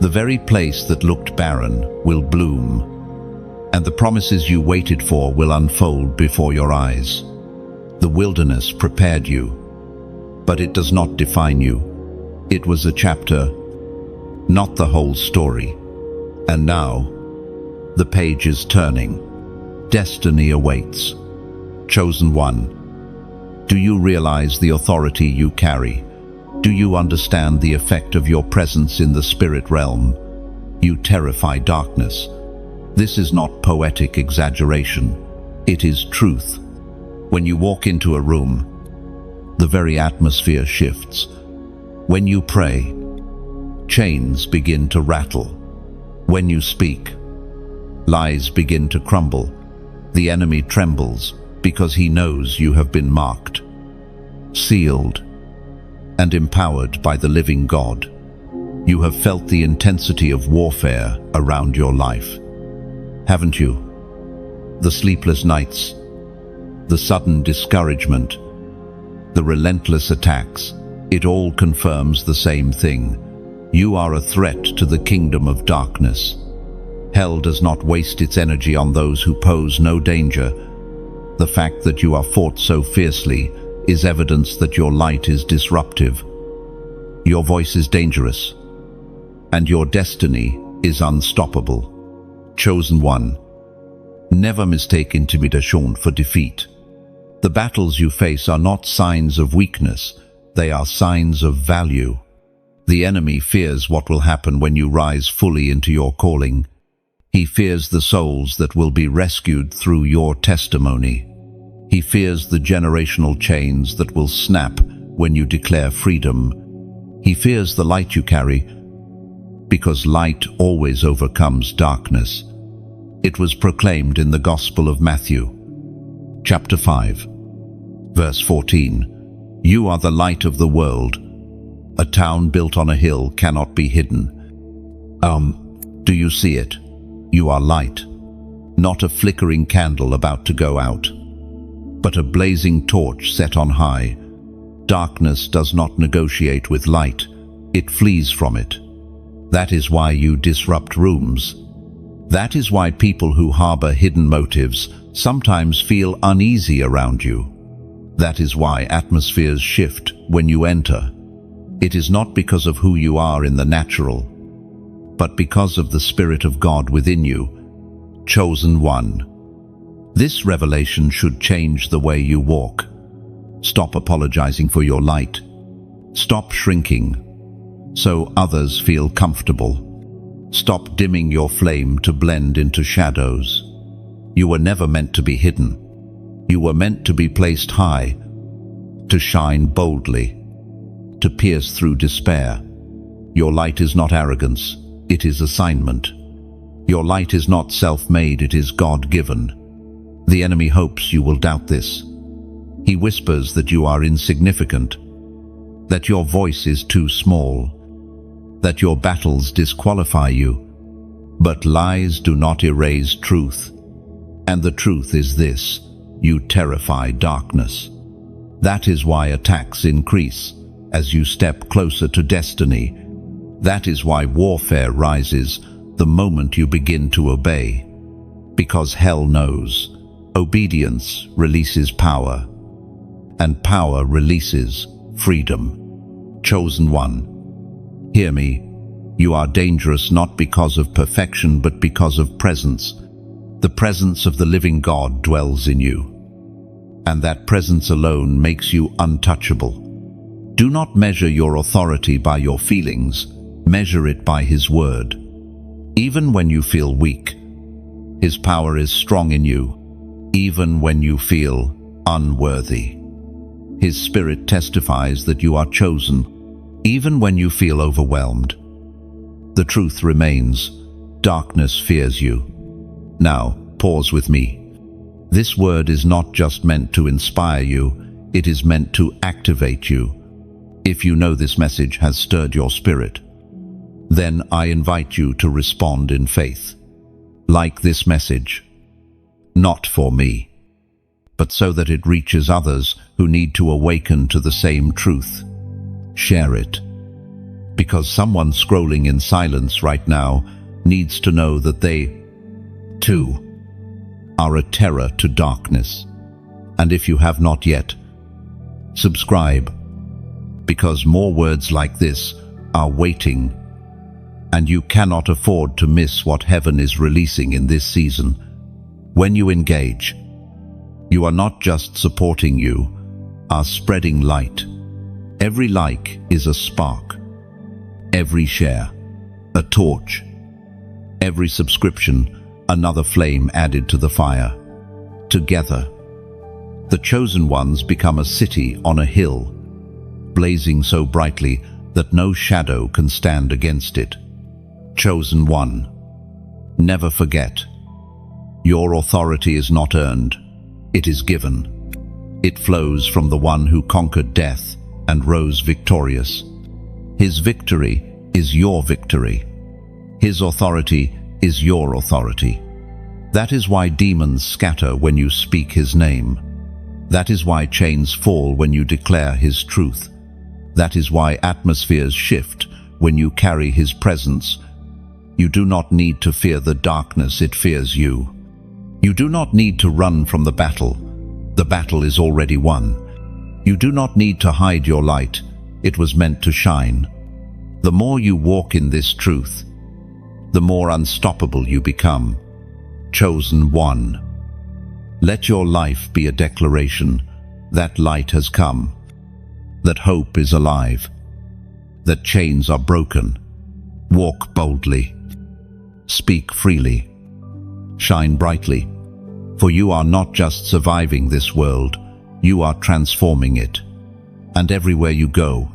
the very place that looked barren will bloom, and the promises you waited for will unfold before your eyes. The wilderness prepared you, but it does not define you. It was a chapter, not the whole story. And now, the page is turning. Destiny awaits. Chosen one, do you realize the authority you carry? Do you understand the effect of your presence in the spirit realm? You terrify darkness. This is not poetic exaggeration. It is truth. When you walk into a room, the very atmosphere shifts. When you pray, chains begin to rattle. When you speak, lies begin to crumble. The enemy trembles because he knows you have been marked, sealed, and empowered by the living God. You have felt the intensity of warfare around your life, haven't you? The sleepless nights, the sudden discouragement, the relentless attacks, it all confirms the same thing. You are a threat to the kingdom of darkness. Hell does not waste its energy on those who pose no danger. The fact that you are fought so fiercely is evidence that your light is disruptive. Your voice is dangerous, and your destiny is unstoppable. Chosen one, never mistake intimidation for defeat. The battles you face are not signs of weakness, they are signs of value. The enemy fears what will happen when you rise fully into your calling. He fears the souls that will be rescued through your testimony. He fears the generational chains that will snap when you declare freedom. He fears the light you carry, because light always overcomes darkness. It was proclaimed in the Gospel of Matthew, chapter 5, verse 14. You are the light of the world. A town built on a hill cannot be hidden. Do you see it? You are light, not a flickering candle about to go out, but a blazing torch set on high. Darkness does not negotiate with light, it flees from it. That is why you disrupt rooms. That is why people who harbor hidden motives sometimes feel uneasy around you. That is why atmospheres shift when you enter. It is not because of who you are in the natural, but because of the Spirit of God within you. Chosen one. This revelation should change the way you walk. Stop apologizing for your light. Stop shrinking so others feel comfortable. Stop dimming your flame to blend into shadows. You were never meant to be hidden. You were meant to be placed high, to shine boldly, to pierce through despair. Your light is not arrogance, it is assignment. Your light is not self-made, it is God-given. The enemy hopes you will doubt this. He whispers that you are insignificant, that your voice is too small, that your battles disqualify you. But lies do not erase truth. And the truth is this: you terrify darkness. That is why attacks increase as you step closer to destiny. That is why warfare rises the moment you begin to obey. Because hell knows obedience releases power, and power releases freedom. Chosen one, hear me. You are dangerous not because of perfection but because of presence. The presence of the living God dwells in you, and that presence alone makes you untouchable. Do not measure your authority by your feelings, measure it by His word. Even when you feel weak, His power is strong in you. Even when you feel unworthy, His Spirit testifies that you are chosen. Even when you feel overwhelmed, the truth remains. Darkness fears you. Now, pause with me. This word is not just meant to inspire you, it is meant to activate you. If you know this message has stirred your spirit, then I invite you to respond in faith. Like this message, not for me, but so that it reaches others who need to awaken to the same truth. Share it, because someone scrolling in silence right now needs to know that they, too, are a terror to darkness. And if you have not yet, subscribe, because more words like this are waiting, and you cannot afford to miss what heaven is releasing in this season. When you engage, you are not just supporting, you are spreading light. Every like is a spark, every share a torch, every subscription another flame added to the fire. Together, the chosen ones become a city on a hill, blazing so brightly that no shadow can stand against it. Chosen one, never forget, your authority is not earned, it is given. It flows from the one who conquered death and rose victorious. His victory is your victory. His authority is your authority. That is why demons scatter when you speak His name. That is why chains fall when you declare His truth. That is why atmospheres shift when you carry His presence. You do not need to fear the darkness, it fears you. You do not need to run from the battle. The battle is already won. You do not need to hide your light. It was meant to shine. The more you walk in this truth, the more unstoppable you become. Chosen one. Let your life be a declaration that light has come, that hope is alive, that chains are broken. Walk boldly. Speak freely. Shine brightly. For you are not just surviving this world, you are transforming it. And everywhere you go,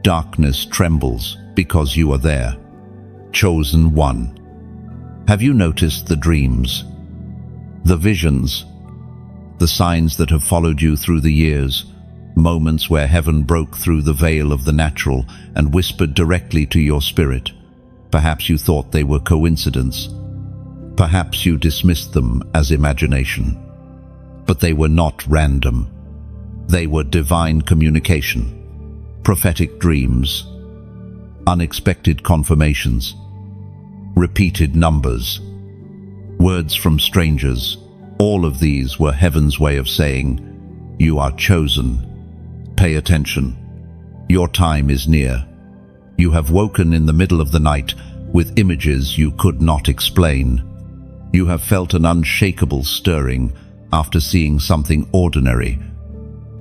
darkness trembles because you are there. Chosen one. Have you noticed the dreams, the visions, the signs that have followed you through the years, moments where heaven broke through the veil of the natural and whispered directly to your spirit? Perhaps you thought they were coincidence. Perhaps you dismissed them as imagination. But they were not random. They were divine communication, prophetic dreams, unexpected confirmations, repeated numbers, words from strangers. All of these were heaven's way of saying, you are chosen. Pay attention. Your time is near. You have woken in the middle of the night with images you could not explain. You have felt an unshakable stirring after seeing something ordinary,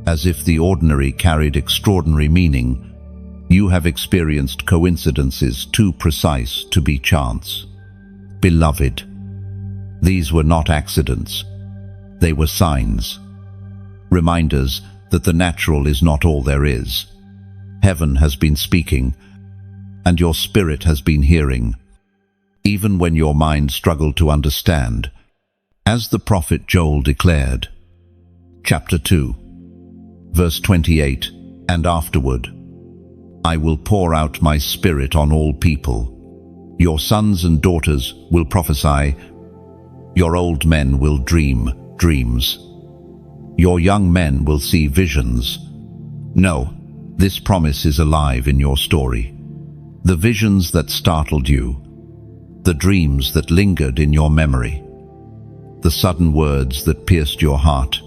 as if the ordinary carried extraordinary meaning. You have experienced coincidences too precise to be chance. Beloved, these were not accidents. They were signs, reminders that the natural is not all there is. Heaven has been speaking, and your spirit has been hearing, even when your mind struggled to understand. As the prophet Joel declared, chapter 2, verse 28, and afterward, I will pour out my spirit on all people. Your sons and daughters will prophesy. Your old men will dream dreams. Your young men will see visions. No, this promise is alive in your story. The visions that startled you, the dreams that lingered in your memory, the sudden words that pierced your heart,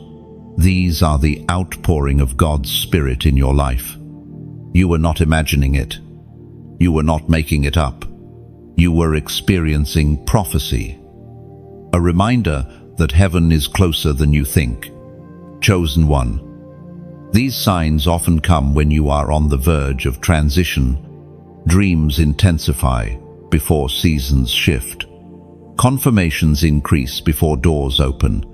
these are the outpouring of God's Spirit in your life. You were not imagining it. You were not making it up. You were experiencing prophecy. A reminder that heaven is closer than you think. Chosen one. These signs often come when you are on the verge of transition. Dreams intensify before seasons shift. Confirmations increase before doors open.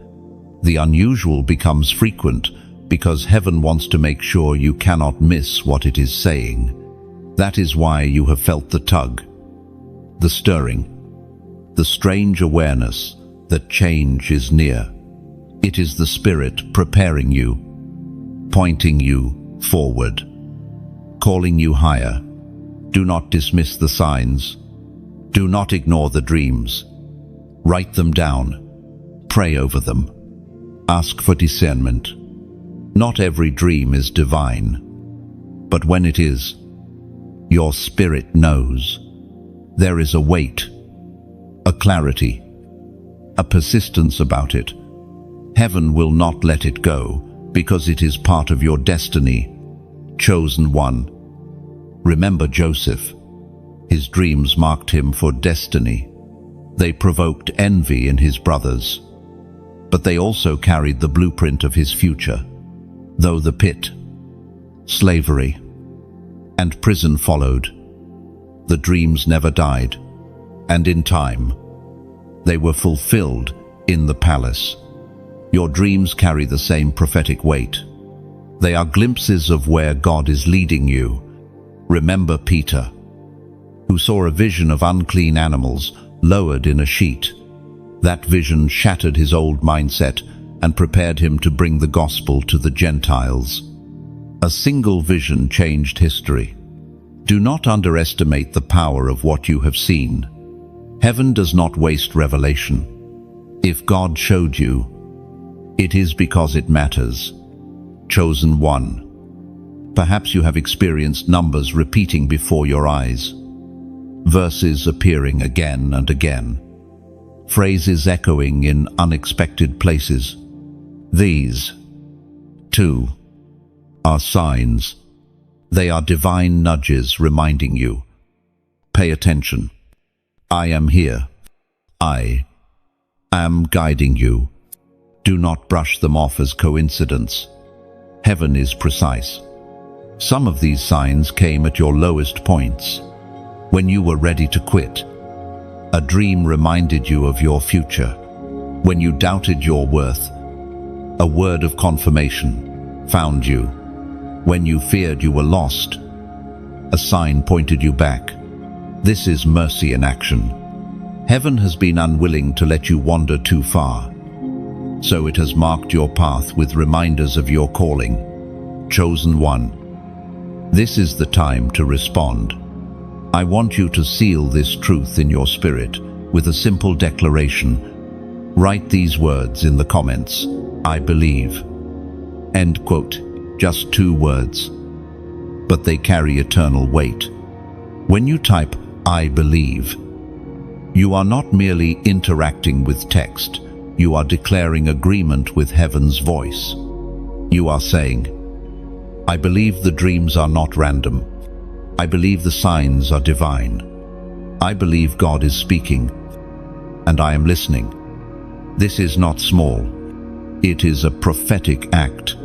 The unusual becomes frequent because heaven wants to make sure you cannot miss what it is saying. That is why you have felt the tug, the stirring, the strange awareness that change is near. It is the Spirit preparing you, pointing you forward, calling you higher. Do not dismiss the signs. Do not ignore the dreams. Write them down. Pray over them. Ask for discernment. Not every dream is divine, but when it is, your spirit knows. There is a weight, a clarity, a persistence about it. Heaven will not let it go because it is part of your destiny. Chosen one. Remember Joseph. His dreams marked him for destiny. They provoked envy in his brothers, but they also carried the blueprint of his future. Though the pit, slavery, and prison followed, the dreams never died, and in time, they were fulfilled in the palace. Your dreams carry the same prophetic weight. They are glimpses of where God is leading you. Remember Peter, who saw a vision of unclean animals lowered in a sheet. That vision shattered his old mindset and prepared him to bring the gospel to the Gentiles. A single vision changed history. Do not underestimate the power of what you have seen. Heaven does not waste revelation. If God showed you, it is because it matters. Chosen one. Perhaps you have experienced numbers repeating before your eyes, verses appearing again and again, phrases echoing in unexpected places. These, too, are signs. They are divine nudges reminding you, pay attention. I am here. I am guiding you. Do not brush them off as coincidence. Heaven is precise. Some of these signs came at your lowest points, when you were ready to quit. A dream reminded you of your future. When you doubted your worth, a word of confirmation found you. When you feared you were lost, a sign pointed you back. This is mercy in action. Heaven has been unwilling to let you wander too far, so it has marked your path with reminders of your calling. Chosen one. This is the time to respond. I want you to seal this truth in your spirit with a simple declaration. Write these words in the comments. I believe. End quote. Just 2 words, but they carry eternal weight. When you type, I believe, you are not merely interacting with text, you are declaring agreement with heaven's voice. You are saying, I believe the dreams are not random. I believe the signs are divine. I believe God is speaking, and I am listening. This is not small. It is a prophetic act.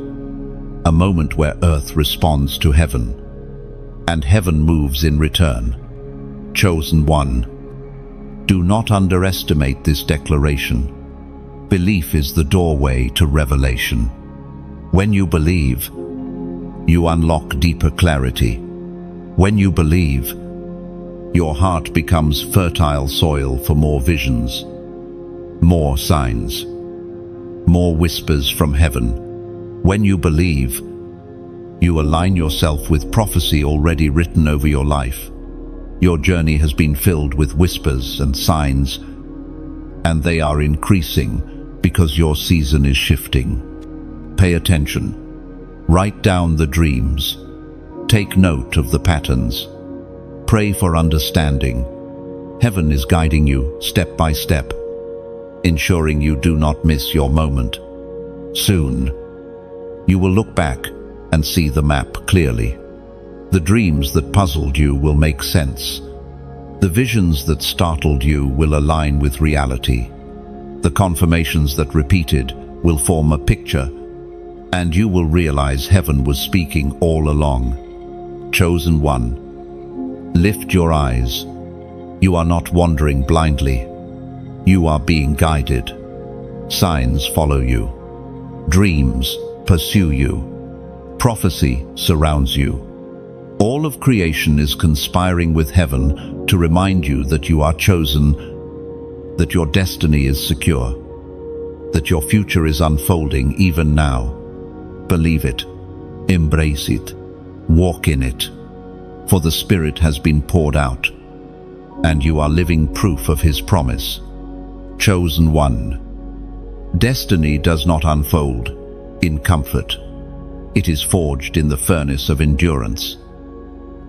A moment where earth responds to heaven, and heaven moves in return. Chosen one. Do not underestimate this declaration. Belief is the doorway to revelation. When you believe, you unlock deeper clarity. When you believe, your heart becomes fertile soil for more visions, more signs, more whispers from heaven. When you believe, you align yourself with prophecy already written over your life. Your journey has been filled with whispers and signs, and they are increasing because your season is shifting. Pay attention. Write down the dreams. Take note of the patterns. Pray for understanding. Heaven is guiding you step by step, ensuring you do not miss your moment. Soon, you will look back and see the map clearly. The dreams that puzzled you will make sense. The visions that startled you will align with reality. The confirmations that repeated will form a picture, and you will realize heaven was speaking all along. Chosen one, lift your eyes. You are not wandering blindly. You are being guided. Signs follow you. Dreams pursue you. Prophecy surrounds you. All of creation is conspiring with heaven to remind you that you are chosen, that your destiny is secure, that your future is unfolding even now. Believe it, embrace it, walk in it, for the Spirit has been poured out, and you are living proof of His promise. Chosen one. Destiny does not unfold in comfort. It is forged in the furnace of endurance,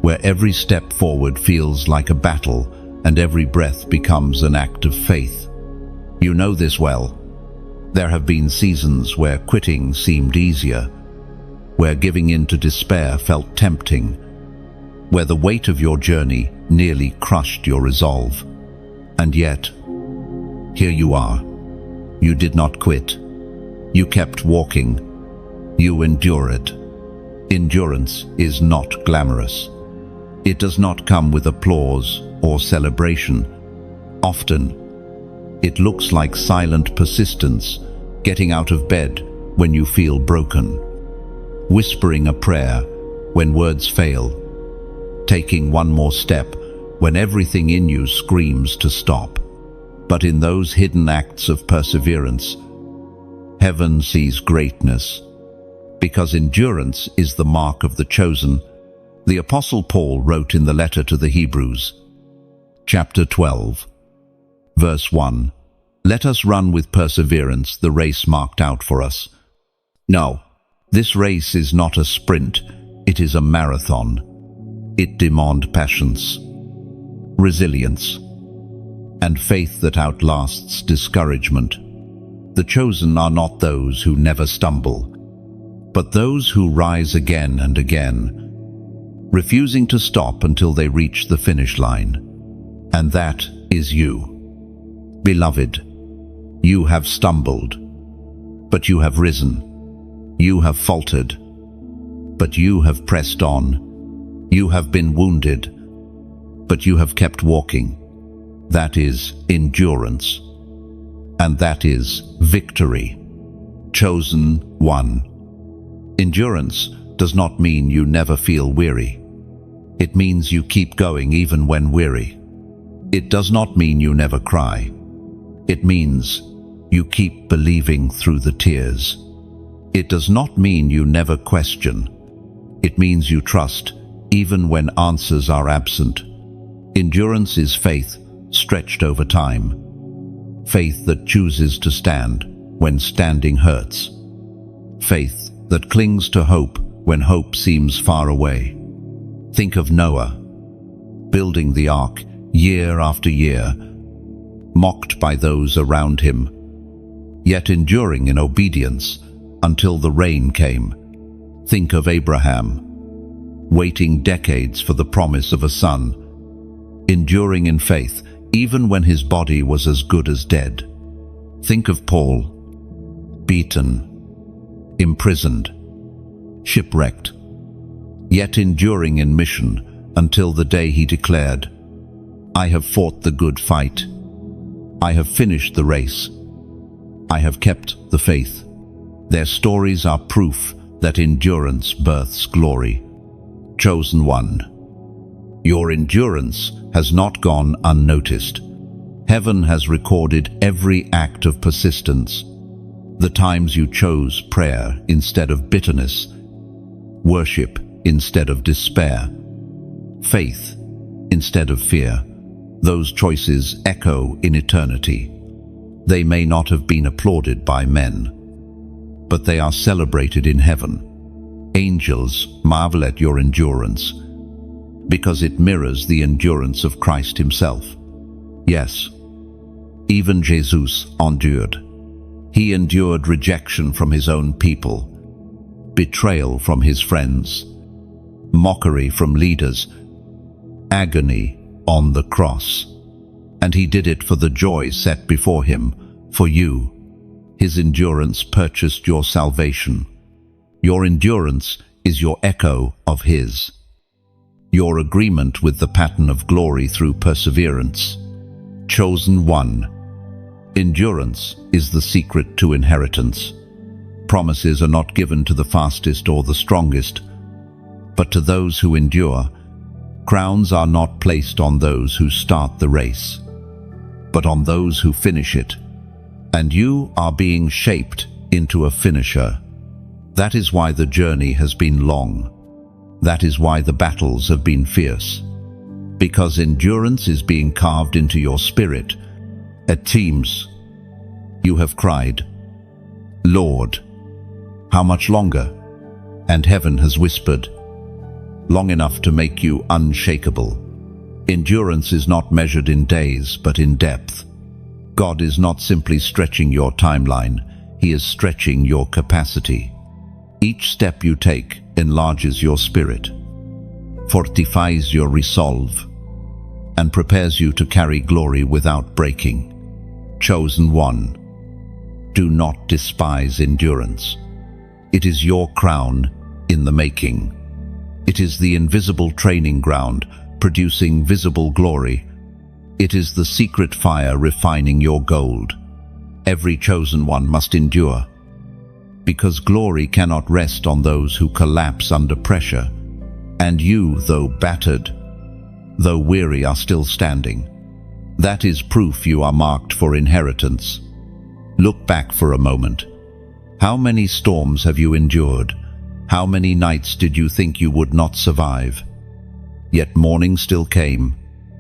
where every step forward feels like a battle and every breath becomes an act of faith. You know this well. There have been seasons where quitting seemed easier, where giving in to despair felt tempting, where the weight of your journey nearly crushed your resolve. And yet, here you are. You did not quit. You kept walking. You endured. Endurance is not glamorous. It does not come with applause or celebration. Often, it looks like silent persistence, getting out of bed when you feel broken, whispering a prayer when words fail, taking one more step when everything in you screams to stop. But in those hidden acts of perseverance, heaven sees greatness. Because endurance is the mark of the chosen, the Apostle Paul wrote in the letter to the Hebrews, chapter 12, verse 1, "Let us run with perseverance the race marked out for us." No, this race is not a sprint, it is a marathon. It demands patience, resilience, and faith that outlasts discouragement. The chosen are not those who never stumble, but those who rise again and again, refusing to stop until they reach the finish line. And that is you. Beloved, you have stumbled, but you have risen. You have faltered, but you have pressed on. You have been wounded, but you have kept walking. That is endurance. And that is victory. Chosen one. Endurance does not mean you never feel weary. It means you keep going even when weary. It does not mean you never cry. It means you keep believing through the tears. It does not mean you never question. It means you trust even when answers are absent. Endurance is faith stretched over time. Faith that chooses to stand when standing hurts. Faith that clings to hope when hope seems far away. Think of Noah, building the ark year after year, mocked by those around him, yet enduring in obedience until the rain came. Think of Abraham, waiting decades for the promise of a son, enduring in faith even when his body was as good as dead. Think of Paul, beaten, imprisoned, shipwrecked, yet enduring in mission until the day he declared, "I have fought the good fight. I have finished the race. I have kept the faith." Their stories are proof that endurance births glory. Chosen one. Your endurance has not gone unnoticed. Heaven has recorded every act of persistence. The times you chose prayer instead of bitterness, worship instead of despair, faith instead of fear. Those choices echo in eternity. They may not have been applauded by men, but they are celebrated in heaven. Angels marvel at your endurance because it mirrors the endurance of Christ himself. Yes, even Jesus endured. He endured rejection from his own people, betrayal from his friends, mockery from leaders, agony on the cross. And he did it for the joy set before him, for you. His endurance purchased your salvation. Your endurance is your echo of his. Your agreement with the pattern of glory through perseverance. Chosen one. Endurance is the secret to inheritance. Promises are not given to the fastest or the strongest, but to those who endure. Crowns are not placed on those who start the race, but on those who finish it. And you are being shaped into a finisher. That is why the journey has been long. That is why the battles have been fierce. Because endurance is being carved into your spirit. At times, you have cried, "Lord, how much longer?" And heaven has whispered, "Long enough to make you unshakable." Endurance is not measured in days, but in depth. God is not simply stretching your timeline, he is stretching your capacity. Each step you take enlarges your spirit, fortifies your resolve, and prepares you to carry glory without breaking. Chosen one. Do not despise endurance. It is your crown in the making. It is the invisible training ground, producing visible glory. It is the secret fire refining your gold. Every chosen one must endure, because glory cannot rest on those who collapse under pressure. And you, though battered, though weary, are still standing. That is proof you are marked for inheritance. Look back for a moment. How many storms have you endured? How many nights did you think you would not survive? Yet morning still came.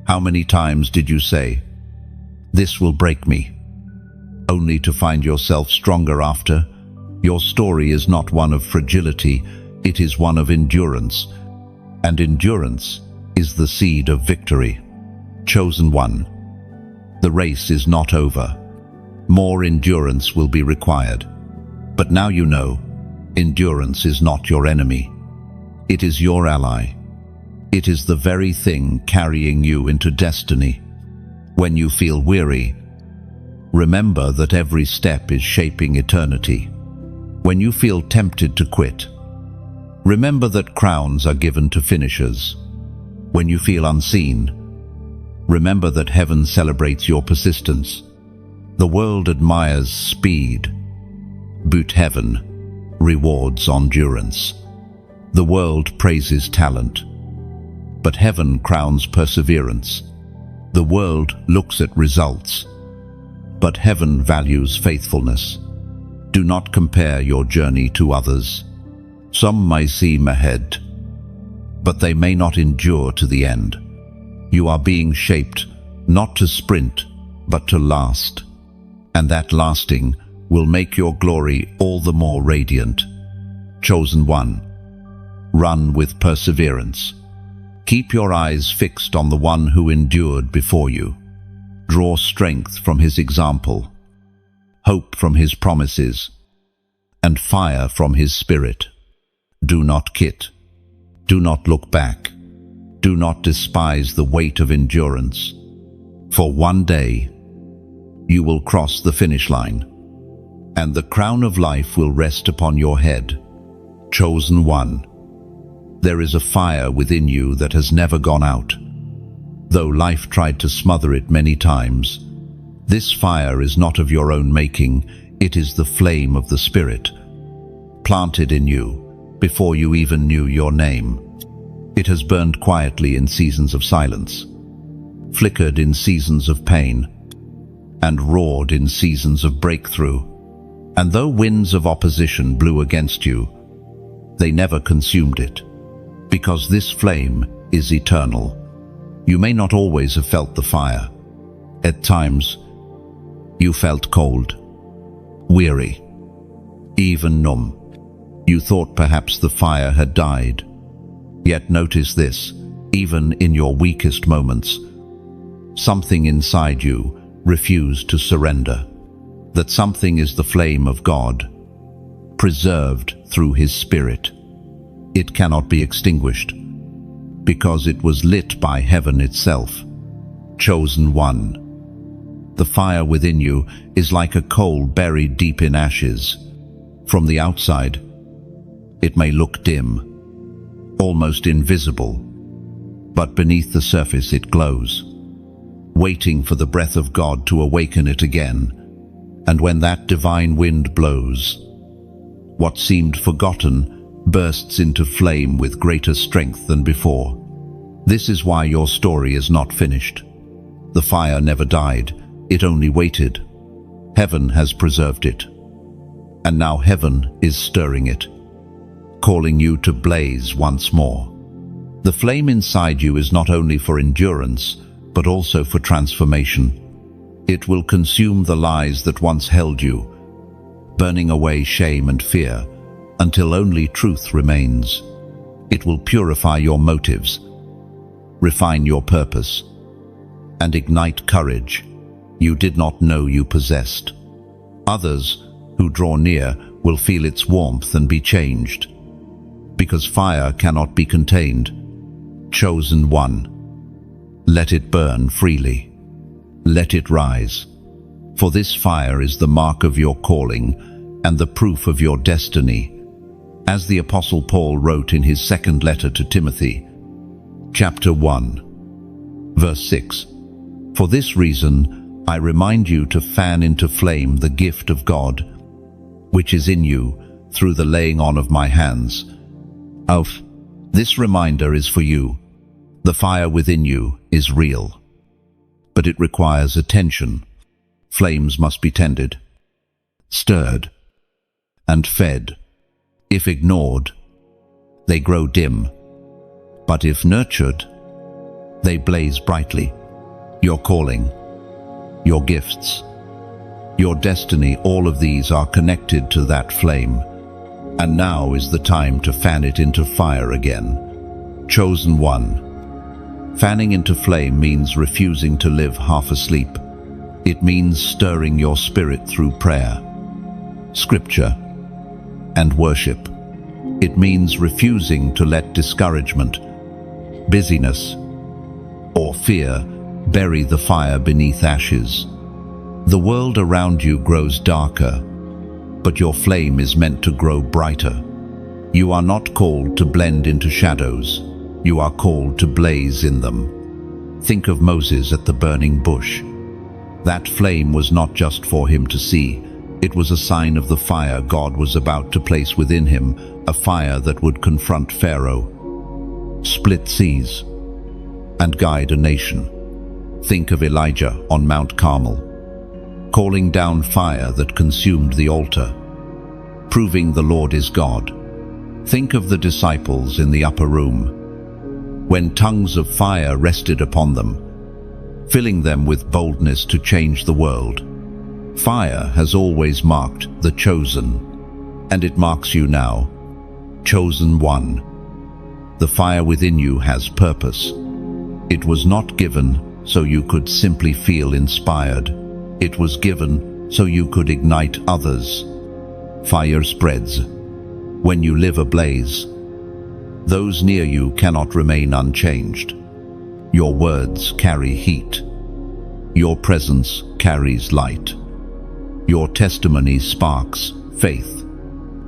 How many times did you say, "This will break me," only to find yourself stronger after? Your story is not one of fragility, it is one of endurance. And endurance is the seed of victory. Chosen one. The race is not over. More endurance will be required. But now you know, endurance is not your enemy. It is your ally. It is the very thing carrying you into destiny. When you feel weary, remember that every step is shaping eternity. When you feel tempted to quit, remember that crowns are given to finishers. When you feel unseen, remember that heaven celebrates your persistence. The world admires speed, but heaven rewards endurance. The world praises talent, but heaven crowns perseverance. The world looks at results, but heaven values faithfulness. Do not compare your journey to others. Some may seem ahead, but they may not endure to the end. You are being shaped not to sprint, but to last. And that lasting will make your glory all the more radiant. Chosen one. Run with perseverance. Keep your eyes fixed on the one who endured before you. Draw strength from his example, hope from his promises, and fire from his spirit. Do not quit. Do not look back. Do not despise the weight of endurance. For one day, you will cross the finish line, and the crown of life will rest upon your head. Chosen one. There is a fire within you that has never gone out. Though life tried to smother it many times, this fire is not of your own making, it is the flame of the Spirit, planted in you before you even knew your name. It has burned quietly in seasons of silence, flickered in seasons of pain, and roared in seasons of breakthrough. And though winds of opposition blew against you, they never consumed it, because this flame is eternal. You may not always have felt the fire. At times, you felt cold, weary, even numb. You thought perhaps the fire had died. Yet notice this, even in your weakest moments, something inside you refused to surrender. That something is the flame of God, preserved through His Spirit. It cannot be extinguished, because it was lit by heaven itself. Chosen one. The fire within you is like a coal buried deep in ashes. From the outside, it may look dim, almost invisible, but beneath the surface it glows, waiting for the breath of God to awaken it again. And when that divine wind blows, what seemed forgotten bursts into flame with greater strength than before. This is why your story is not finished. The fire never died, it only waited. Heaven has preserved it. And now heaven is stirring it, calling you to blaze once more. The flame inside you is not only for endurance, but also for transformation. It will consume the lies that once held you, burning away shame and fear, until only truth remains. It will purify your motives, refine your purpose, and ignite courage you did not know you possessed. Others who draw near will feel its warmth and be changed, because fire cannot be contained. Chosen one. Let it burn freely. Let it rise. For this fire is the mark of your calling and the proof of your destiny. As the Apostle Paul wrote in his second letter to Timothy, chapter 1, verse 6, "For this reason I remind you to fan into flame the gift of God, which is in you through the laying on of my hands." This reminder is for you. The fire within you is real, but it requires attention. Flames must be tended, stirred, and fed. If ignored, they grow dim, but if nurtured, they blaze brightly. Your calling, your gifts, your destiny, all of these are connected to that flame. And now is the time to fan it into fire again. Chosen one. Fanning into flame means refusing to live half asleep. It means stirring your spirit through prayer, scripture, and worship. It means refusing to let discouragement, busyness, or fear bury the fire beneath ashes. The world around you grows darker, but your flame is meant to grow brighter. You are not called to blend into shadows. You are called to blaze in them. Think of Moses at the burning bush. That flame was not just for him to see. It was a sign of the fire God was about to place within him, a fire that would confront Pharaoh, split seas, and guide a nation. Think of Elijah on Mount Carmel, calling down fire that consumed the altar, proving the Lord is God. Think of the disciples in the upper room, when tongues of fire rested upon them, filling them with boldness to change the world. Fire has always marked the chosen, and it marks you now. Chosen one. The fire within you has purpose. It was not given so you could simply feel inspired. It was given so you could ignite others. Fire spreads when you live ablaze. Those near you cannot remain unchanged. Your words carry heat. Your presence carries light. Your testimony sparks faith.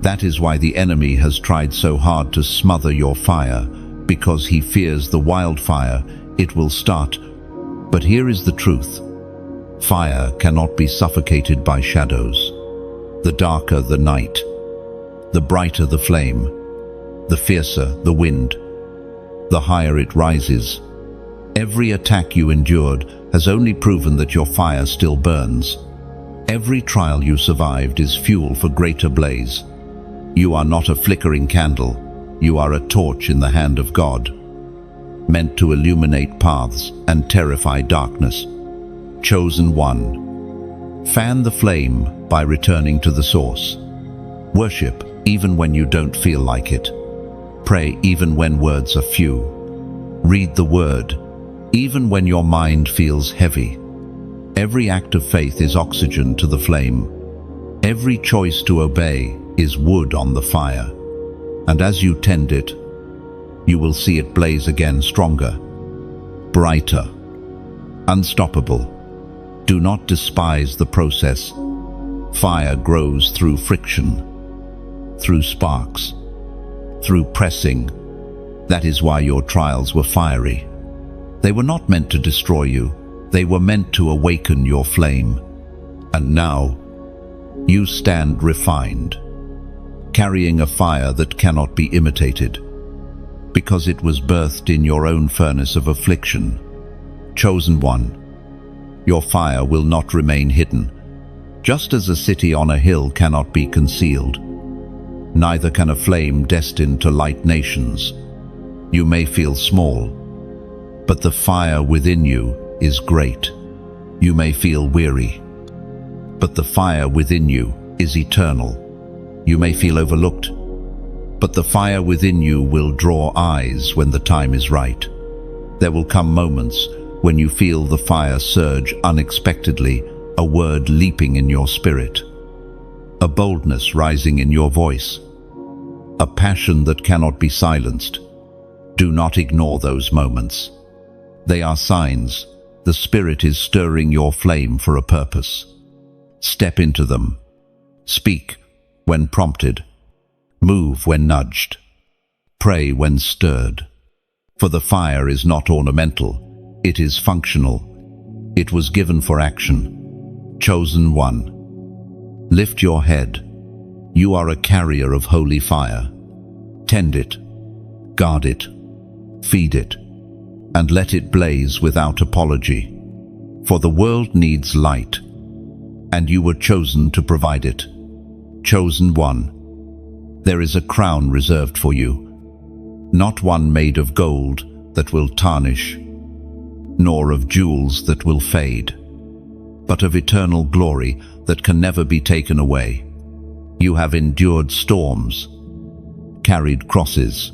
That is why the enemy has tried so hard to smother your fire, because he fears the wildfire it will start. But here is the truth. Fire cannot be suffocated by shadows. The darker the night, the brighter the flame, the fiercer the wind, the higher it rises. Every attack you endured has only proven that your fire still burns. Every trial you survived is fuel for greater blaze. You are not a flickering candle. You are a torch in the hand of God, meant to illuminate paths and terrify darkness. Chosen one. Fan the flame by returning to the source. Worship even when you don't feel like it. Pray even when words are few. Read the word even when your mind feels heavy. Every act of faith is oxygen to the flame. Every choice to obey is wood on the fire. And as you tend it, you will see it blaze again stronger, brighter, unstoppable. Do not despise the process. Fire grows through friction, through sparks, through pressing. That is why your trials were fiery. They were not meant to destroy you. They were meant to awaken your flame. And now, you stand refined, carrying a fire that cannot be imitated, because it was birthed in your own furnace of affliction. Chosen one, your fire will not remain hidden. Just as a city on a hill cannot be concealed, neither can a flame destined to light nations. You may feel small, but the fire within you is great. You may feel weary, but the fire within you is eternal. You may feel overlooked, but the fire within you will draw eyes when the time is right. There will come moments when you feel the fire surge unexpectedly, a word leaping in your spirit, a boldness rising in your voice, a passion that cannot be silenced. Do not ignore those moments. They are signs. The Spirit is stirring your flame for a purpose. Step into them. Speak when prompted. Move when nudged. Pray when stirred. For the fire is not ornamental, it is functional. It was given for action. Chosen one. Lift your head. You are a carrier of holy fire. Tend it, guard it, feed it, and let it blaze without apology. For the world needs light, and you were chosen to provide it. Chosen one. There is a crown reserved for you, not one made of gold that will tarnish, nor of jewels that will fade, but of eternal glory that can never be taken away. You have endured storms, carried crosses,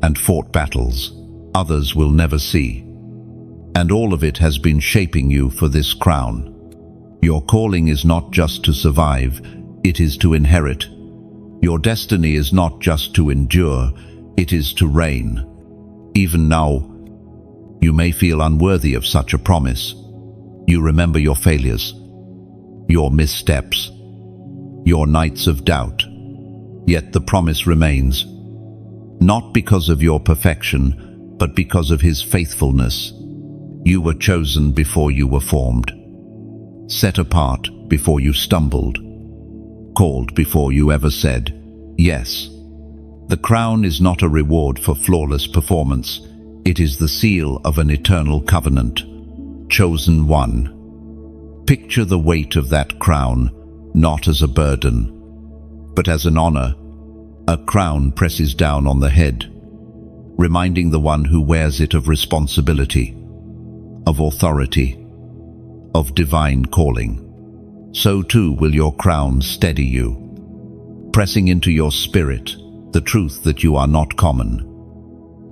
and fought battles others will never see. And all of it has been shaping you for this crown. Your calling is not just to survive, it is to inherit. Your destiny is not just to endure, it is to reign. Even now, you may feel unworthy of such a promise. You remember your failures, your missteps, your nights of doubt. Yet the promise remains, not because of your perfection, but because of His faithfulness. You were chosen before you were formed, set apart before you stumbled, called before you ever said, yes. The crown is not a reward for flawless performance. It is the seal of an eternal covenant. Chosen one. Picture the weight of that crown, not as a burden, but as an honor. A crown presses down on the head, reminding the one who wears it of responsibility, of authority, of divine calling. So too will your crown steady you, pressing into your spirit the truth that you are not common.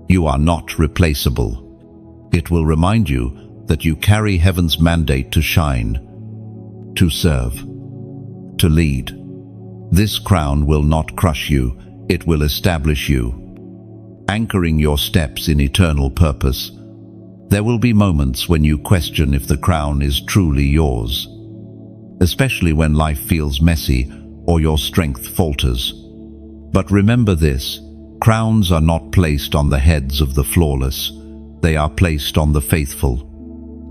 You are not replaceable. It will remind you that you carry heaven's mandate to shine, to serve, to lead. This crown will not crush you, it will establish you, anchoring your steps in eternal purpose. There will be moments when you question if the crown is truly yours, especially when life feels messy or your strength falters. But remember this, crowns are not placed on the heads of the flawless, they are placed on the faithful.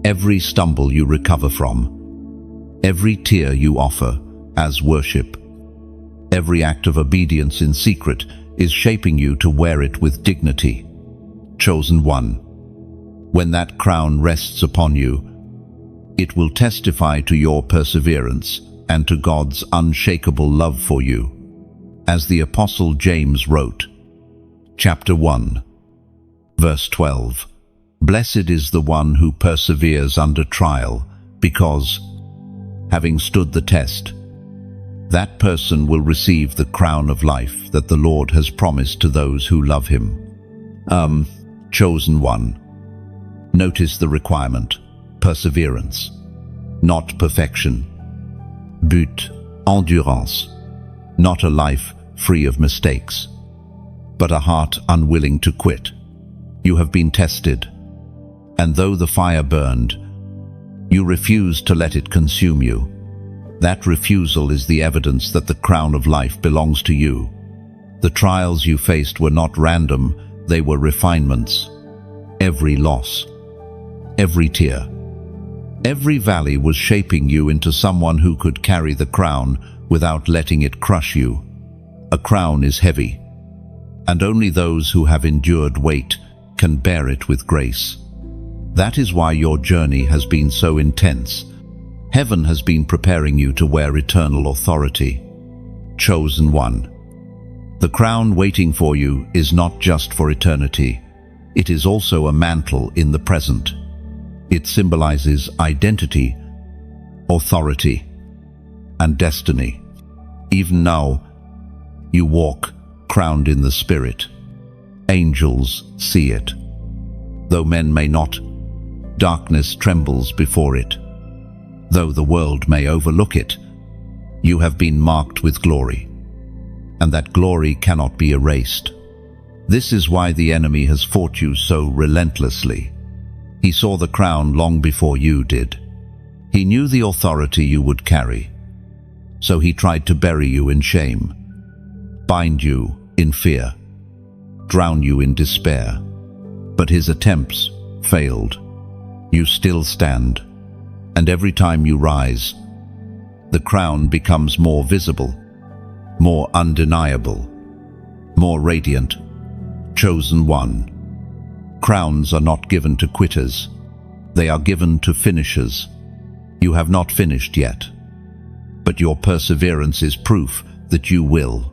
Every stumble you recover from, every tear you offer as worship, every act of obedience in secret is shaping you to wear it with dignity. Chosen one. When that crown rests upon you, it will testify to your perseverance and to God's unshakable love for you. As the Apostle James wrote, chapter 1, verse 12, "Blessed is the one who perseveres under trial, because, having stood the test, that person will receive the crown of life that the Lord has promised to those who love Him." Chosen one. Notice the requirement, perseverance, not perfection. But, endurance, not a life free of mistakes. but a heart unwilling to quit. You have been tested, and though the fire burned, you refused to let it consume you. That refusal is the evidence that the crown of life belongs to you. The trials you faced were not random, they were refinements. Every loss, every tear, every valley was shaping you into someone who could carry the crown without letting it crush you. A crown is heavy, and only those who have endured weight can bear it with grace. That is why your journey has been so intense. Heaven has been preparing you to wear eternal authority. Chosen one. The crown waiting for you is not just for eternity. It is also a mantle in the present. It symbolizes identity, authority, and destiny. Even now, you walk crowned in the Spirit. Angels see it. Though men may not, darkness trembles before it. Though the world may overlook it, you have been marked with glory, and that glory cannot be erased. This is why the enemy has fought you so relentlessly. He saw the crown long before you did. He knew the authority you would carry, so he tried to bury you in shame, bind you in fear, drown you in despair. But his attempts failed. You still stand, and every time you rise, the crown becomes more visible, more undeniable, more radiant. Chosen one. Crowns are not given to quitters. They are given to finishers. You have not finished yet, but your perseverance is proof that you will.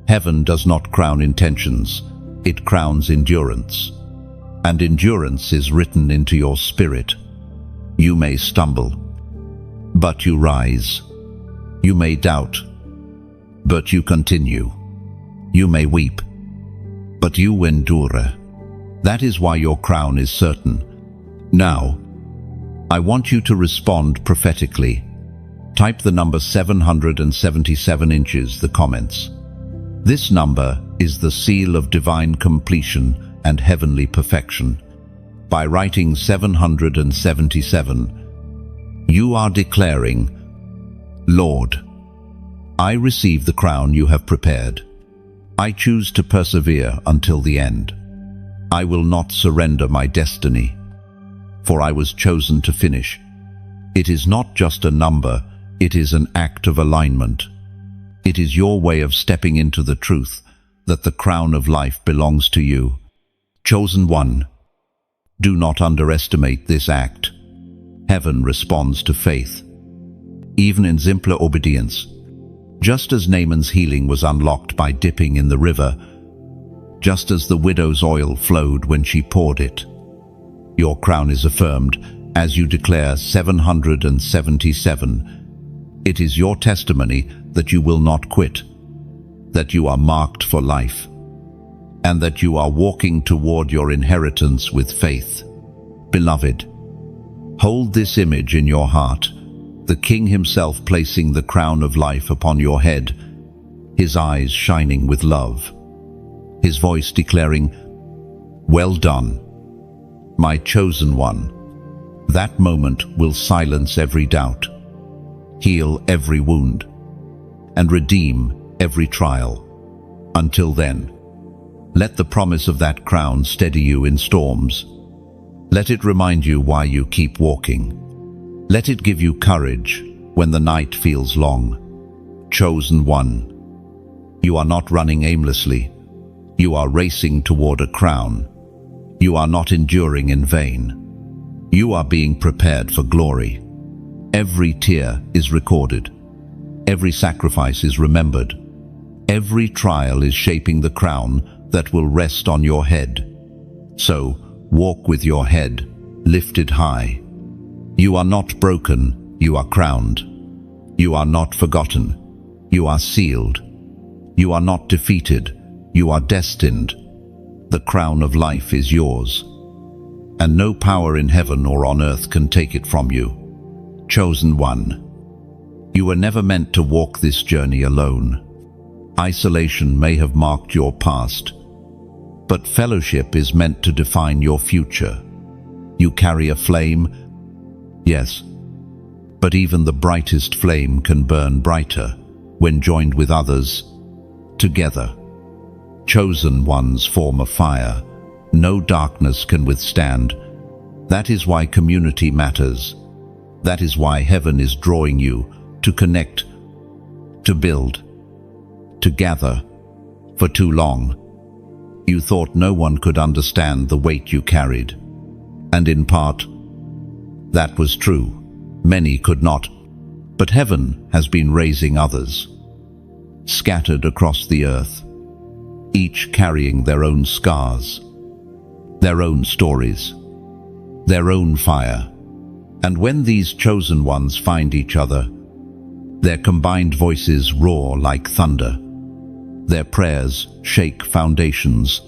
Heaven does not crown intentions, it crowns endurance. And endurance is written into your spirit. You may stumble, but you rise. You may doubt, but you continue. You may weep, but you endure. That is why your crown is certain. Now, I want you to respond prophetically. Type the number 777 inches, the comments. This number is the seal of divine completion and heavenly perfection. By writing 777, you are declaring, Lord, I receive the crown you have prepared. I choose to persevere until the end. I will not surrender my destiny, for I was chosen to finish. It is not just a number, it is an act of alignment. It is your way of stepping into the truth that the crown of life belongs to you. Chosen one, do not underestimate this act. Heaven responds to faith, even in simpler obedience. Just as Naaman's healing was unlocked by dipping in the river, just as the widow's oil flowed when she poured it, your crown is affirmed as you declare 777. It is your testimony that you will not quit, that you are marked for life, and that you are walking toward your inheritance with faith. Beloved, hold this image in your heart, the King himself placing the crown of life upon your head, his eyes shining with love, his voice declaring, "Well done, my chosen one." That moment will silence every doubt, heal every wound, and redeem every trial. Until then, let the promise of that crown steady you in storms. Let it remind you why you keep walking. Let it give you courage when the night feels long. Chosen one, you are not running aimlessly. You are racing toward a crown. You are not enduring in vain. You are being prepared for glory. Every tear is recorded. Every sacrifice is remembered. Every trial is shaping the crown that will rest on your head. So, walk with your head lifted high. You are not broken, you are crowned. You are not forgotten, you are sealed. You are not defeated, you are destined. The crown of life is yours, and no power in heaven or on earth can take it from you. Chosen one, you were never meant to walk this journey alone. Isolation may have marked your past, But fellowship is meant to define your future. You carry a flame, yes, but even the brightest flame can burn brighter when joined with others together. Chosen ones form a fire no darkness can withstand. That is why community matters. That is why heaven is drawing you to connect, to build, to gather. For too long, you thought no one could understand the weight you carried. And in part, that was true. Many could not. But heaven has been raising others, scattered across the earth, each carrying their own scars, their own stories, their own fire. And when these chosen ones find each other, their combined voices roar like thunder. Their prayers shake foundations.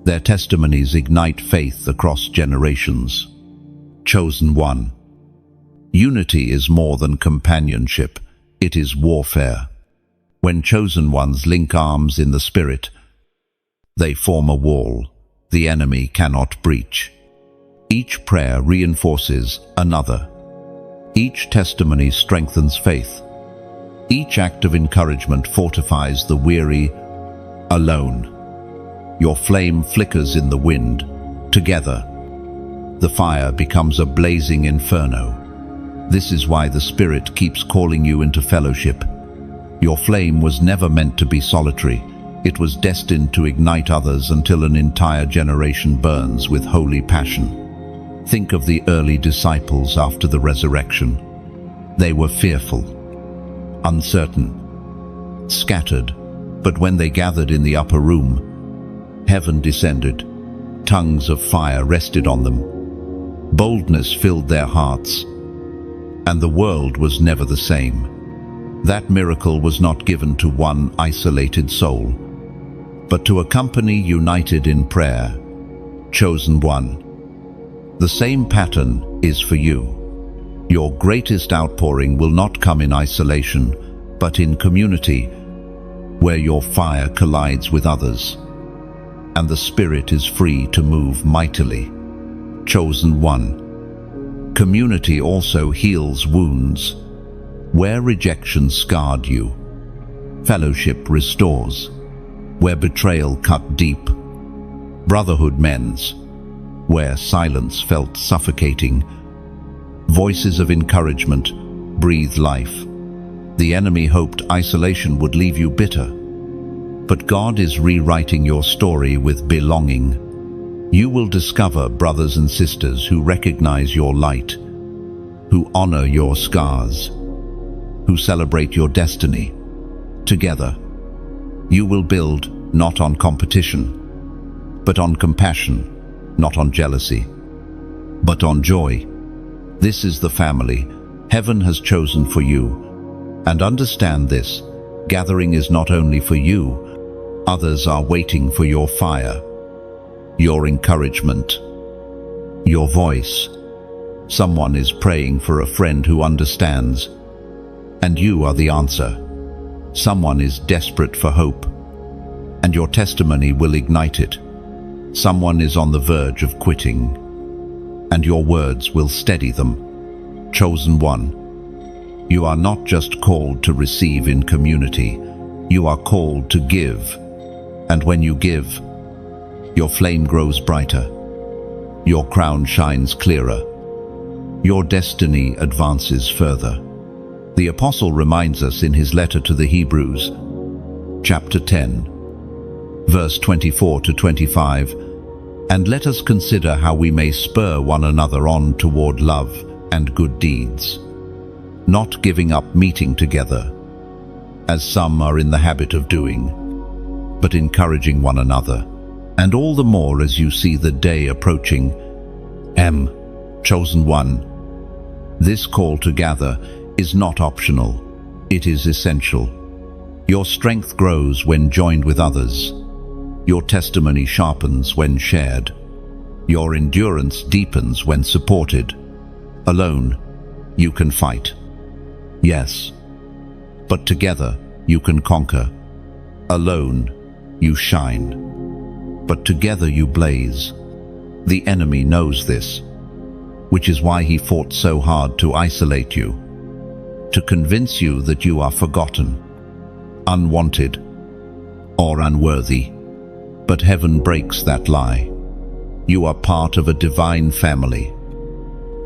Their testimonies ignite faith across generations. Chosen one. Unity is more than companionship. It is warfare. When chosen ones link arms in the spirit, they form a wall the enemy cannot breach. Each prayer reinforces another. Each testimony strengthens faith. Each act of encouragement fortifies the weary. Alone, your flame flickers in the wind. Together, the fire becomes a blazing inferno. This is why the Spirit keeps calling you into fellowship. Your flame was never meant to be solitary. It was destined to ignite others until an entire generation burns with holy passion. Think of the early disciples after the resurrection. They were fearful, uncertain, scattered, but when they gathered in the upper room, heaven descended. Tongues of fire rested on them. Boldness filled their hearts, and the world was never the same. That miracle was not given to one isolated soul, but to a company united in prayer. Chosen one. The same pattern is for you. Your greatest outpouring will not come in isolation, but in community, where your fire collides with others, and the Spirit is free to move mightily. Chosen one. Community also heals wounds. Where rejection scarred you, fellowship restores. Where betrayal cut deep, brotherhood mends. Where silence felt suffocating, voices of encouragement breathe life. The enemy hoped isolation would leave you bitter, but God is rewriting your story with belonging. You will discover brothers and sisters who recognize your light, who honor your scars, who celebrate your destiny. Together, you will build not on competition, but on compassion, not on jealousy, but on joy. This is the family heaven has chosen for you. And understand this, gathering is not only for you. Others are waiting for your fire, your encouragement, your voice. Someone is praying for a friend who understands, and you are the answer. Someone is desperate for hope, and your testimony will ignite it. Someone is on the verge of quitting, and your words will steady them. Chosen one. You are not just called to receive in community, you are called to give. And when you give, your flame grows brighter, your crown shines clearer, your destiny advances further. The Apostle reminds us in his letter to the Hebrews, chapter 10, verse 24 to 25, and let us consider how we may spur one another on toward love and good deeds, not giving up meeting together, as some are in the habit of doing, but encouraging one another, and all the more as you see the day approaching. Chosen one. This call to gather is not optional, it is essential. Your strength grows when joined with others. Your testimony sharpens when shared. Your endurance deepens when supported. Alone, you can fight. Yes, but together you can conquer. Alone, you shine. but together you blaze. The enemy knows this, which is why he fought so hard to isolate you, to convince you that you are forgotten, unwanted, or unworthy. But heaven breaks that lie. You are part of a divine family,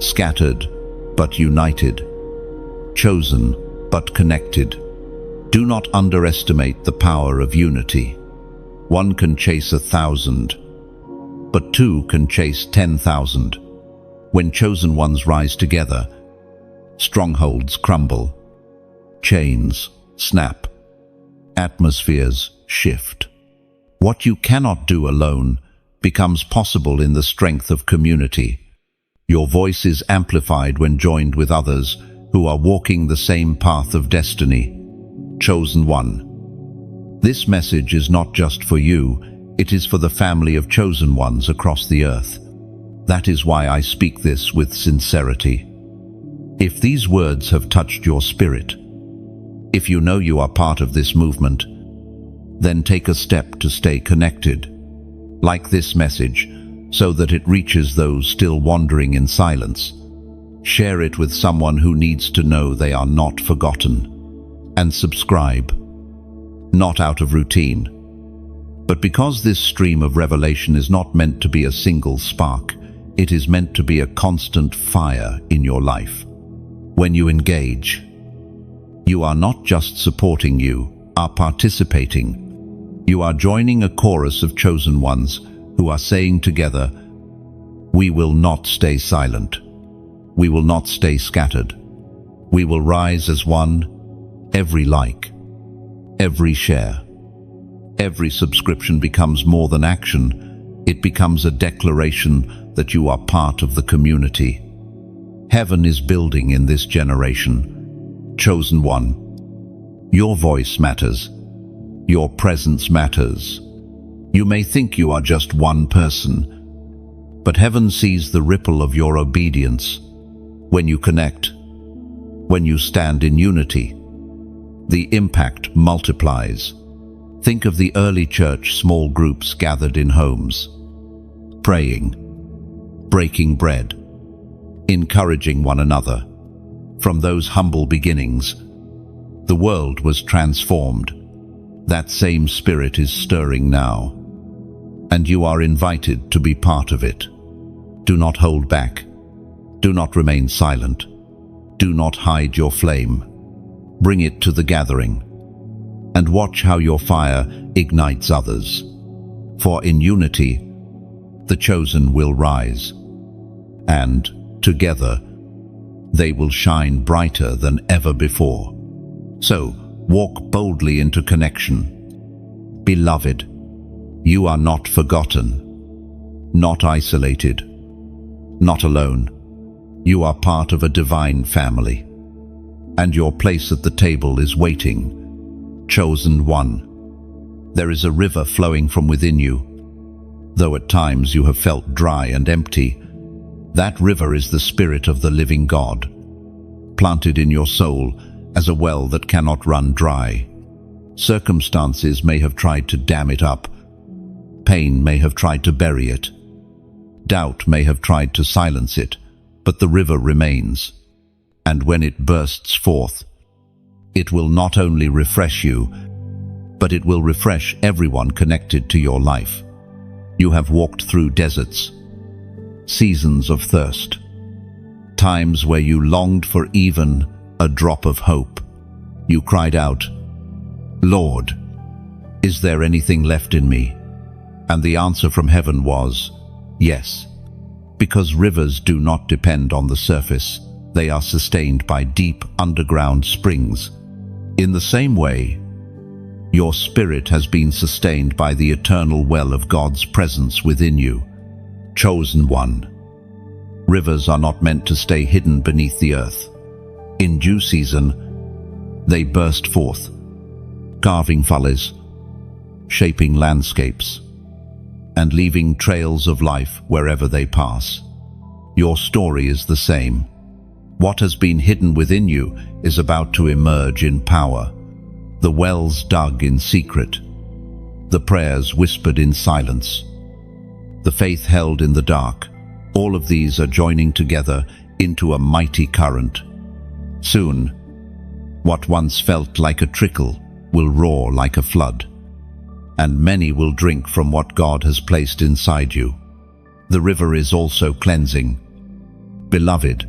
scattered but united, chosen but connected. Do not underestimate the power of unity. One can chase 1,000, but two can chase 10,000. When chosen ones rise together, strongholds crumble, chains snap, atmospheres shift. What you cannot do alone becomes possible in the strength of community. Your voice is amplified when joined with others who are walking the same path of destiny. Chosen one. This message is not just for you, it is for the family of chosen ones across the earth. That is why I speak this with sincerity. If these words have touched your spirit, if you know you are part of this movement, then take a step to stay connected. Like this message, so that it reaches those still wandering in silence. Share it with someone who needs to know they are not forgotten. And subscribe, not out of routine, but because this stream of revelation is not meant to be a single spark. It is meant to be a constant fire in your life. When you engage, you are not just supporting, you are participating. You are joining a chorus of chosen ones who are saying together, "We will not stay silent. We will not stay scattered. We will rise as one." Every like, every share, every subscription becomes more than action. It becomes a declaration that you are part of the community. Heaven is building in this generation. Chosen one. Your voice matters. Your presence matters. You may think you are just one person, but heaven sees the ripple of your obedience. When you connect, when you stand in unity, the impact multiplies. Think of the early church, small groups gathered in homes, praying, breaking bread, encouraging one another. From those humble beginnings, the world was transformed. That same spirit is stirring now, and you are invited to be part of it. Do not hold back. Do not remain silent. Do not hide your flame. Bring it to the gathering, and watch how your fire ignites others. For in unity, the chosen will rise, and together they will shine brighter than ever before. So, walk boldly into connection. Beloved, you are not forgotten, not isolated, not alone. You are part of a divine family, and your place at the table is waiting. Chosen one. There is a river flowing from within you. Though at times you have felt dry and empty, that river is the Spirit of the living God, planted in your soul as a well that cannot run dry. Circumstances may have tried to dam it up. Pain may have tried to bury it. Doubt may have tried to silence it, but the river remains. And when it bursts forth, it will not only refresh you, but it will refresh everyone connected to your life. You have walked through deserts, seasons of thirst, times where you longed for even a drop of hope. You cried out, "Lord, is there anything left in me?" And the answer from heaven was, yes, because rivers do not depend on the surface. They are sustained by deep underground springs. In the same way, your spirit has been sustained by the eternal well of God's presence within you. Chosen one. Rivers are not meant to stay hidden beneath the earth. In due season, they burst forth, carving valleys, shaping landscapes, and leaving trails of life wherever they pass. Your story is the same. What has been hidden within you is about to emerge in power. The wells dug in secret, the prayers whispered in silence, the faith held in the dark, all of these are joining together into a mighty current. Soon, what once felt like a trickle will roar like a flood, and many will drink from what God has placed inside you. The river is also cleansing. Beloved,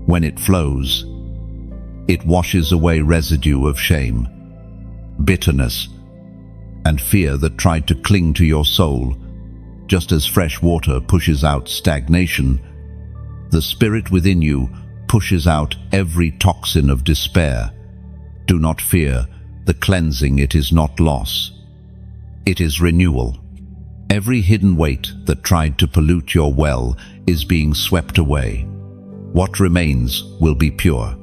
when it flows, it washes away residue of shame, bitterness, and fear that tried to cling to your soul. Just as fresh water pushes out stagnation, the Spirit within you pushes out every toxin of despair. Do not fear the cleansing. It is not loss. It is renewal. Every hidden weight that tried to pollute your well is being swept away. What remains will be pure,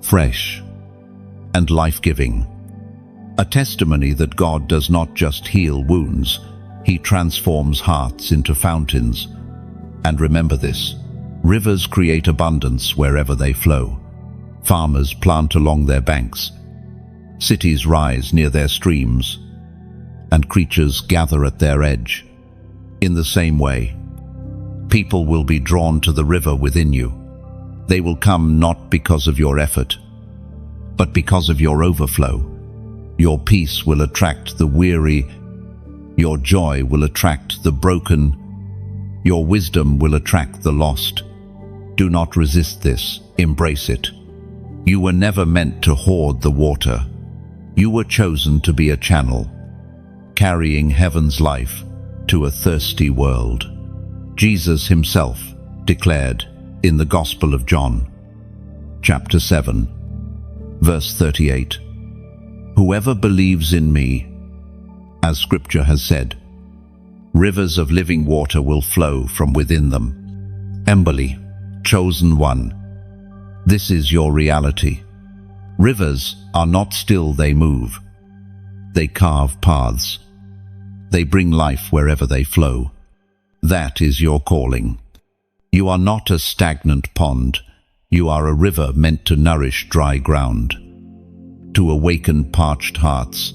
fresh, and life-giving. A testimony that God does not just heal wounds, He transforms hearts into fountains. And remember this, rivers create abundance wherever they flow. Farmers plant along their banks. Cities rise near their streams, and creatures gather at their edge. In the same way, people will be drawn to the river within you. They will come not because of your effort, but because of your overflow. Your peace will attract the weary. Your joy will attract the broken. Your wisdom will attract the lost. Do not resist this. Embrace it. You were never meant to hoard the water. You were chosen to be a channel, carrying heaven's life to a thirsty world. Jesus Himself declared in the Gospel of John, chapter 7, verse 38, "Whoever believes in me, as Scripture has said, rivers of living water will flow from within them." Emily, chosen one, this is your reality. Rivers are not still, they move. They carve paths. They bring life wherever they flow. That is your calling. You are not a stagnant pond. You are a river meant to nourish dry ground, to awaken parched hearts,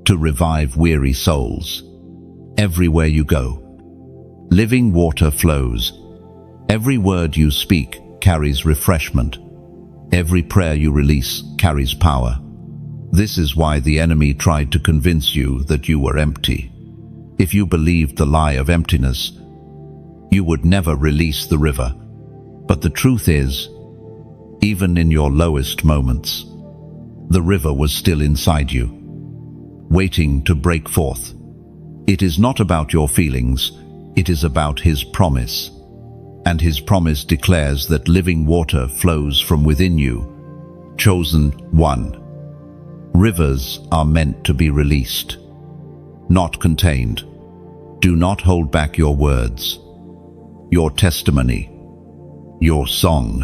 to revive weary souls. Everywhere you go, living water flows. Every word you speak carries refreshment. Every prayer you release carries power. This is why the enemy tried to convince you that you were empty. If you believed the lie of emptiness, you would never release the river. But the truth is, even in your lowest moments, the river was still inside you, waiting to break forth. It is not about your feelings, it is about His promise. And His promise declares that living water flows from within you. Chosen one. Rivers are meant to be released, not contained. Do not hold back your words, your testimony, your song.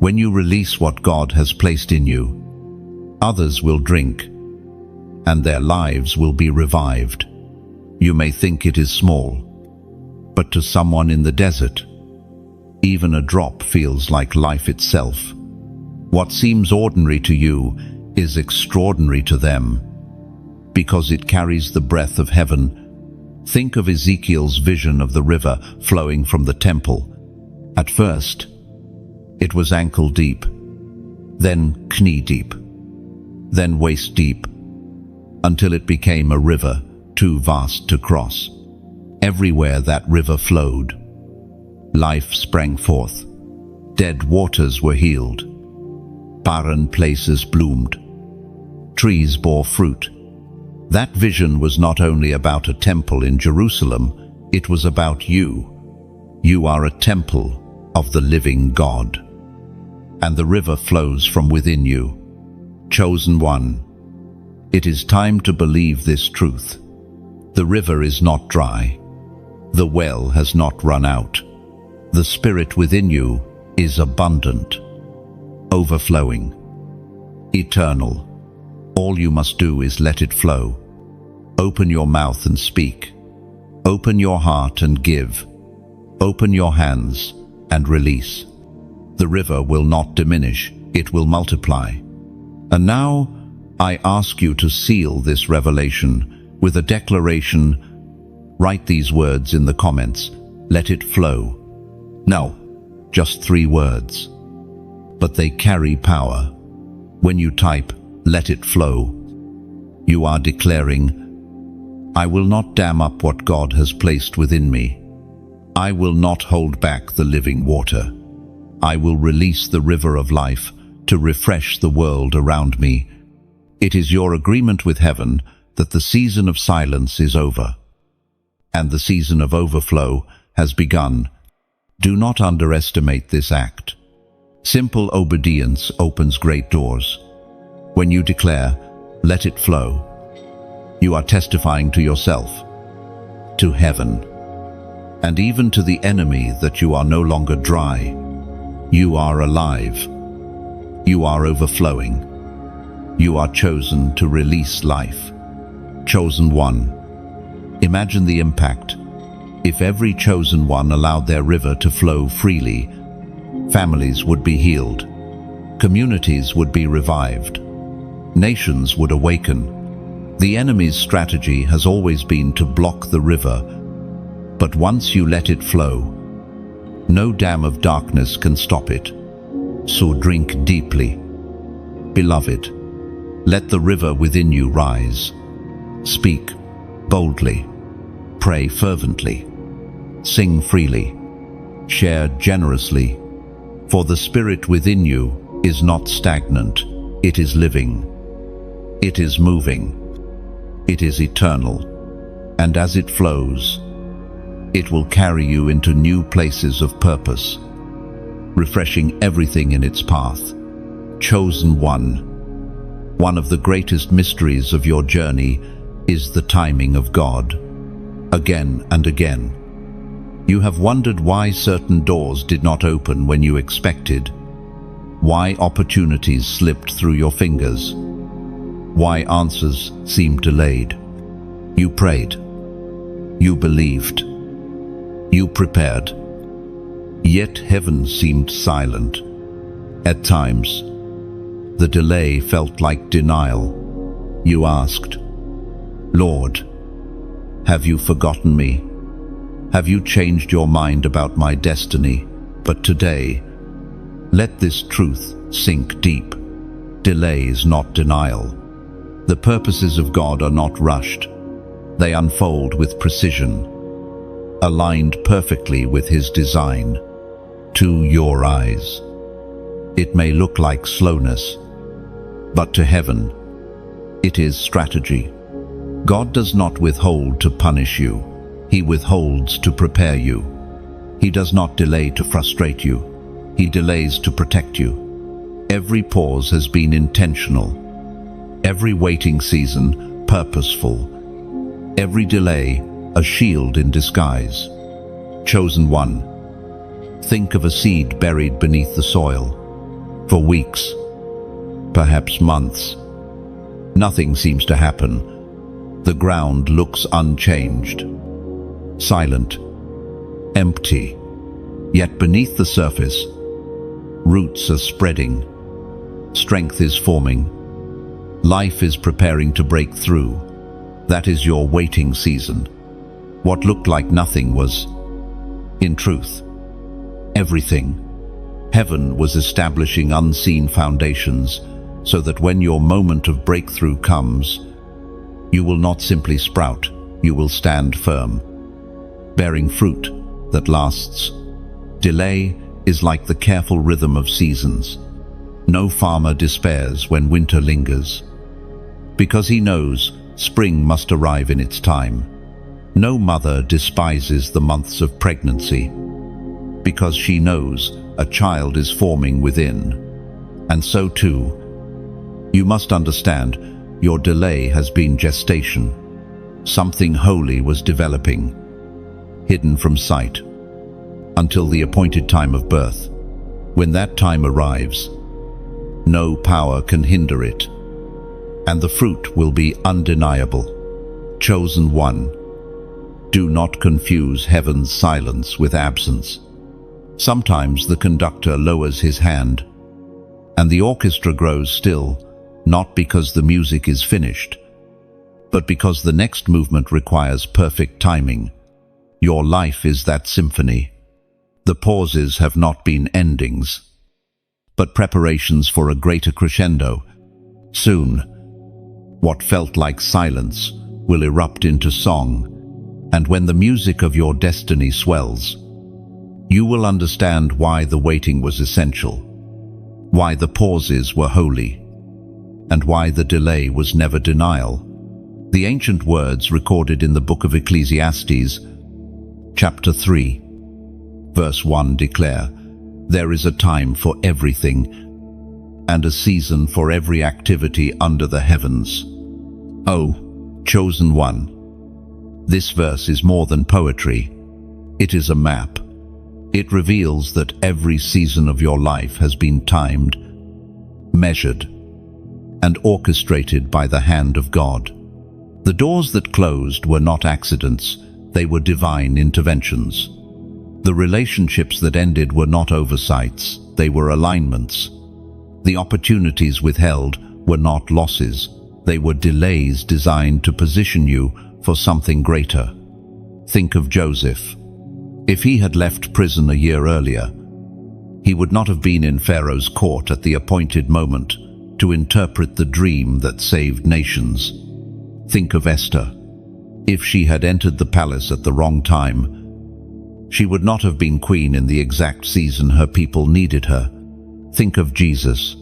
When you release what God has placed in you, others will drink, and their lives will be revived. You may think it is small, but to someone in the desert, even a drop feels like life itself. What seems ordinary to you is extraordinary to them, because it carries the breath of heaven. Think of Ezekiel's vision of the river flowing from the temple. At first, it was ankle deep, then knee deep, then waist deep, until it became a river too vast to cross. Everywhere that river flowed, life sprang forth. Dead waters were healed. Barren places bloomed. Trees bore fruit. That vision was not only about a temple in Jerusalem, it was about you. You are a temple of the living God, and the river flows from within you. Chosen one, it is time to believe this truth. The river is not dry. The well has not run out. The Spirit within you is abundant, overflowing, eternal. All you must do is let it flow. Open your mouth and speak. Open your heart and give. Open your hands and release. The river will not diminish, it will multiply. And now I ask you to seal this revelation with a declaration Write these words in the comments. Let it flow. No, just 3 words. But they carry power. When you type, let it flow, you are declaring, I will not dam up what God has placed within me. I will not hold back the living water. I will release the river of life to refresh the world around me. It is your agreement with heaven that the season of silence is over, and the season of overflow has begun. Do not underestimate this act. Simple obedience opens great doors. When you declare, let it flow, you are testifying to yourself, to heaven, and even to the enemy that you are no longer dry. You are alive. You are overflowing. You are chosen to release life. Chosen one. Imagine the impact. If every chosen one allowed their river to flow freely, families would be healed. Communities would be revived. Nations would awaken. The enemy's strategy has always been to block the river, but once you let it flow, no dam of darkness can stop it. So drink deeply. Beloved, let the river within you rise. Speak boldly. Pray fervently. Sing freely. Share generously. For the Spirit within you is not stagnant. It is living. It is moving. It is eternal. And as it flows, it will carry you into new places of purpose, refreshing everything in its path. Chosen one. One of the greatest mysteries of your journey is the timing of God. Again and again, you have wondered why certain doors did not open when you expected, why opportunities slipped through your fingers, why answers seemed delayed. You prayed. You believed. You prepared. Yet heaven seemed silent. At times, the delay felt like denial. You asked, Lord, have you forgotten me? Have you changed your mind about my destiny? But today, let this truth sink deep. Delay is not denial. The purposes of God are not rushed. They unfold with precision, aligned perfectly with His design. To your eyes, it may look like slowness, but to heaven, it is strategy. God does not withhold to punish you. He withholds to prepare you. He does not delay to frustrate you. He delays to protect you. Every pause has been intentional. Every waiting season, purposeful. Every delay, a shield in disguise. Chosen one. Think of a seed buried beneath the soil. For weeks, perhaps months, nothing seems to happen. The ground looks unchanged, silent, empty. Yet beneath the surface, roots are spreading. Strength is forming. Life is preparing to break through. That is your waiting season. What looked like nothing was, in truth, everything. Heaven was establishing unseen foundations so that when your moment of breakthrough comes, you will not simply sprout, you will stand firm, bearing fruit that lasts. Delay is like the careful rhythm of seasons. No farmer despairs when winter lingers, because he knows spring must arrive in its time. No mother despises the months of pregnancy, because she knows a child is forming within. And so too, you must understand, your delay has been gestation. Something holy was developing, hidden from sight, until the appointed time of birth. When that time arrives, no power can hinder it, and the fruit will be undeniable. Chosen one. Do not confuse heaven's silence with absence. Sometimes the conductor lowers his hand, and the orchestra grows still, not because the music is finished, but because the next movement requires perfect timing. Your life is that symphony. The pauses have not been endings, but preparations for a greater crescendo. Soon, what felt like silence will erupt into song, and when the music of your destiny swells, you will understand why the waiting was essential, why the pauses were holy, and why the delay was never denial. The ancient words recorded in the book of Ecclesiastes, chapter 3, verse 1 declare, "There is a time for everything, and a season for every activity under the heavens." Oh, chosen one, this verse is more than poetry. It is a map. It reveals that every season of your life has been timed, measured, and orchestrated by the hand of God. The doors that closed were not accidents, they were divine interventions. The relationships that ended were not oversights, they were alignments. The opportunities withheld were not losses, they were delays designed to position you for something greater. Think of Joseph. If he had left prison a year earlier, he would not have been in Pharaoh's court at the appointed moment to interpret the dream that saved nations. Think of Esther. If she had entered the palace at the wrong time, she would not have been queen in the exact season her people needed her. Think of Jesus.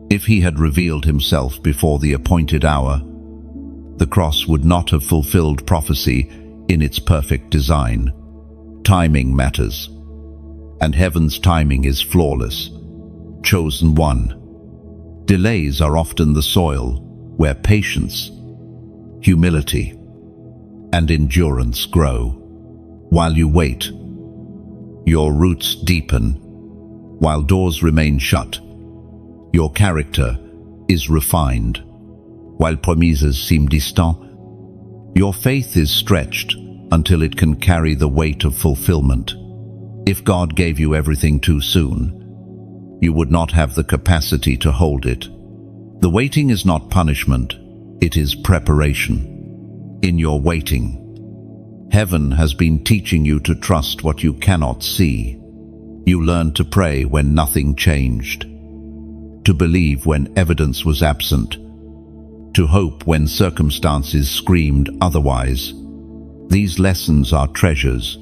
If he had revealed himself before the appointed hour, the cross would not have fulfilled prophecy in its perfect design. Timing matters, and heaven's timing is flawless. Chosen one. Delays are often the soil where patience, humility, and endurance grow. While you wait, your roots deepen. While doors remain shut, your character is refined. While promises seem distant, your faith is stretched until it can carry the weight of fulfillment. If God gave you everything too soon, you would not have the capacity to hold it. The waiting is not punishment, it is preparation. In your waiting, heaven has been teaching you to trust what you cannot see. You learned to pray when nothing changed, to believe when evidence was absent, to hope when circumstances screamed otherwise. These lessons are treasures,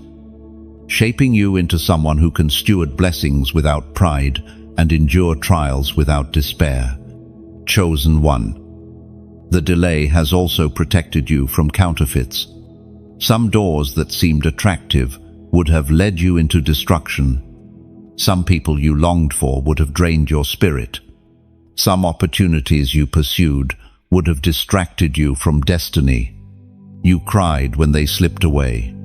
shaping you into someone who can steward blessings without pride and endure trials without despair. Chosen one. The delay has also protected you from counterfeits. Some doors that seemed attractive would have led you into destruction. Some people you longed for would have drained your spirit. Some opportunities you pursued would have distracted you from destiny. You cried when they slipped away,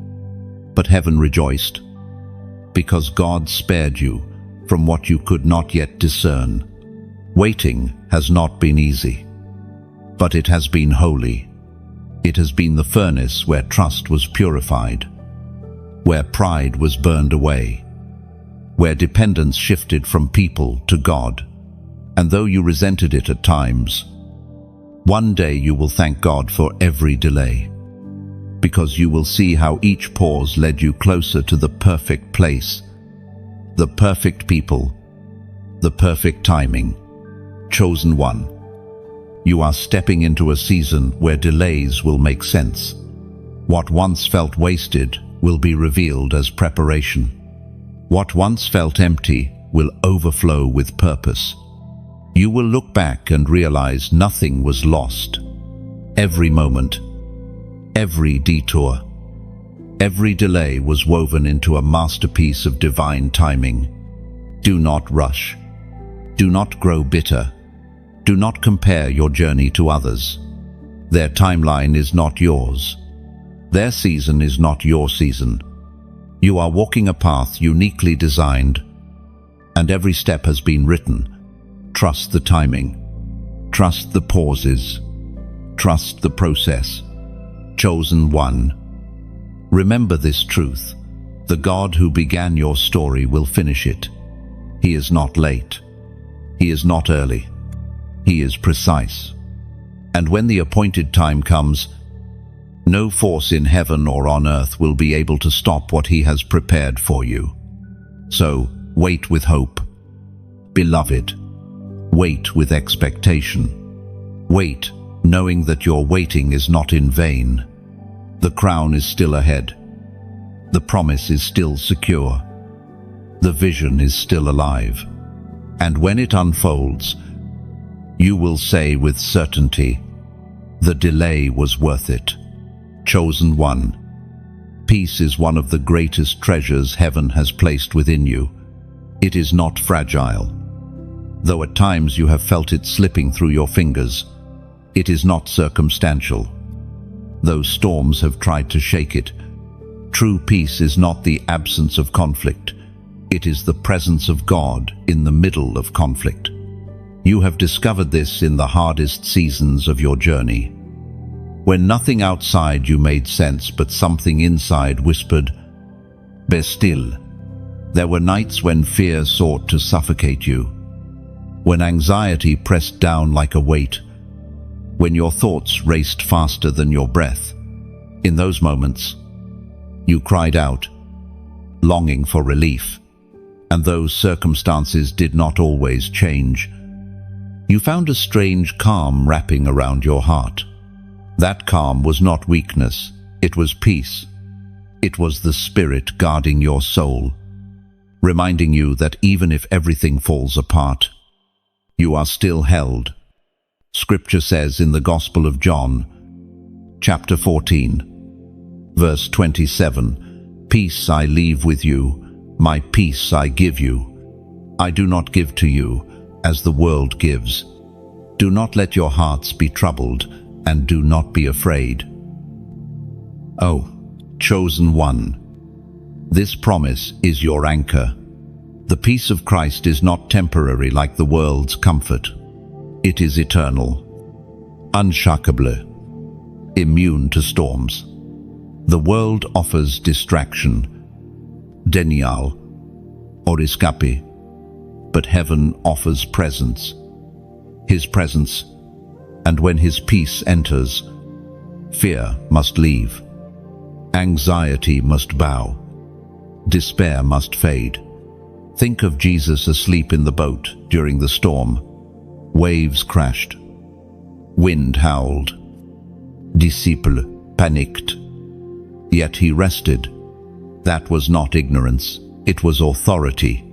but heaven rejoiced, because God spared you from what you could not yet discern. Waiting has not been easy, but it has been holy. It has been the furnace where trust was purified, where pride was burned away, where dependence shifted from people to God. And though you resented it at times, one day you will thank God for every delay, because you will see how each pause led you closer to the perfect place, the perfect people, the perfect timing. Chosen one. You are stepping into a season where delays will make sense. What once felt wasted will be revealed as preparation. What once felt empty will overflow with purpose. You will look back and realize nothing was lost. Every moment, every detour, every delay was woven into a masterpiece of divine timing. Do not rush. Do not grow bitter. Do not compare your journey to others. Their timeline is not yours. Their season is not your season. You are walking a path uniquely designed, and every step has been written. Trust the timing. Trust the pauses. Trust the process. Chosen one. Remember this truth. The God who began your story will finish it. He is not late. He is not early. He is precise. And when the appointed time comes, no force in heaven or on earth will be able to stop what he has prepared for you. So, wait with hope. Beloved, wait with expectation. Wait, knowing that your waiting is not in vain. The crown is still ahead. The promise is still secure. The vision is still alive. And when it unfolds, you will say with certainty, the delay was worth it. Chosen one, peace is one of the greatest treasures heaven has placed within you. It is not fragile. Though at times you have felt it slipping through your fingers, it is not circumstantial. Though storms have tried to shake it, true peace is not the absence of conflict. It is the presence of God in the middle of conflict. You have discovered this in the hardest seasons of your journey. When nothing outside you made sense, but something inside whispered, "Be still." There were nights when fear sought to suffocate you, when anxiety pressed down like a weight, when your thoughts raced faster than your breath. In those moments, you cried out, longing for relief. And those circumstances did not always change. You found a strange calm wrapping around your heart. That calm was not weakness, it was peace. It was the Spirit guarding your soul, reminding you that even if everything falls apart, you are still held. Scripture says in the Gospel of John, chapter 14, verse 27, "Peace I leave with you, my peace I give you. I do not give to you as the world gives. Do not let your hearts be troubled, and do not be afraid." Oh, chosen one, this promise is your anchor. The peace of Christ is not temporary like the world's comfort. It is eternal, unshakable, immune to storms. The world offers distraction, denial, or escape, but heaven offers presence. His presence, and when his peace enters, fear must leave, anxiety must bow, despair must fade. Think of Jesus asleep in the boat during the storm. Waves crashed, wind howled, disciples panicked, yet he rested. That was not ignorance, it was authority.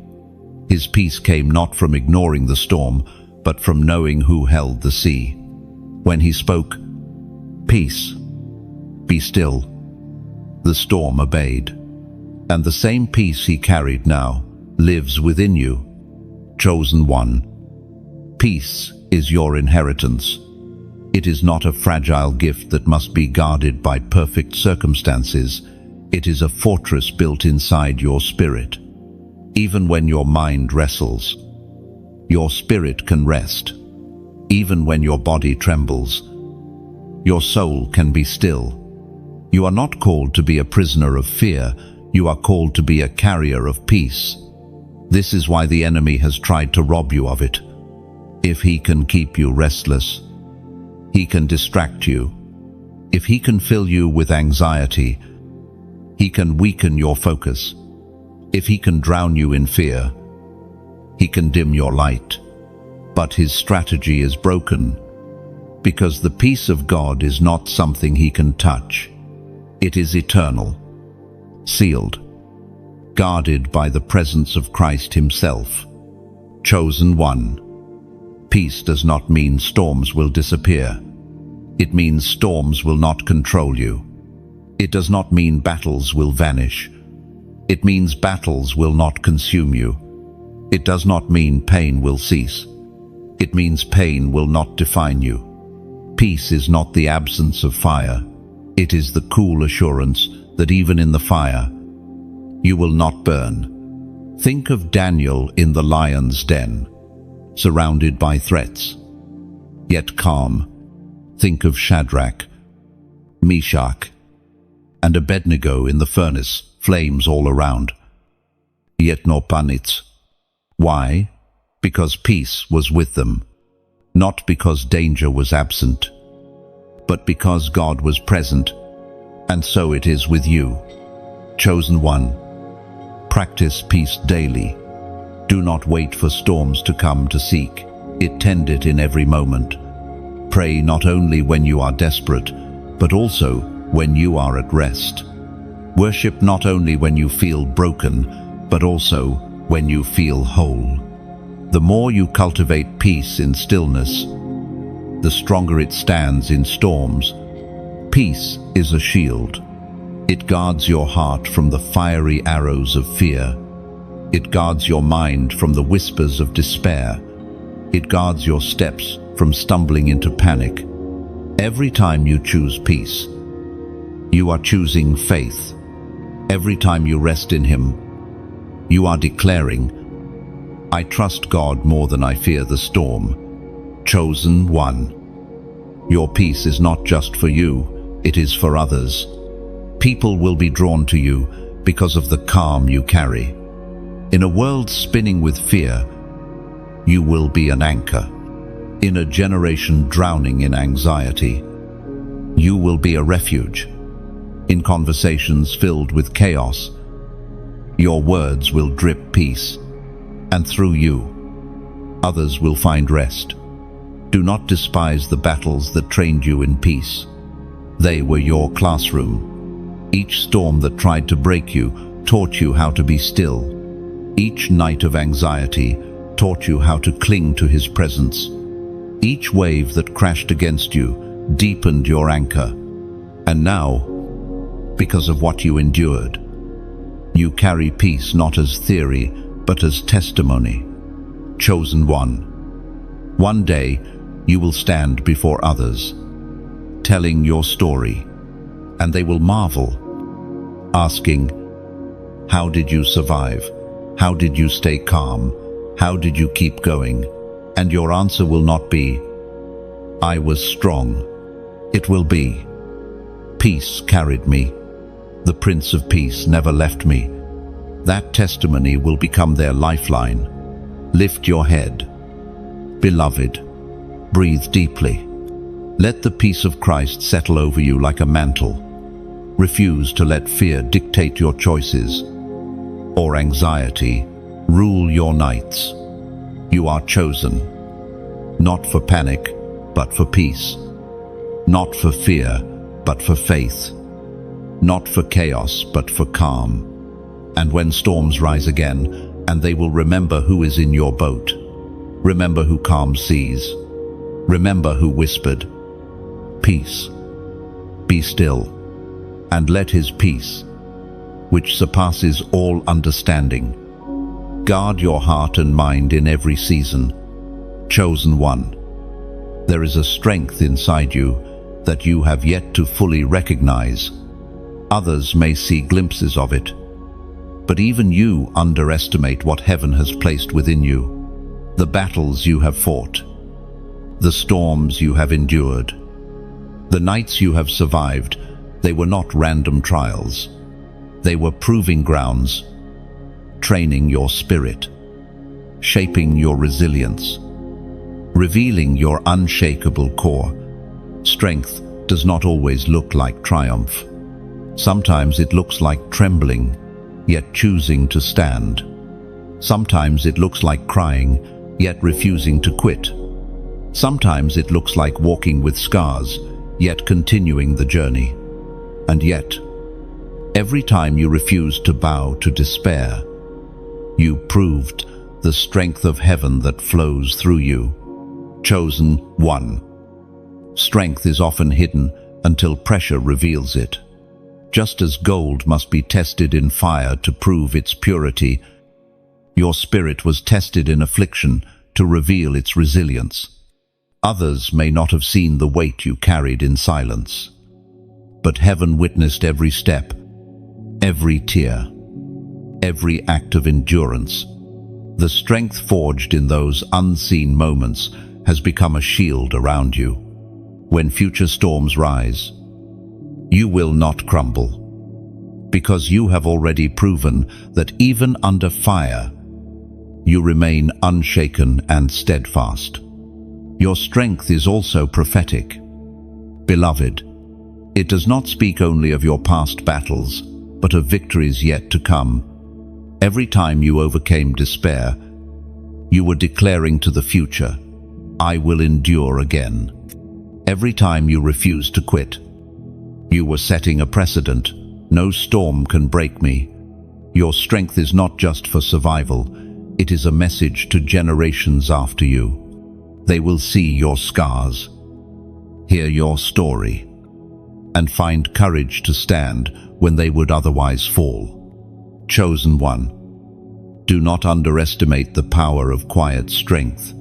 His peace came not from ignoring the storm, but from knowing who held the sea. When he spoke, "Peace, be still," the storm obeyed. And the same peace he carried now lives within you. Chosen one, peace is your inheritance. It is not a fragile gift that must be guarded by perfect circumstances. It is a fortress built inside your spirit. Even when your mind wrestles, your spirit can rest. Even when your body trembles, your soul can be still. You are not called to be a prisoner of fear. You are called to be a carrier of peace. This is why the enemy has tried to rob you of it. If he can keep you restless, he can distract you. If he can fill you with anxiety, he can weaken your focus. If he can drown you in fear, he can dim your light. But his strategy is broken, because the peace of God is not something he can touch. It is eternal, sealed, guarded by the presence of Christ himself. Chosen one, peace does not mean storms will disappear. It means storms will not control you. It does not mean battles will vanish. It means battles will not consume you. It does not mean pain will cease. It means pain will not define you. Peace is not the absence of fire. It is the cool assurance that even in the fire, you will not burn. Think of Daniel in the lion's den, surrounded by threats, yet calm. Think of Shadrach, Meshach, and Abednego in the furnace, flames all around, yet no panics. Why? Because peace was with them, not because danger was absent. but because God was present, and so it is with you. Chosen one, practice peace daily. Do not wait for storms to come to seek it, tend it in every moment. Pray not only when you are desperate, but also when you are at rest. Worship not only when you feel broken, but also when you feel whole. The more you cultivate peace in stillness, the stronger it stands in storms. Peace is a shield. It guards your heart from the fiery arrows of fear. It guards your mind from the whispers of despair. It guards your steps from stumbling into panic. Every time you choose peace, you are choosing faith. Every time you rest in Him, you are declaring, I trust God more than I fear the storm. Chosen one. Your peace is not just for you, it is for others. People will be drawn to you because of the calm you carry. In a world spinning with fear, you will be an anchor. In a generation drowning in anxiety, you will be a refuge. In conversations filled with chaos, your words will drip peace, and through you, others will find rest. Do not despise the battles that trained you in peace. They were your classroom. Each storm that tried to break you taught you how to be still. Each night of anxiety taught you how to cling to His presence. Each wave that crashed against you deepened your anchor. And now, because of what you endured, you carry peace not as theory, but as testimony. Chosen one. One day, you will stand before others, telling your story, and they will marvel, asking, how did you survive? How did you stay calm? How did you keep going? And your answer will not be, I was strong. It will be, peace carried me. The Prince of Peace never left me. That testimony will become their lifeline. Lift your head. Beloved, breathe deeply. Let the peace of Christ settle over you like a mantle. Refuse to let fear dictate your choices, or anxiety rule your nights. You are chosen, not for panic, but for peace. Not for fear, but for faith. Not for chaos, but for calm. And when storms rise again, and they will remember who is in your boat. Remember who calms seas. Remember who whispered, peace. Be still, and let His peace, which surpasses all understanding, guard your heart and mind in every season. Chosen one. There is a strength inside you that you have yet to fully recognize. Others may see glimpses of it, but even you underestimate what heaven has placed within you. The battles you have fought, the storms you have endured, the nights you have survived, they were not random trials. They were proving grounds, training your spirit, shaping your resilience, revealing your unshakable core. Strength does not always look like triumph. Sometimes it looks like trembling, yet choosing to stand. Sometimes it looks like crying, yet refusing to quit. Sometimes it looks like walking with scars, yet continuing the journey. And yet, every time you refused to bow to despair, you proved the strength of heaven that flows through you. Chosen one. Strength is often hidden until pressure reveals it. Just as gold must be tested in fire to prove its purity, your spirit was tested in affliction to reveal its resilience. Others may not have seen the weight you carried in silence, but heaven witnessed every step, every tear, every act of endurance. The strength forged in those unseen moments has become a shield around you. When future storms rise, you will not crumble, because you have already proven that even under fire, you remain unshaken and steadfast. Your strength is also prophetic. Beloved, it does not speak only of your past battles, but of victories yet to come. Every time you overcame despair, you were declaring to the future, I will endure again. Every time you refused to quit, you were setting a precedent. No storm can break me. Your strength is not just for survival, it is a message to generations after you. They will see your scars, hear your story, and find courage to stand when they would otherwise fall. Chosen one, do not underestimate the power of quiet strength.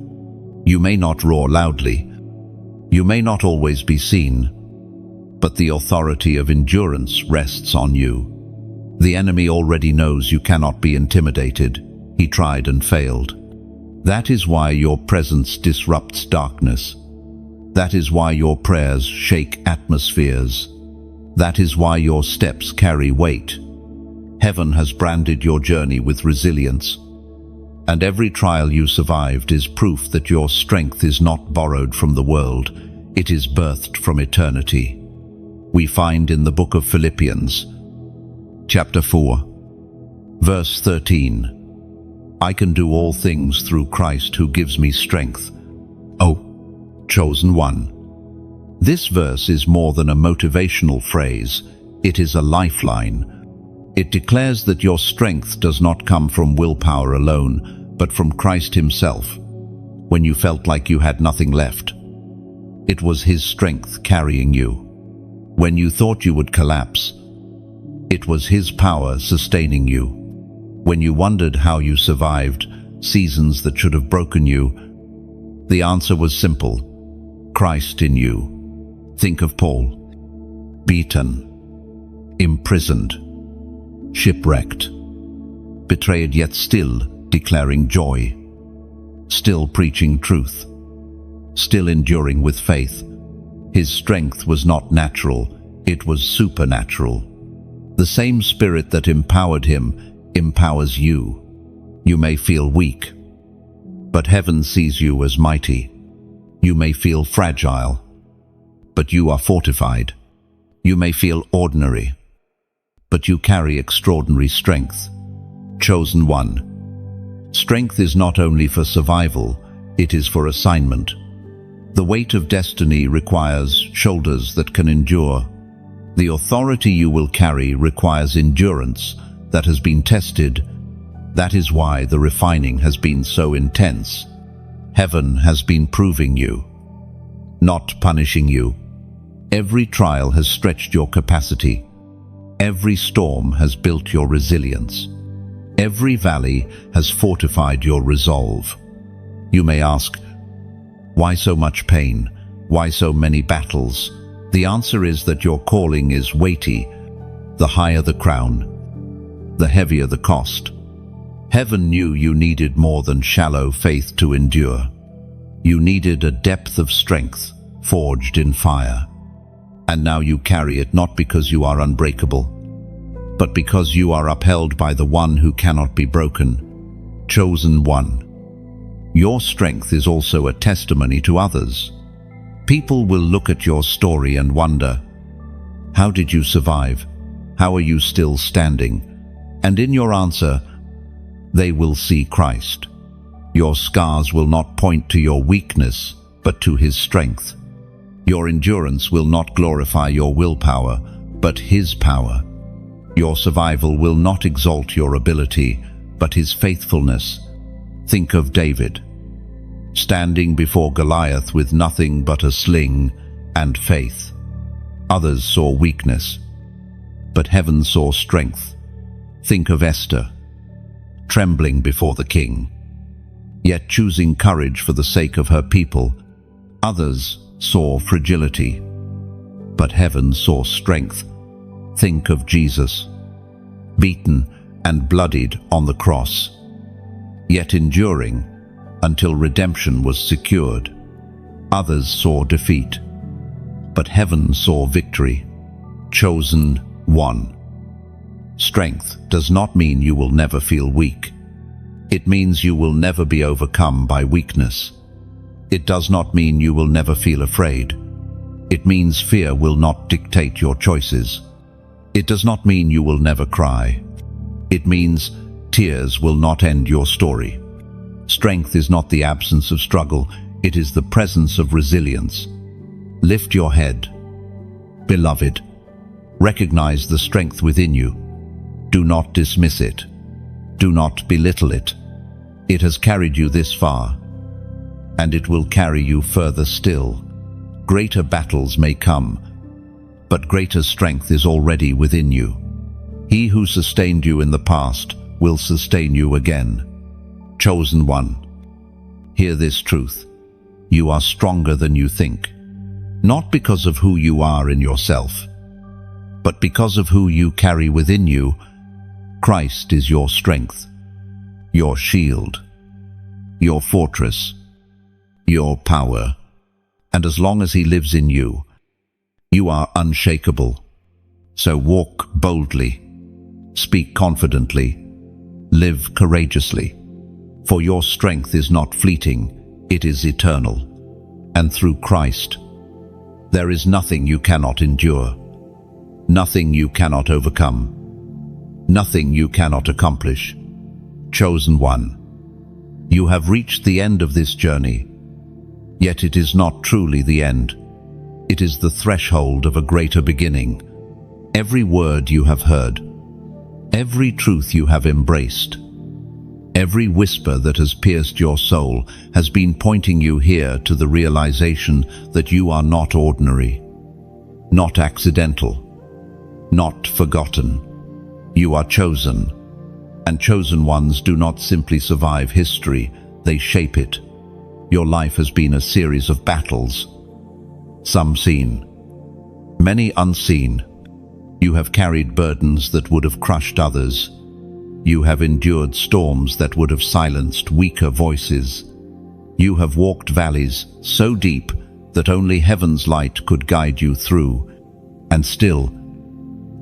You may not roar loudly, you may not always be seen, but the authority of endurance rests on you. The enemy already knows you cannot be intimidated. He tried and failed. That is why your presence disrupts darkness. That is why your prayers shake atmospheres. That is why your steps carry weight. Heaven has branded your journey with resilience, and every trial you survived is proof that your strength is not borrowed from the world, it is birthed from eternity. We find in the book of Philippians, chapter 4, verse 13, I can do all things through Christ who gives me strength. Oh, chosen one. This verse is more than a motivational phrase, it is a lifeline. It declares that your strength does not come from willpower alone, but from Christ himself. When you felt like you had nothing left, it was his strength carrying you. When you thought you would collapse, it was his power sustaining you. When you wondered how you survived seasons that should have broken you, the answer was simple: Christ in you. Think of Paul, beaten, imprisoned, shipwrecked, betrayed, yet still declaring joy, still preaching truth, still enduring with faith. His strength was not natural, it was supernatural. The same Spirit that empowered him empowers you. You may feel weak, but heaven sees you as mighty. You may feel fragile, but you are fortified. You may feel ordinary, but you carry extraordinary strength. Chosen one. Strength is not only for survival, it is for assignment. The weight of destiny requires shoulders that can endure. The authority you will carry requires endurance that has been tested. That is why the refining has been so intense. Heaven has been proving you, not punishing you. Every trial has stretched your capacity. Every storm has built your resilience. Every valley has fortified your resolve. You may ask, why so much pain? Why so many battles? The answer is that your calling is weighty. The higher the crown, the heavier the cost. Heaven knew you needed more than shallow faith to endure. You needed a depth of strength forged in fire. And now you carry it not because you are unbreakable, but because you are upheld by the one who cannot be broken. Chosen one. Your strength is also a testimony to others. People will look at your story and wonder, how did you survive? How are you still standing? And in your answer, they will see Christ. Your scars will not point to your weakness, but to his strength. Your endurance will not glorify your willpower, but his power. Your survival will not exalt your ability, but his faithfulness. Think of David, standing before Goliath with nothing but a sling and faith. Others saw weakness, but heaven saw strength. Think of Esther, trembling before the king, yet choosing courage for the sake of her people. Others saw fragility, but heaven saw strength. Think of Jesus, beaten and bloodied on the cross, yet enduring until redemption was secured. Others saw defeat, but heaven saw victory. Chosen one. Strength does not mean you will never feel weak. It means you will never be overcome by weakness. It does not mean you will never feel afraid. It means fear will not dictate your choices. It does not mean you will never cry. It means tears will not end your story. Strength is not the absence of struggle, it is the presence of resilience. Lift your head. Beloved, recognize the strength within you. Do not dismiss it. Do not belittle it. It has carried you this far, and it will carry you further still. Greater battles may come, but greater strength is already within you. He who sustained you in the past will sustain you again. Chosen one, hear this truth. You are stronger than you think, not because of who you are in yourself, but because of who you carry within you. Christ is your strength, your shield, your fortress, your power, and as long as He lives in you, you are unshakable. So walk boldly, speak confidently, live courageously, for your strength is not fleeting, it is eternal. And through Christ, there is nothing you cannot endure, nothing you cannot overcome, nothing you cannot accomplish. Chosen one, you have reached the end of this journey, yet it is not truly the end. It is the threshold of a greater beginning. Every word you have heard, every truth you have embraced, every whisper that has pierced your soul has been pointing you here to the realization that you are not ordinary, not accidental, not forgotten. You are chosen, and chosen ones do not simply survive history, they shape it. Your life has been a series of battles, some seen, many unseen. You have carried burdens that would have crushed others. You have endured storms that would have silenced weaker voices. You have walked valleys so deep that only heaven's light could guide you through. And still,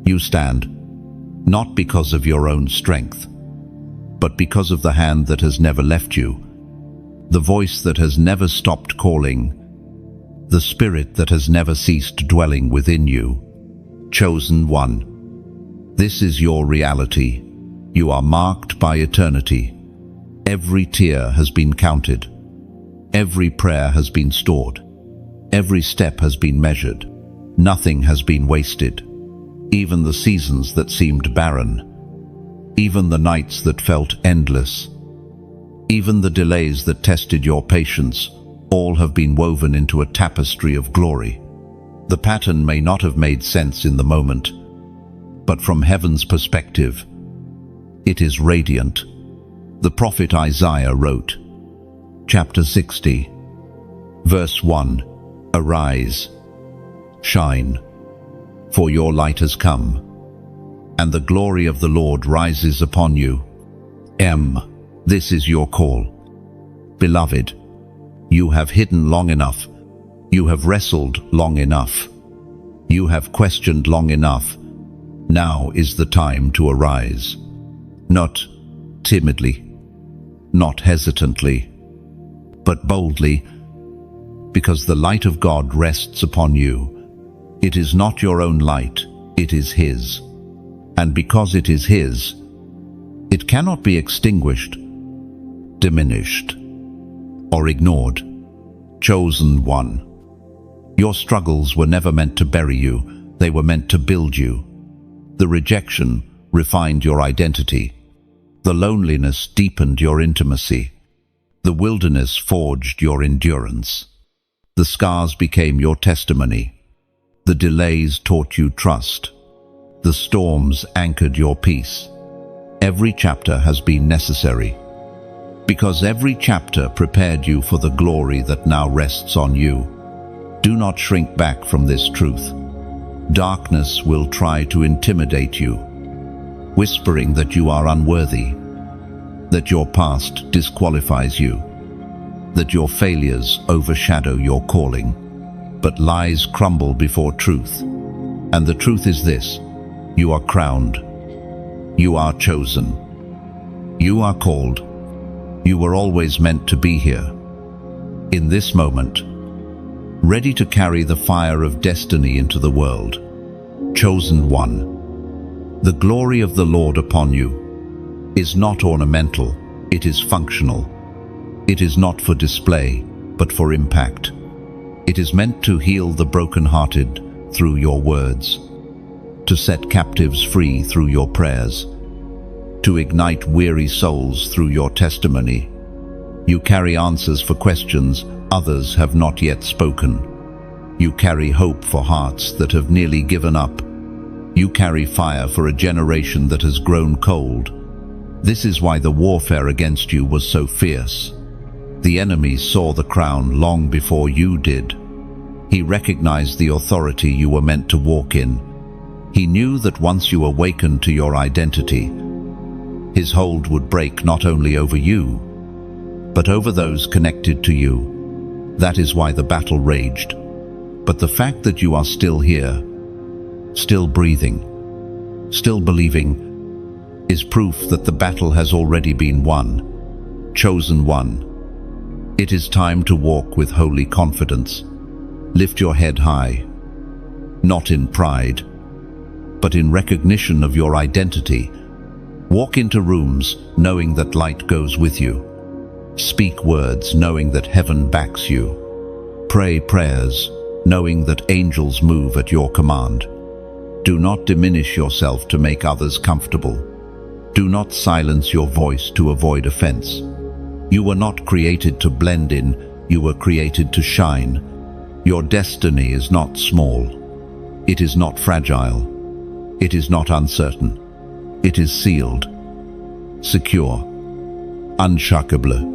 you stand, not because of your own strength, but because of the hand that has never left you, the voice that has never stopped calling, the spirit that has never ceased dwelling within you. Chosen one, this is your reality. You are marked by eternity. Every tear has been counted. Every prayer has been stored. Every step has been measured. Nothing has been wasted. Even the seasons that seemed barren. Even the nights that felt endless. Even the delays that tested your patience, all have been woven into a tapestry of glory. The pattern may not have made sense in the moment, but from heaven's perspective, it is radiant. The prophet Isaiah wrote, chapter 60, verse 1, Arise, shine, for your light has come, and the glory of the Lord rises upon you. This is your call. Beloved, you have hidden long enough. You have wrestled long enough. You have questioned long enough. Now is the time to arise. Not timidly, not hesitantly, but boldly, because the light of God rests upon you. It is not your own light, it is His. And because it is His, it cannot be extinguished, diminished, or ignored. Chosen one, your struggles were never meant to bury you, they were meant to build you. The rejection refined your identity. The loneliness deepened your intimacy. The wilderness forged your endurance. The scars became your testimony. The delays taught you trust. The storms anchored your peace. Every chapter has been necessary, because every chapter prepared you for the glory that now rests on you. Do not shrink back from this truth. Darkness will try to intimidate you, whispering that you are unworthy, that your past disqualifies you, that your failures overshadow your calling. But lies crumble before truth, and the truth is this: you are crowned, you are chosen, you are called. You were always meant to be here. In this moment, ready to carry the fire of destiny into the world. Chosen one. The glory of the Lord upon you is not ornamental, it is functional. It is not for display, but for impact. It is meant to heal the brokenhearted through your words, to set captives free through your prayers, to ignite weary souls through your testimony. You carry answers for questions others have not yet spoken. You carry hope for hearts that have nearly given up. You carry fire for a generation that has grown cold. This is why the warfare against you was so fierce. The enemy saw the crown long before you did. He recognized the authority you were meant to walk in. He knew that once you awakened to your identity, his hold would break not only over you, but over those connected to you. That is why the battle raged. But the fact that you are still here, still breathing, still believing, is proof that the battle has already been won. Chosen one. It is time to walk with holy confidence. Lift your head high, not in pride, but in recognition of your identity. Walk into rooms knowing that light goes with you. Speak words knowing that heaven backs you. Pray prayers knowing that angels move at your command. Do not diminish yourself to make others comfortable. Do not silence your voice to avoid offense. You were not created to blend in, you were created to shine. Your destiny is not small. It is not fragile. It is not uncertain. It is sealed, secure, unshakable.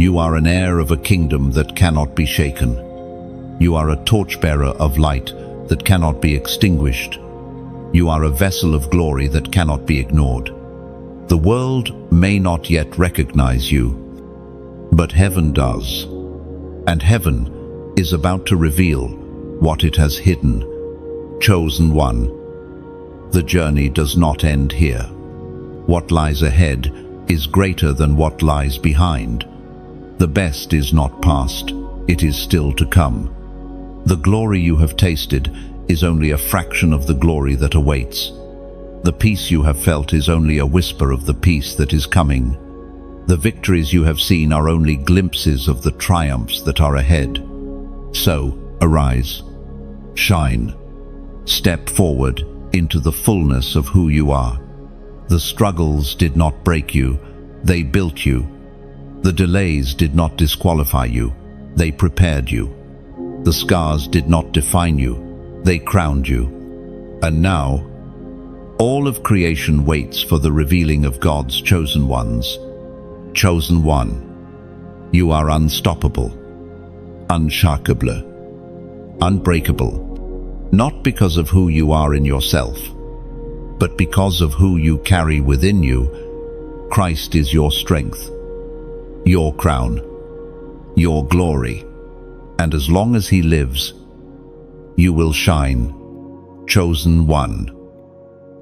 You are an heir of a kingdom that cannot be shaken. You are a torchbearer of light that cannot be extinguished. You are a vessel of glory that cannot be ignored. The world may not yet recognize you, but heaven does. And heaven is about to reveal what it has hidden. Chosen one. The journey does not end here. What lies ahead is greater than what lies behind. The best is not past, it is still to come. The glory you have tasted is only a fraction of the glory that awaits. The peace you have felt is only a whisper of the peace that is coming. The victories you have seen are only glimpses of the triumphs that are ahead. So, arise, shine, step forward into the fullness of who you are. The struggles did not break you, they built you. The delays did not disqualify you, they prepared you. The scars did not define you, they crowned you. And now, all of creation waits for the revealing of God's chosen ones. Chosen one. You are unstoppable, unshakable, unbreakable, not because of who you are in yourself, but because of who you carry within you. Christ is your strength, your crown, your glory, and as long as He lives, you will shine. Chosen one.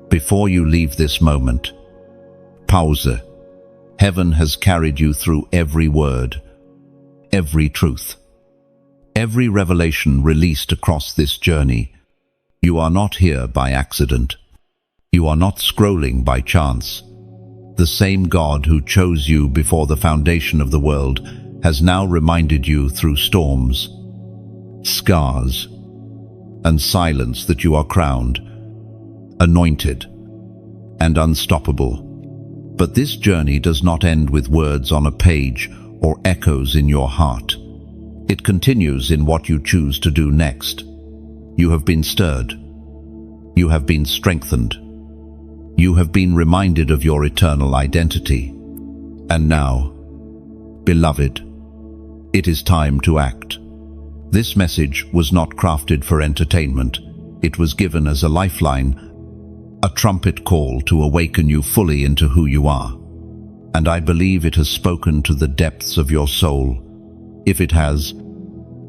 Before you leave this moment, pause. Heaven has carried you through every word, every truth, every revelation released across this journey. You are not here by accident. You are not scrolling by chance. The same God who chose you before the foundation of the world has now reminded you through storms, scars, and silence that you are crowned, anointed, and unstoppable. But this journey does not end with words on a page or echoes in your heart. It continues in what you choose to do next. You have been stirred. You have been strengthened. You have been reminded of your eternal identity. And now, beloved, it is time to act. This message was not crafted for entertainment. It was given as a lifeline, a trumpet call to awaken you fully into who you are. And I believe it has spoken to the depths of your soul. If it has,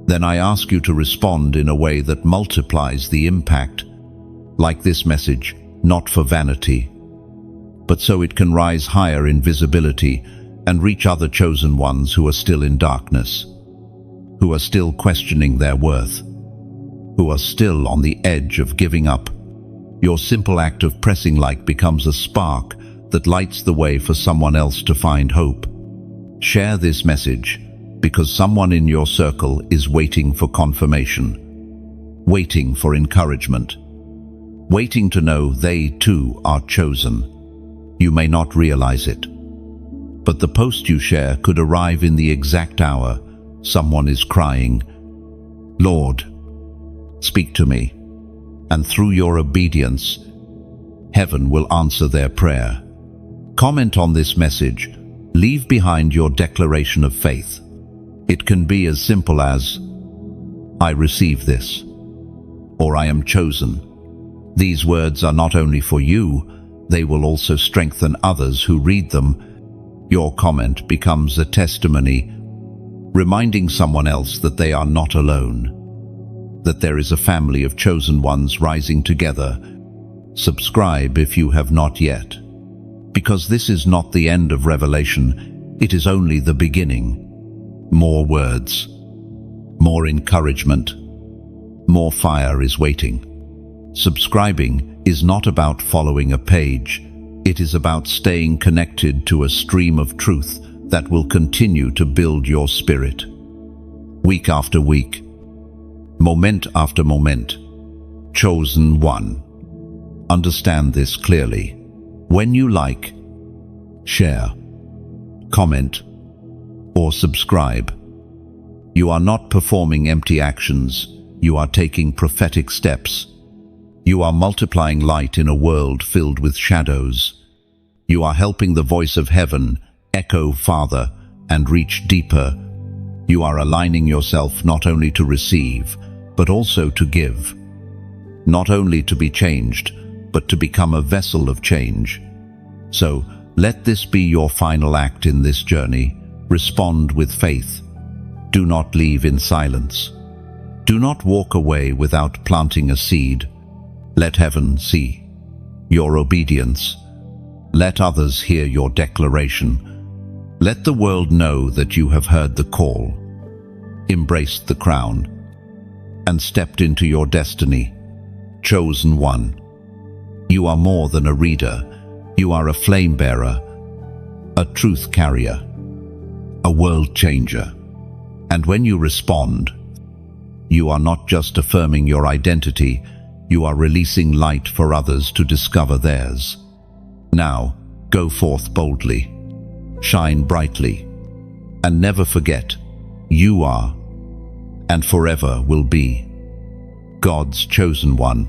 then I ask you to respond in a way that multiplies the impact, like this message, not for vanity, but so it can rise higher in visibility and reach other chosen ones who are still in darkness. who are still questioning their worth, who are still on the edge of giving up. Your simple act of pressing like becomes a spark that lights the way for someone else to find hope. Share this message because someone in your circle is waiting for confirmation, waiting for encouragement, waiting to know they too are chosen. You may not realize it, but the post you share could arrive in the exact hour someone is crying, "Lord, speak to me." And through your obedience, heaven will answer their prayer. Comment on this message. Leave behind your declaration of faith. It can be as simple as, "I receive this," or "I am chosen." These words are not only for you, they will also strengthen others who read them. Your comment becomes a testimony, reminding someone else that they are not alone, that there is a family of chosen ones rising together. Subscribe if you have not yet, because this is not the end of Revelation, it is only the beginning. More words, more encouragement, more fire is waiting. Subscribing is not about following a page, it is about staying connected to a stream of truth that will continue to build your spirit. Week after week, moment after moment, chosen one. Understand this clearly. When you like, share, comment, or subscribe, you are not performing empty actions, you are taking prophetic steps. You are multiplying light in a world filled with shadows. You are helping the voice of heaven echo farther and reach deeper. You are aligning yourself not only to receive, but also to give. Not only to be changed, but to become a vessel of change. So, let this be your final act in this journey. Respond with faith. Do not leave in silence. Do not walk away without planting a seed. Let heaven see your obedience. Let others hear your declaration. Let the world know that you have heard the call, embraced the crown, and stepped into your destiny. Chosen one. You are more than a reader. You are a flame bearer, a truth carrier, a world changer. And when you respond, you are not just affirming your identity, you are releasing light for others to discover theirs. Now, go forth boldly, shine brightly, and never forget, you are, and forever will be, God's chosen one.